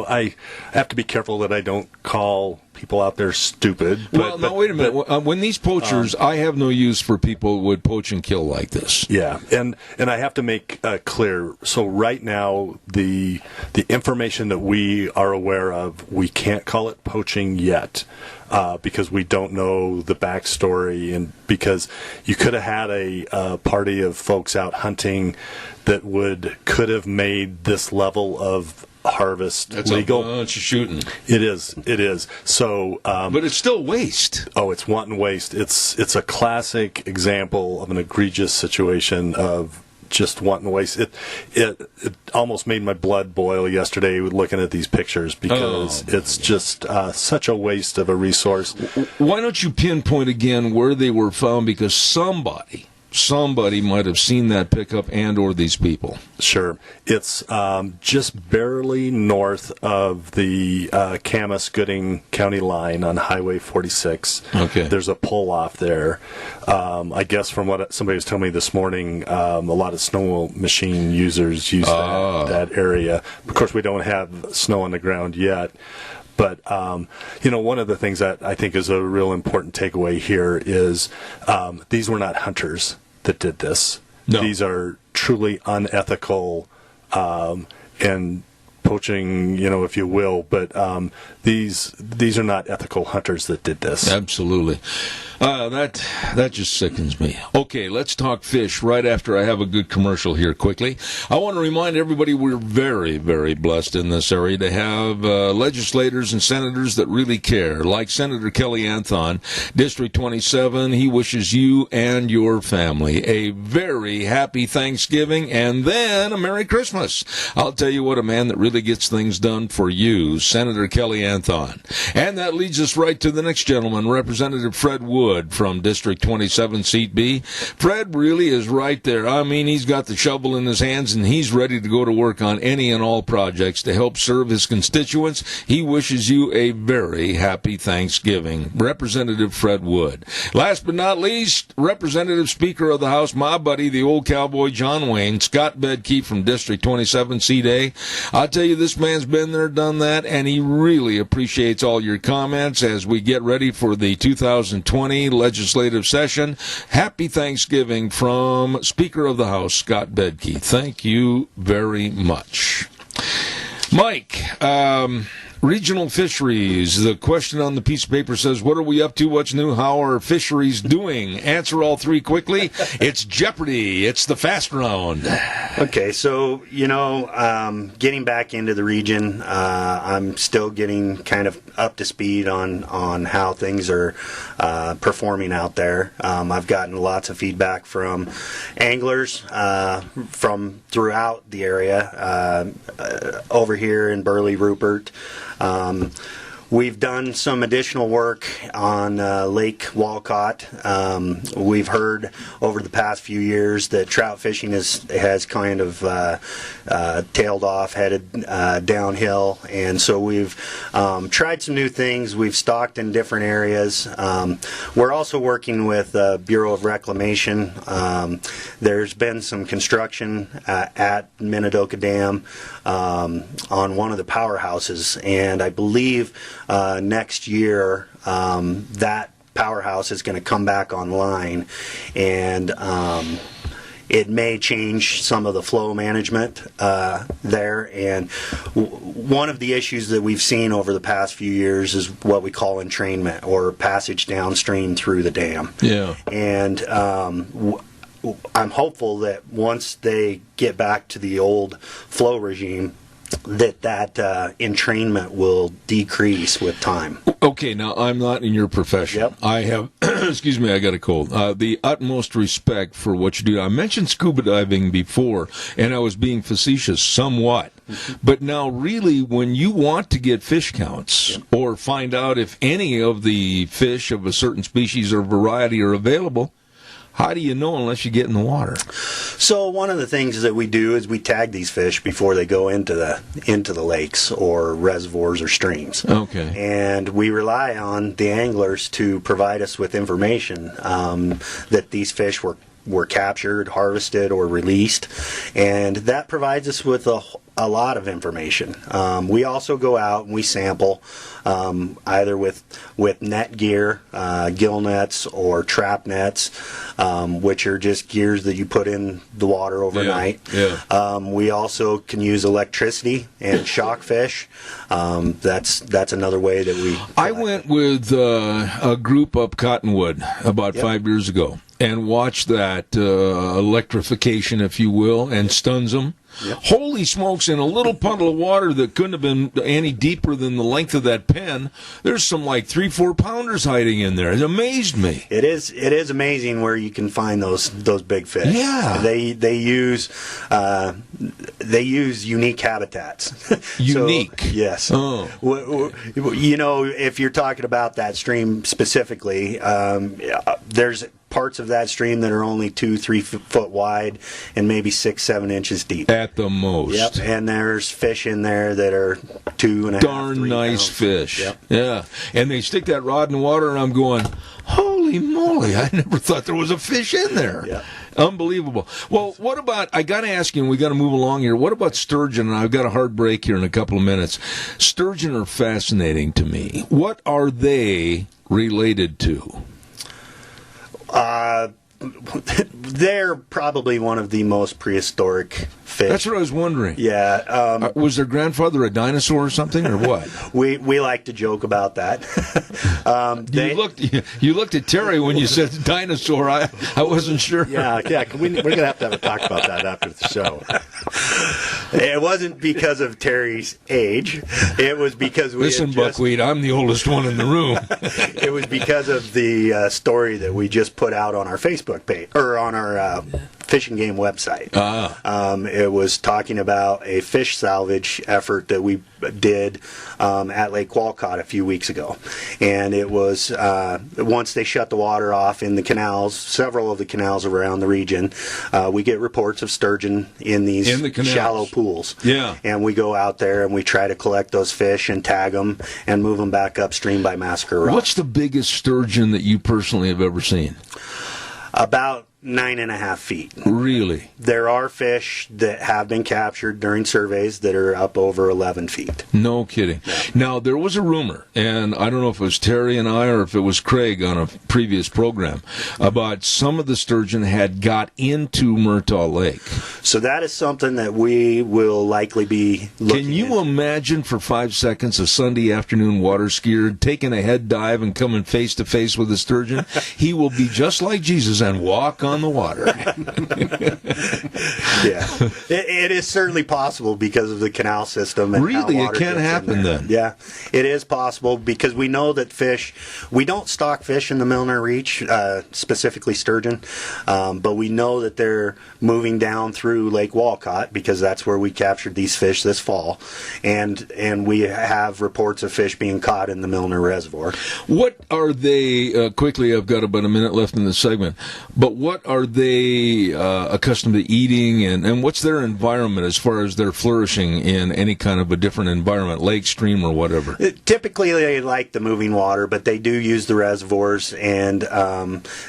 I have to be careful that I don't call people out there stupid. But wait a minute. When these poachers, I have no use for people who would poach and kill like this. Yeah, and I have to make clear. So right now, the information that we are aware of, we can't call it poaching yet. Because we don't know the backstory, and because you could have had a party of folks out hunting that could have made this level of harvest That's legal. A bunch of shooting. It is, it is. So, but it's still waste. Oh, it's wanton waste. It's a classic example of an egregious situation of just wanton waste. It almost made my blood boil yesterday looking at these pictures because it's just such a waste of a resource. Why don't you pinpoint again where they were found? Because somebody might have seen that pickup and or these people. Sure. It's just barely north of the Camas-Gooding County line on Highway 46. Okay. There's a pull-off there. I guess from what somebody was telling me this morning, a lot of snow machine users use that area. Of course, we don't have snow on the ground yet. But, one of the things that I think is a real important takeaway here is these were not hunters that did this. No. These are truly unethical and poaching, if you will. But these are not ethical hunters that did this. Absolutely. That just sickens me. Okay, let's talk fish right after I have a good commercial here quickly. I want to remind everybody we're very, very blessed in this area to have legislators and senators that really care, like Senator Kelly Anthon, District 27. He wishes you and your family a very happy Thanksgiving and then a Merry Christmas. I'll tell you what, a man that really gets things done for you, Senator Kelly Anthon. And that leads us right to the next gentleman, Representative Fred Wood from District 27, Seat B. Fred really is right there. I mean, he's got the shovel in his hands, and he's ready to go to work on any and all projects to help serve his constituents. He wishes you a very happy Thanksgiving. Representative Fred Wood. Last but not least, Representative Speaker of the House, my buddy, the old cowboy John Wayne, Scott Bedke from District 27, Seat A. I'll tell you, this man's been there, done that, and he really appreciates all your comments as we get ready for the 2020 legislative session. Happy Thanksgiving from Speaker of the House, Scott Bedke. Thank you very much. Mike, regional fisheries. The question on the piece of paper says, what are we up to? What's new? How are fisheries doing? Answer all three quickly. It's Jeopardy. It's the fast round. Okay, so, getting back into the region, I'm still getting kind of up to speed on how things are performing out there. I've gotten lots of feedback from anglers from throughout the area, over here in Burley, Rupert. We've done some additional work on Lake Walcott. We've heard over the past few years that trout fishing has kind of tailed off, headed downhill, and so we've tried some new things. We've stocked in different areas. We're also working with Bureau of Reclamation. There's been some construction at Minidoka Dam on one of the powerhouses, and I believe next year that powerhouse is going to come back online, and it may change some of the flow management there. And one of the issues that we've seen over the past few years is what we call entrainment, or passage downstream through the dam. Yeah. And I'm hopeful that once they get back to the old flow regime, that entrainment will decrease with time. Okay, now I'm not in your profession. Yep. I have, excuse me, I got a cold. The utmost respect for what you do. I mentioned scuba diving before, and I was being facetious somewhat. But now really, when you want to get fish counts or find out if any of the fish of a certain species or variety are available, how do you know unless you get in the water? So one of the things that we do is we tag these fish before they go into the lakes or reservoirs or streams. Okay. And we rely on the anglers to provide us with information that these fish were captured, harvested, or released, and that provides us with a lot of information. We also go out and we sample either with net gear, gill nets, or trap nets, which are just gears that you put in the water overnight. Yeah. We also can use electricity and shock fish. That's another way that we... I went with a group up Cottonwood about 5 years ago and watched that electrification, if you will, and stuns them. Yep. Holy smokes, in a little puddle of water that couldn't have been any deeper than the length of that pen, there's some like 3-4 pounders hiding in there. It amazed me. It is amazing where you can find those big fish. Yeah. They use unique habitats. Unique. So, yes. Oh. You know, if you're talking about that stream specifically, there's parts of that stream that are only 2-3 foot wide and maybe 6-7 inches deep at the most. Yep, and there's fish in there that are 2.5. Darn nice pounds. fish. Yep. Yeah, and they stick that rod in water, and I'm going, holy moly! I never thought there was a fish in there. Yeah. Unbelievable. Well, what about, I got to ask you, and we got to move along here, what about sturgeon? And I've got a hard break here in a couple of minutes. Sturgeon are fascinating to me. What are they related to? They're probably one of the most prehistoric fish. That's what I was wondering. Yeah. Was their grandfather a dinosaur or something, or what? we like to joke about that. You looked at Terry when you said dinosaur. I wasn't sure. Yeah. We're going to have a talk about that after the show. It wasn't because of Terry's age. It was because we Listen, Buckwheat, I'm the oldest one in the room. It was because of the story that we just put out on our Facebook page, or on our Fishing Game website. It was talking about a fish salvage effort that we did at Lake Walcott a few weeks ago. And it was, once they shut the water off in the canals, several of the canals around the region, we get reports of sturgeon in these shallow pools. Yeah. And we go out there and we try to collect those fish and tag them and move them back upstream by Massacre Rock. What's the biggest sturgeon that you personally have ever seen? About 9.5 feet. Really? There are fish that have been captured during surveys that are up over 11 feet. No kidding. Yeah. Now, there was a rumor, and I don't know if it was Terry and I or if it was Craig on a previous program, about some of the sturgeon had got into Murtaugh Lake. So that is something that we will likely be looking Can you imagine for 5 seconds a Sunday afternoon water skier taking a head dive and coming face to face with a sturgeon? He will be just like Jesus and walk on the water. Yeah, it is certainly possible because of the canal system. And really, how it water can gets in happen there. then. Yeah, it is possible because we know that we don't stock fish in the Milner Reach, specifically sturgeon, but we know that they're moving down through Lake Walcott because that's where we captured these fish this fall, and we have reports of fish being caught in the Milner Reservoir. What are they, quickly, I've got about a minute left in this segment, but what are they accustomed to eating, and what's their environment as far as their flourishing in any kind of a different environment, lake, stream, or whatever? Typically, they like the moving water, but they do use the reservoirs, and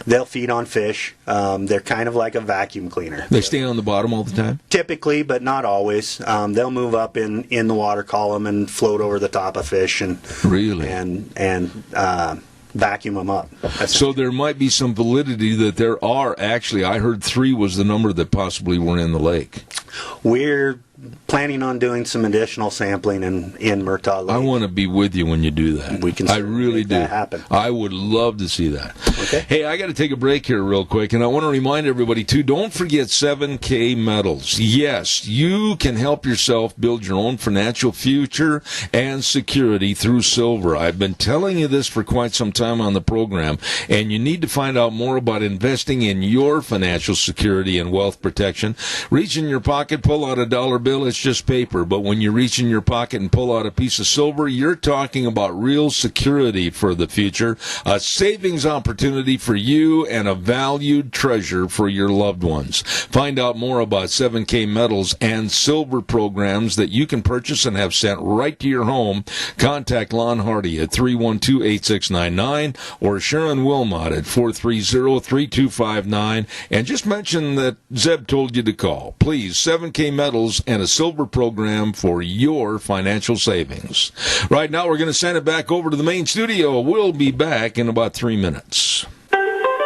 they'll feed on fish. They're kind of like a vacuum cleaner. They stay on the bottom all the time? Typically, but not always. They'll move up in the water column and float over the top of fish and vacuum them up. So there might be some validity that there are actually, I heard 3 was the number that possibly were in the lake. We're planning on doing some additional sampling in Murtaugh Lake. I want to be with you when you do that. We can. I really make do. that happen. I would love to see that. Okay. Hey, I got to take a break here real quick, and I want to remind everybody too. Don't forget 7K Metals. Yes, you can help yourself build your own financial future and security through silver. I've been telling you this for quite some time on the program, and you need to find out more about investing in your financial security and wealth protection. Reach in your pocket, pull out a dollar bill. It's just paper, but when you reach in your pocket and pull out a piece of silver, you're talking about real security for the future, a savings opportunity for you, and a valued treasure for your loved ones. Find out more about 7K Metals and silver programs that you can purchase and have sent right to your home. Contact Lon Hardy at 312-8699 or Sharon Wilmot at 430-3259, and just mention that Zeb told you to call. Please, 7K Metals and a silver program for your financial savings. Right now, we're going to send it back over to the main studio. We'll be back in about 3 minutes.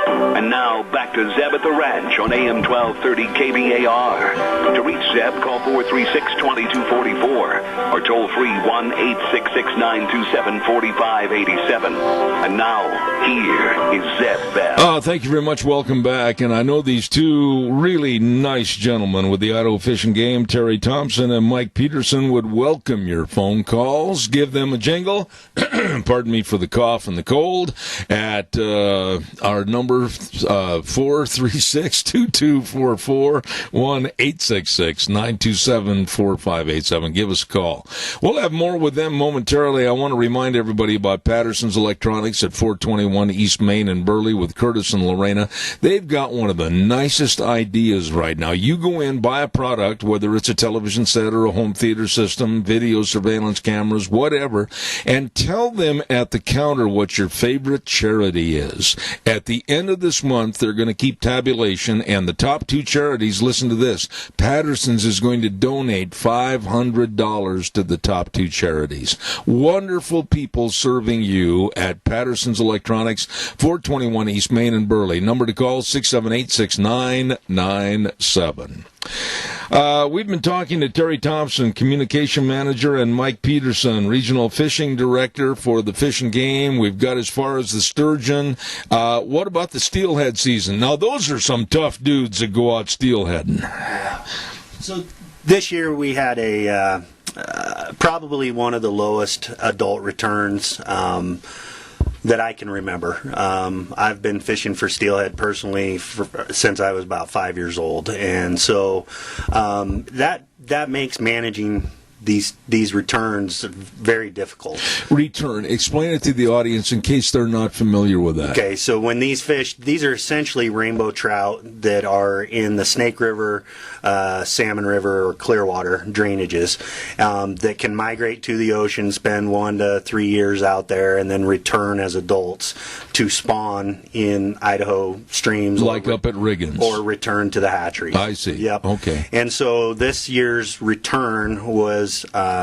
And now, back to Zeb at the Ranch on AM 1230 KBAR. To reach Zeb, call 436-2244 or toll free 1-866-927-4587. And now, here is Zeb Bell. Thank you very much. Welcome back. And I know these two really nice gentlemen with the Idaho Fish and Game, Terry Thompson and Mike Peterson, would welcome your phone calls. Give them a jingle. Pardon me for the cough and the cold. At our number 436-2244, 1-866-927-4587. Give us a call. We'll have more with them momentarily. I want to remind everybody about Patterson's Electronics at 421 East Main in Burley with Curtis and Lorena. They've got one of the nicest ideas right now. You go in, buy a product, whether it's a television set or a home theater system, video surveillance cameras, whatever, and tell them at the counter what your favorite charity is. At the end of this month, they're going to keep tabulation, and the top two charities, listen to this, Patterson's is going to donate $500 to the top two charities. Wonderful people serving you at Patterson's Electronics, 421 East Main in Burley. Number to call, 678-6997. We've been talking to Terry Thompson, Communication Manager, and Mike Peterson, Regional Fishing Director for the Fish and Game. We've got as far as the sturgeon. What about the steelhead season? Now, those are some tough dudes that go out steelheading. So this year we had a probably one of the lowest adult returns that I can remember. I've been fishing for steelhead personally since I was about 5 years old, and so that makes managing these returns very difficult. Return. Explain it to the audience in case they're not familiar with that. Okay, so when these fish, these are essentially rainbow trout that are in the Snake River, Salmon River, or Clearwater drainages that can migrate to the ocean, spend 1 to 3 years out there, and then return as adults to spawn in Idaho streams. Like up at Riggins. Or return to the hatchery. I see. Yep. Okay. And so this year's return was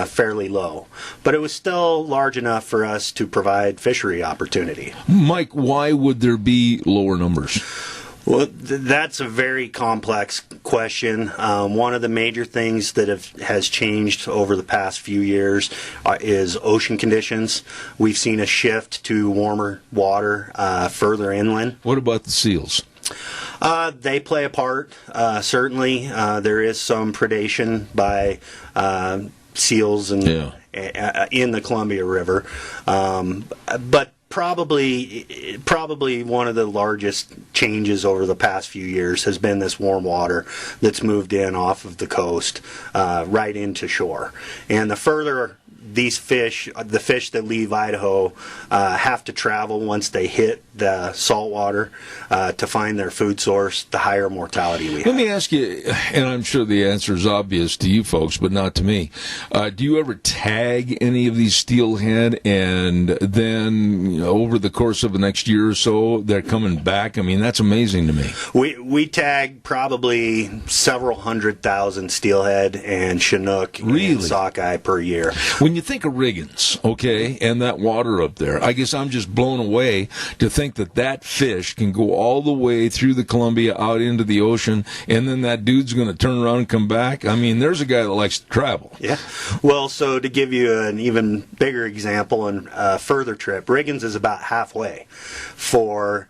fairly low, but it was still large enough for us to provide fishery opportunity. Mike, why would there be lower numbers? Well, that's a very complex question. One of the major things that has changed over the past few years is ocean conditions. We've seen a shift to warmer water further inland. What about the seals? They play a part, certainly. There is some predation by seals and in the Columbia River, but probably one of the largest changes over the past few years has been this warm water that's moved in off of the coast right into shore. And the further these fish, the fish that leave Idaho, have to travel once they hit the salt water to find their food source, the higher mortality we have. Let me ask you, and I'm sure the answer is obvious to you folks, but not to me. Do you ever tag any of these steelhead, and then over the course of the next year or so, they're coming back? I mean, that's amazing to me. We tag probably several 100,000 steelhead and Chinook and sockeye per year. When you think of Riggins, okay, and that water up there, I guess I'm just blown away to think that fish can go all the way through the Columbia out into the ocean, and then that dude's going to turn around and come back. I mean, there's a guy that likes to travel. Yeah. Well, so to give you an even bigger example and further trip, Riggins is about halfway for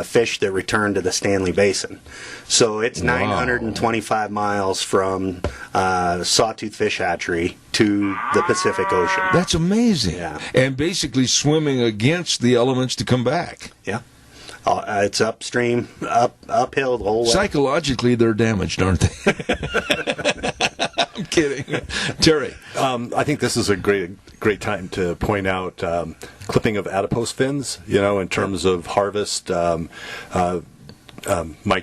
fish that return to the Stanley Basin. So it's 925 miles from Sawtooth Fish Hatchery to the Pacific Ocean. That's amazing. Yeah. And basically swimming against the elements to come back. Yeah. It's upstream, uphill the whole way. Psychologically, they're damaged, aren't they? I'm kidding. Terry. I think this is a great time to point out clipping of adipose fins, in terms of harvest. Mike,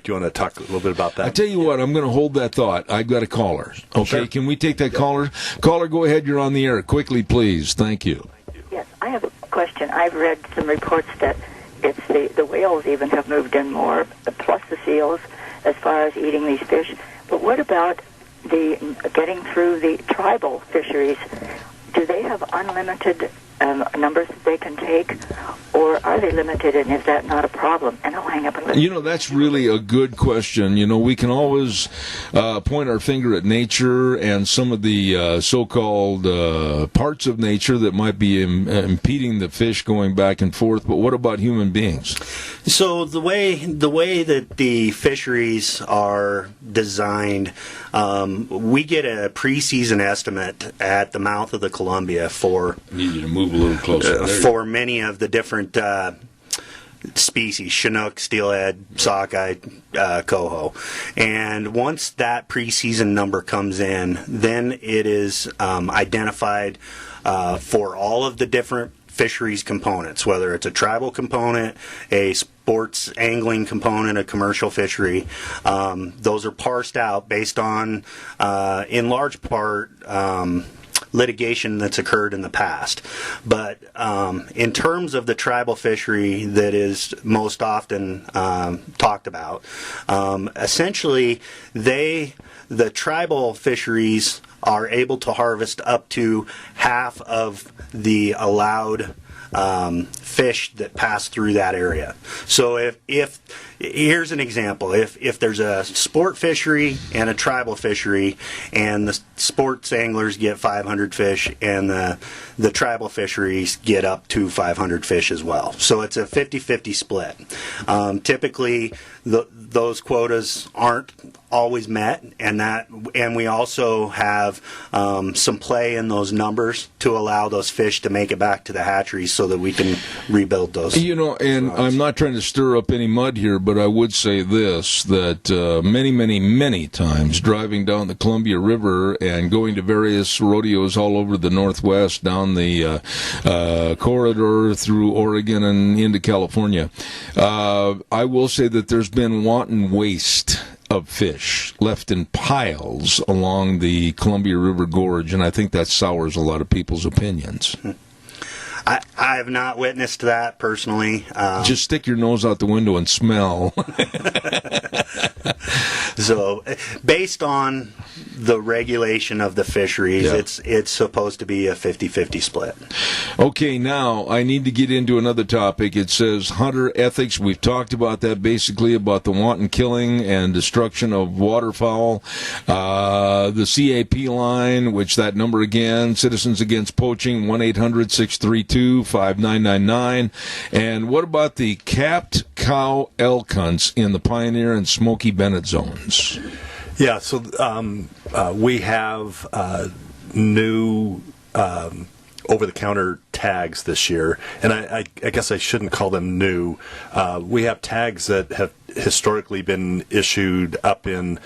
do you want to talk a little bit about that? I tell you what, I'm going to hold that thought. I've got a caller. Okay, sure. Can we take that caller? Caller, go ahead. You're on the air. Quickly, please. Thank you. Yes, I have a question. I've read some reports that it's the whales even have moved in more, plus the seals, as far as eating these fish. But what about the getting through the tribal fisheries? Do they have unlimited numbers that they can take, or are they limited, and is that not a problem? And I'll hang up and listen. That's really a good question. We can always point our finger at nature and some of the so-called parts of nature that might be impeding the fish going back and forth, but what about human beings? So the way that the fisheries are designed, we get a preseason estimate at the mouth of the Columbia for... Need you to move a little closer. For many of the different species, Chinook, steelhead, sockeye, coho. And once that preseason number comes in, then it is identified for all of the different fisheries components, whether it's a tribal component, a sports angling component, a commercial fishery. Those are parsed out based on, in large part, litigation that's occurred in the past. But in terms of the tribal fishery that is most often talked about, essentially the tribal fisheries are able to harvest up to half of the allowed fish that pass through that area. So if here's an example, if there's a sport fishery and a tribal fishery, and the sports anglers get 500 fish and the tribal fisheries get up to 500 fish as well. So it's a 50-50 split. Typically those quotas aren't always met, and we also have some play in those numbers to allow those fish to make it back to the hatcheries so that we can rebuild those. And I'm not trying to stir up any mud here, but I would say this, that many times driving down the Columbia River and going to various rodeos all over the Northwest, down the corridor through Oregon and into California, I will say that there's been wanton waste of fish left in piles along the Columbia River Gorge, and I think that sours a lot of people's opinions. I have not witnessed that personally. Just stick your nose out the window and smell. So, based on the regulation of the fisheries, it's supposed to be a 50-50 split. Okay, now I need to get into another topic. It says hunter ethics. We've talked about that, basically, about the wanton killing and destruction of waterfowl. The CAP line, which that number again, Citizens Against Poaching, 1-800-632-5999. And what about the capped cow elk hunts in the Pioneer and Smoky Bennett zones? Yeah, so we have new over-the-counter tags this year, and I guess I shouldn't call them new. We have tags that have historically been issued up in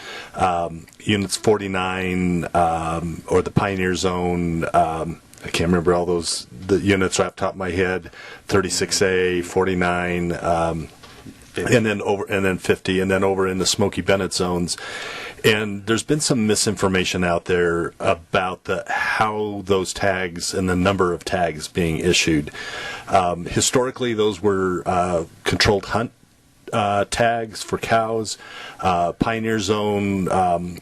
Units 49 or the Pioneer Zone. I can't remember all the units off the top of my head. 36A, 49. And then 50, and then over in the Smoky Bennett zones. And there's been some misinformation out there about how those tags and the number of tags being issued. Historically, those were controlled hunt tags for cows. Pioneer Zone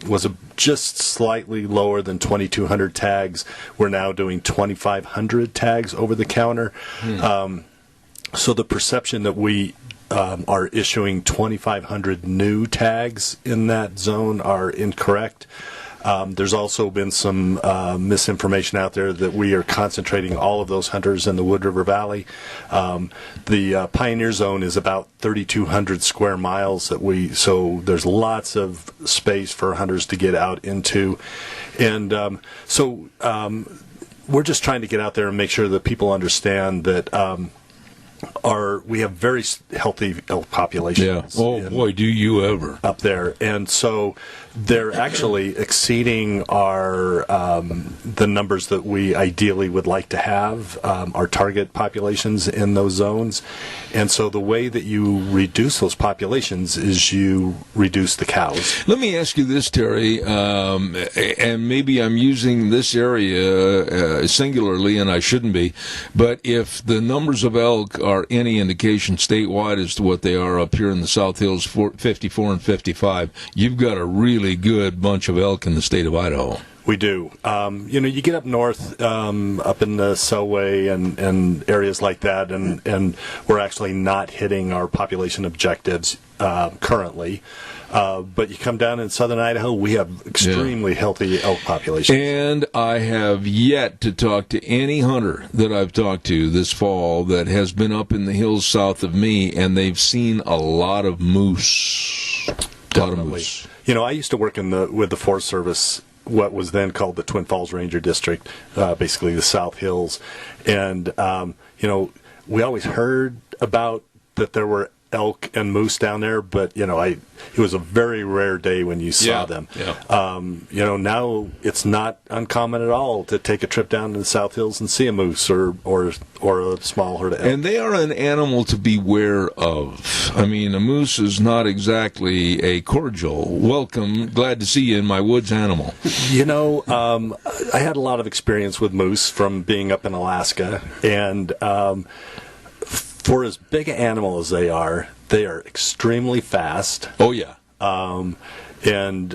was just slightly lower than 2,200 tags. We're now doing 2,500 tags over the counter. So the perception that we are issuing 2,500 new tags in that zone are incorrect. There's also been some misinformation out there that we are concentrating all of those hunters in the Wood River Valley. The Pioneer Zone is about 3,200 square miles so there's lots of space for hunters to get out into. And we're just trying to get out there and make sure that people understand that we have very healthy elk populations. Yeah. Oh, boy, do you ever. Up there. And so they're actually exceeding the numbers that we ideally would like to have, our target populations in those zones. And so the way that you reduce those populations is you reduce the cows. Let me ask you this, Terry, and maybe I'm using this area singularly, and I shouldn't be, but if the numbers of elk are are any indication statewide as to what they are up here in the South Hills, 54 and 55, you've got a really good bunch of elk in the state of Idaho. We do. You get up north, up in the Selway and areas like that, and we're actually not hitting our population objectives currently. But you come down in southern Idaho, we have extremely healthy elk populations. And I have yet to talk to any hunter that I've talked to this fall that has been up in the hills south of me, and they've seen a lot of moose. A lot of moose. I used to work with the Forest Service, what was then called the Twin Falls Ranger District, basically the South Hills. And, we always heard about that there were elk and moose down there, but, it was a very rare day when you saw them. Yeah. Now it's not uncommon at all to take a trip down to the South Hills and see a moose or a small herd of elk. And they are an animal to beware of. I mean, a moose is not exactly a cordial welcome, glad to see you in my woods animal. I had a lot of experience with moose from being up in Alaska, and for as big an animal as they are extremely fast. Oh, yeah. And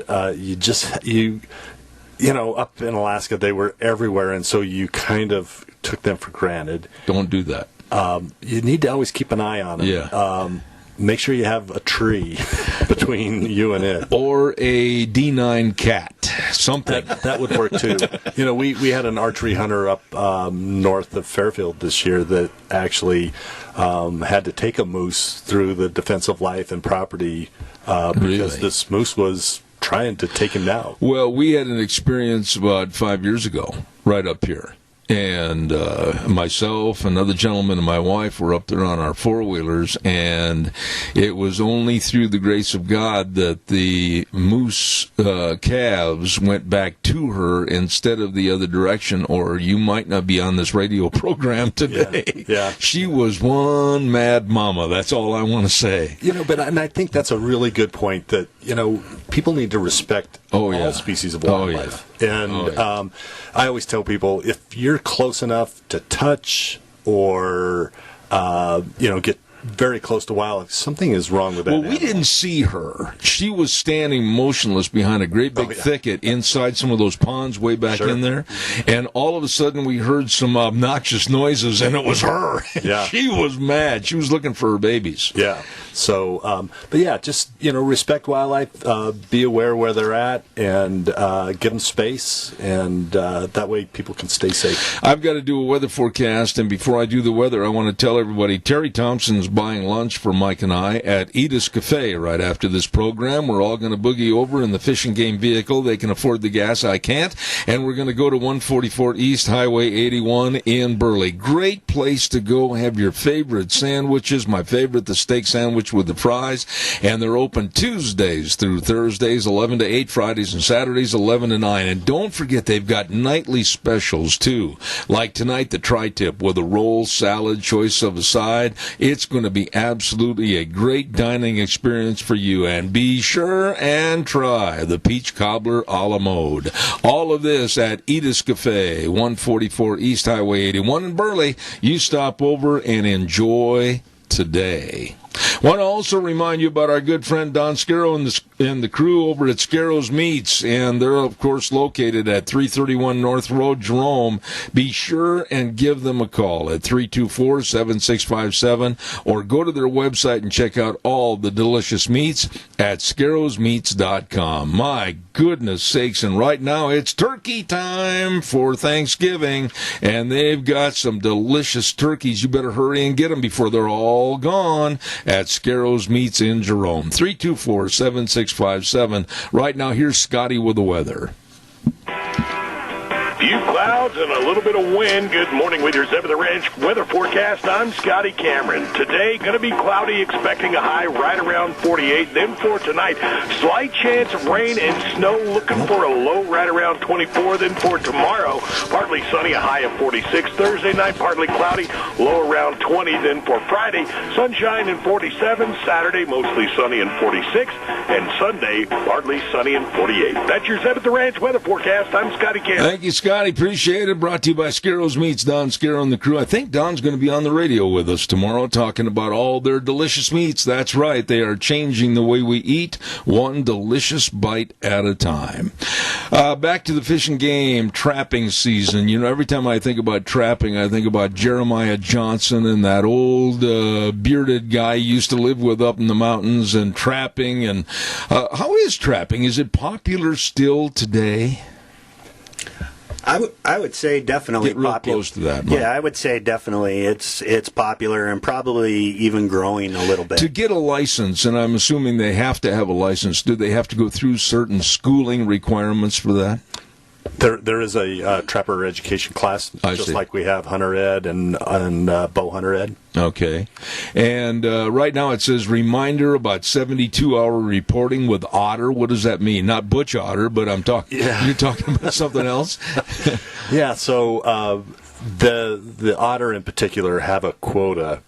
up in Alaska, they were everywhere, and so you kind of took them for granted. Don't do that. You need to always keep an eye on them. Yeah. Make sure you have a tree between you and it. Or a D9 cat. Something. That would work, too. We had an archery hunter up north of Fairfield this year that actually had to take a moose through the Defense of Life and Property because this moose was trying to take him down. Well, we had an experience about 5 years ago right up here. And myself, another gentleman, and my wife were up there on our four-wheelers, and it was only through the grace of God that the moose calves went back to her instead of the other direction, or you might not be on this radio program today. Yeah. She was one mad mama. That's all I want to say. And I think that's a really good point that, people need to respect all species of wildlife. And I always tell people, if you're close enough to touch or, get very close to wildlife, something is wrong with that animal. We didn't see her. She was standing motionless behind a great big thicket inside some of those ponds way back in there. And all of a sudden we heard some obnoxious noises, and it was her. Yeah. She was mad. She was looking for her babies. Yeah. So, just, respect wildlife, be aware where they're at, and give them space, and that way people can stay safe. I've got to do a weather forecast, and before I do the weather, I want to tell everybody Terry Thompson's buying lunch for Mike and I at Edith's Cafe right after this program. We're all going to boogie over in the fishing game vehicle. They can afford the gas. I can't. And we're going to go to 144 East Highway 81 in Burley. Great place to go have your favorite sandwiches. My favorite, the steak sandwich with the fries. And they're open Tuesdays through Thursdays, 11 to 8, Fridays and Saturdays, 11 to 9. And don't forget, they've got nightly specials, too. Like tonight, the tri-tip with a roll, salad, choice of a side. It's going to be absolutely a great dining experience for you. And be sure and try the peach cobbler a la mode. All of this at Edith's Cafe, 144 East Highway 81 in Burley. You stop over and enjoy today. Want to also remind you about our good friend Don Scarrow and the crew over at Scarrow's Meats, and they're, of course, located at 331 North Road, Jerome. Be sure and give them a call at 324-7657, or go to their website and check out all the delicious meats at scarrowsmeats.com. My goodness sakes, and right now it's turkey time for Thanksgiving, and they've got some delicious turkeys. You better hurry and get them before they're all gone at Scarrow's Meats in Jerome. 324-7657. Right now, here's Scotty with the weather. Few clouds and a little bit of wind. Good morning with your Zeb of the Ranch weather forecast. I'm Scotty Cameron. Today, going to be cloudy, expecting a high right around 48. Then for tonight, slight chance of rain and snow, looking for a low right around 24. Then for tomorrow, partly sunny, a high of 46. Thursday night, partly cloudy, low around 20. Then for Friday, sunshine and 47. Saturday, mostly sunny and 46. And Sunday, partly sunny and 48. That's your Zeb of the Ranch weather forecast. I'm Scotty Cameron. Thank you, Scotty. Scotty. Appreciate it. Brought to you by Scaro's Meats. Don Scaro and the crew. I think Don's going to be on the radio with us tomorrow talking about all their delicious meats. That's right. They are changing the way we eat, one delicious bite at a time. Back to the fishing game, trapping season. You know, every time I think about trapping, I think about Jeremiah Johnson and that old bearded guy he used to live with up in the mountains and trapping. And how is trapping? Is it popular still today? I would say definitely Get real popular. close to that, Mike. Yeah, I would say definitely it's popular and probably even growing a little bit. To get a license, and I'm assuming they have to have a license, do they have to go through certain schooling requirements for that? There is a trapper education class, just like we have hunter ed and bow hunter ed. Okay. And right now it says reminder about 72-hour reporting with otter. What does that mean? Not butch otter, but I'm talking. Yeah. You're talking about something else? Yeah. So the otter in particular have a quota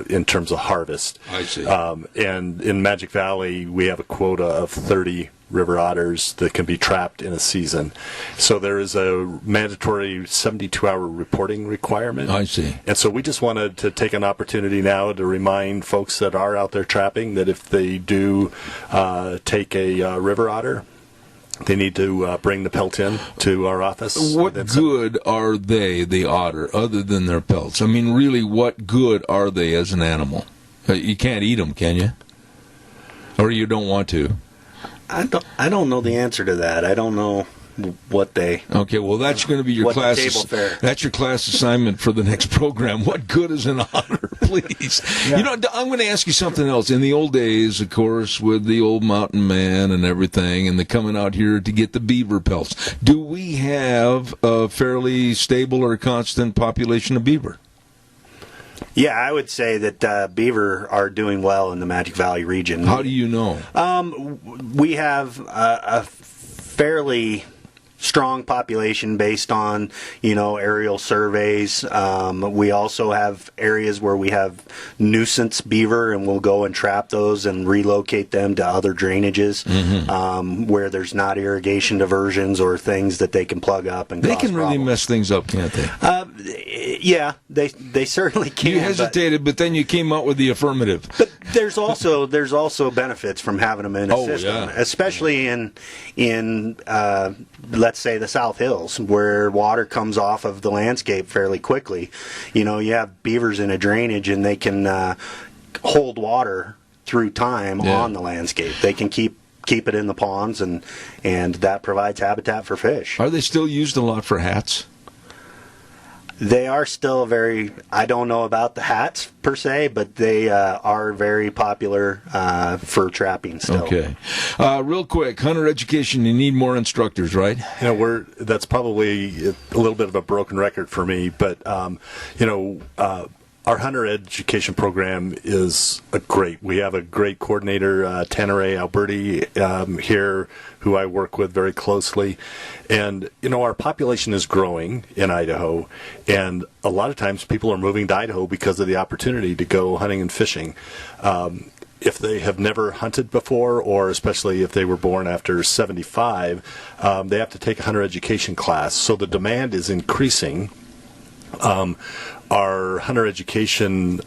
in terms of harvest. I see. And in Magic Valley, we have a quota of 30 river otters that can be trapped in a season. So there is a mandatory 72-hour reporting requirement. I see. And so we just wanted to take an opportunity now to remind folks that are out there trapping that if they do take a river otter, they need to bring the pelt in to our office. What good are they, the otter, other than their pelts? I mean, really, what good are they as an animal? You can't eat them, can you? Or you don't want to? I don't know the answer to that. I don't know what they. Okay, well, that's going to be your class. Table fare. That's your class assignment for the next program. What good is an otter, please? Yeah. You know, I'm going to ask you something else. In the old days, of course, with the old mountain man and everything, and the coming out here to get the beaver pelts, do we have a fairly stable or constant population of beaver? Yeah, I would say that beaver are doing well in the Magic Valley region. How do you know? We have a fairly strong population based on, aerial surveys. We also have areas where we have nuisance beaver, and we'll go and trap those and relocate them to other drainages where there's not irrigation diversions or things that they can plug up and they cause can really problems. Mess things up, can't they? Yeah, they certainly can. You hesitated, but then you came out with the affirmative. But there's also benefits from having them in a system, especially in let's say the South Hills, where water comes off of the landscape fairly quickly. You have beavers in a drainage, and they can hold water through time on the landscape. They can keep it in the ponds, and that provides habitat for fish. Are they still used a lot for hats? They are still I don't know about the hats per se, but they are very popular for trapping still. Okay. Real quick, hunter education, you need more instructors, right? That's probably a little bit of a broken record for me, but, our hunter education program is great. We have a great coordinator, Tanare Alberti, here, who I work with very closely. And, our population is growing in Idaho, and a lot of times people are moving to Idaho because of the opportunity to go hunting and fishing. If they have never hunted before, or especially if they were born after 75, they have to take a hunter education class. So the demand is increasing. Our hunter education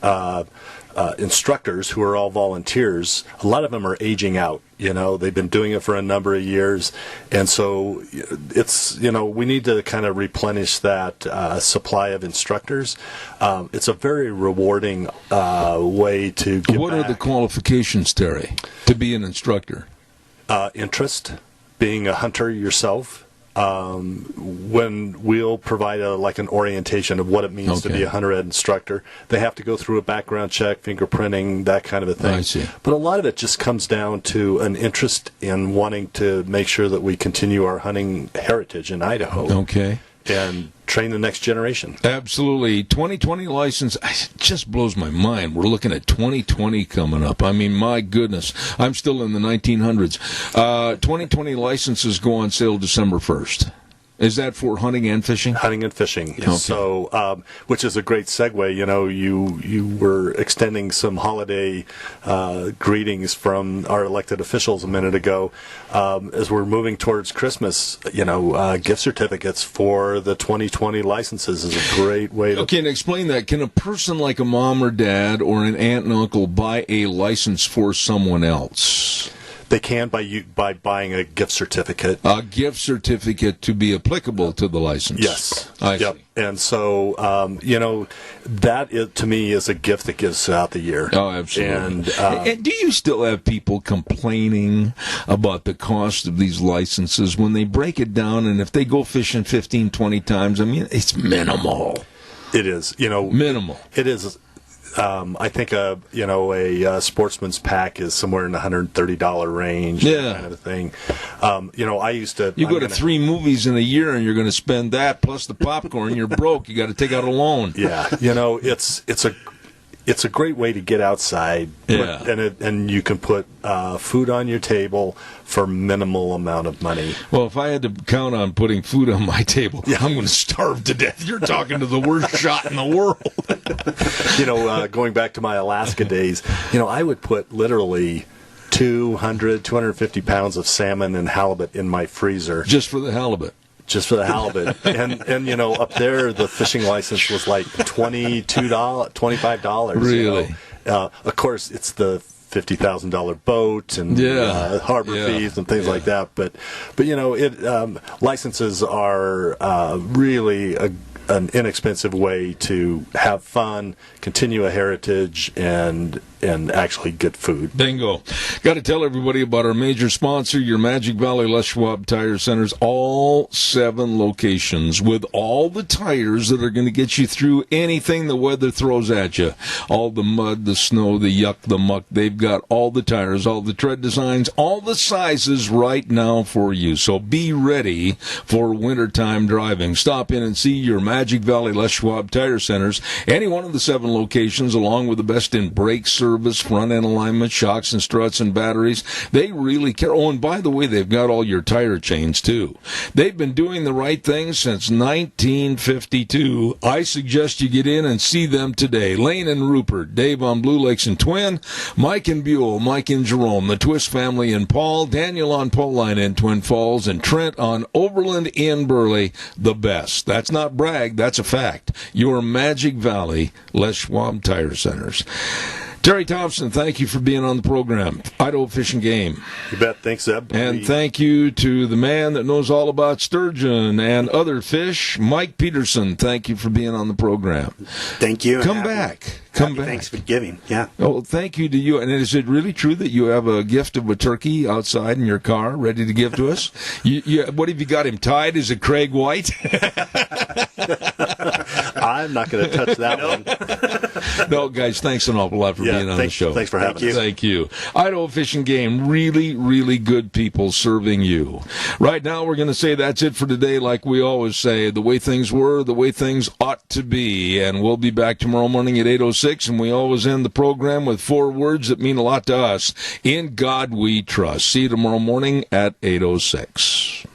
instructors, who are all volunteers, a lot of them are aging out. They've been doing it for a number of years, and so it's we need to kind of replenish that supply of instructors. It's a very rewarding way to give What back. are the qualifications, Terry, to be an instructor? Interest, being a hunter yourself. When we'll provide an orientation of what it means to be a hunter ed instructor, they have to go through a background check, fingerprinting, that kind of a thing. I see. But a lot of it just comes down to an interest in wanting to make sure that we continue our hunting heritage in Idaho. Okay. And train the next generation. Absolutely. 2020 license, it just blows my mind. We're looking at 2020 coming up. I mean, my goodness. I'm still in the 1900s. 2020 licenses go on sale December 1st. Is that for hunting and fishing? Hunting and fishing. Okay. So, which is a great segue. You know, you were extending some holiday greetings from our elected officials a minute ago. As we're moving towards Christmas, you know, gift certificates for the 2020 licenses is a great way to... Okay, and explain that. Can a person like a mom or dad or an aunt and uncle buy a license for someone else? They can by buying a gift certificate. A gift certificate to be applicable to the license. Yes. I see. And so, you know, to me is a gift that gives throughout the year. Oh, absolutely. And do you still have people complaining about the cost of these licenses when they break it down, and if they go fishing 15, 20 times, I mean, it's minimal. It is, you know. Minimal. It is. I think a sportsman's pack is somewhere in the $130 range. Yeah, that kind of thing. You know, I used to. You go to 3 movies in a year, and you're going to spend that plus the popcorn. You're broke. You got to take out a loan. Yeah, you know, it's a great way to get outside. Yeah, and you can put food on your table for minimal amount of money. Well, if I had to count on putting food on my table, I'm going to starve to death. You're talking to the worst shot in the world. You know, going back to my Alaska days, you know, I would put literally 250 pounds of salmon and halibut in my freezer. Just for the halibut. Just for the halibut. and you know, up there, the fishing license was like $25. Really? You know? Of course, it's the $50,000 boat and harbor fees and things like that. But you know, licenses are really an inexpensive way to have fun, continue a heritage, and actually get food. Bingo. Got to tell everybody about our major sponsor, your Magic Valley Les Schwab Tire Centers, all 7 locations with all the tires that are going to get you through anything the weather throws at you. All the mud, the snow, the yuck, the muck. They've got all the tires, all the tread designs, all the sizes right now for you. So be ready for wintertime driving. Stop in and see your Magic Valley Les Schwab Tire Centers, any one of the 7 locations, along with the best in brake service, front end alignment, shocks and struts and batteries. They really care. Oh, and by the way, they've got all your tire chains too. They've been doing the right thing since 1952. I suggest you get in and see them today. Lane and Rupert, Dave on Blue Lakes and Twin, Mike and Buell, Mike and Jerome, the Twist family in Paul, Daniel on Pauline in Twin Falls, and Trent on Overland in Burley. The best. That's not brag, that's a fact. Your Magic Valley Les Schwab Tire Centers. Terry Thompson, thank you for being on the program. Idaho Fish and Game. You bet. Thanks, Zeb. And thank you to the man that knows all about sturgeon and other fish, Mike Peterson. Thank you for being on the program. Thank you. Come back. Come back. Thanks for giving. Yeah. Oh, thank you to you. And is it really true that you have a gift of a turkey outside in your car ready to give to us? What have you got him tied? Is it Craig White? I'm not going to touch that one. No, guys, thanks an awful lot for being on the show. Thanks for having us. Thank you. Idaho Fish and Game, really, really good people serving you. Right now, we're going to say that's it for today, like we always say, the way things were, the way things ought to be. And we'll be back tomorrow morning at 8:06, and we always end the program with 4 words that mean a lot to us. In God we trust. See you tomorrow morning at 8:06.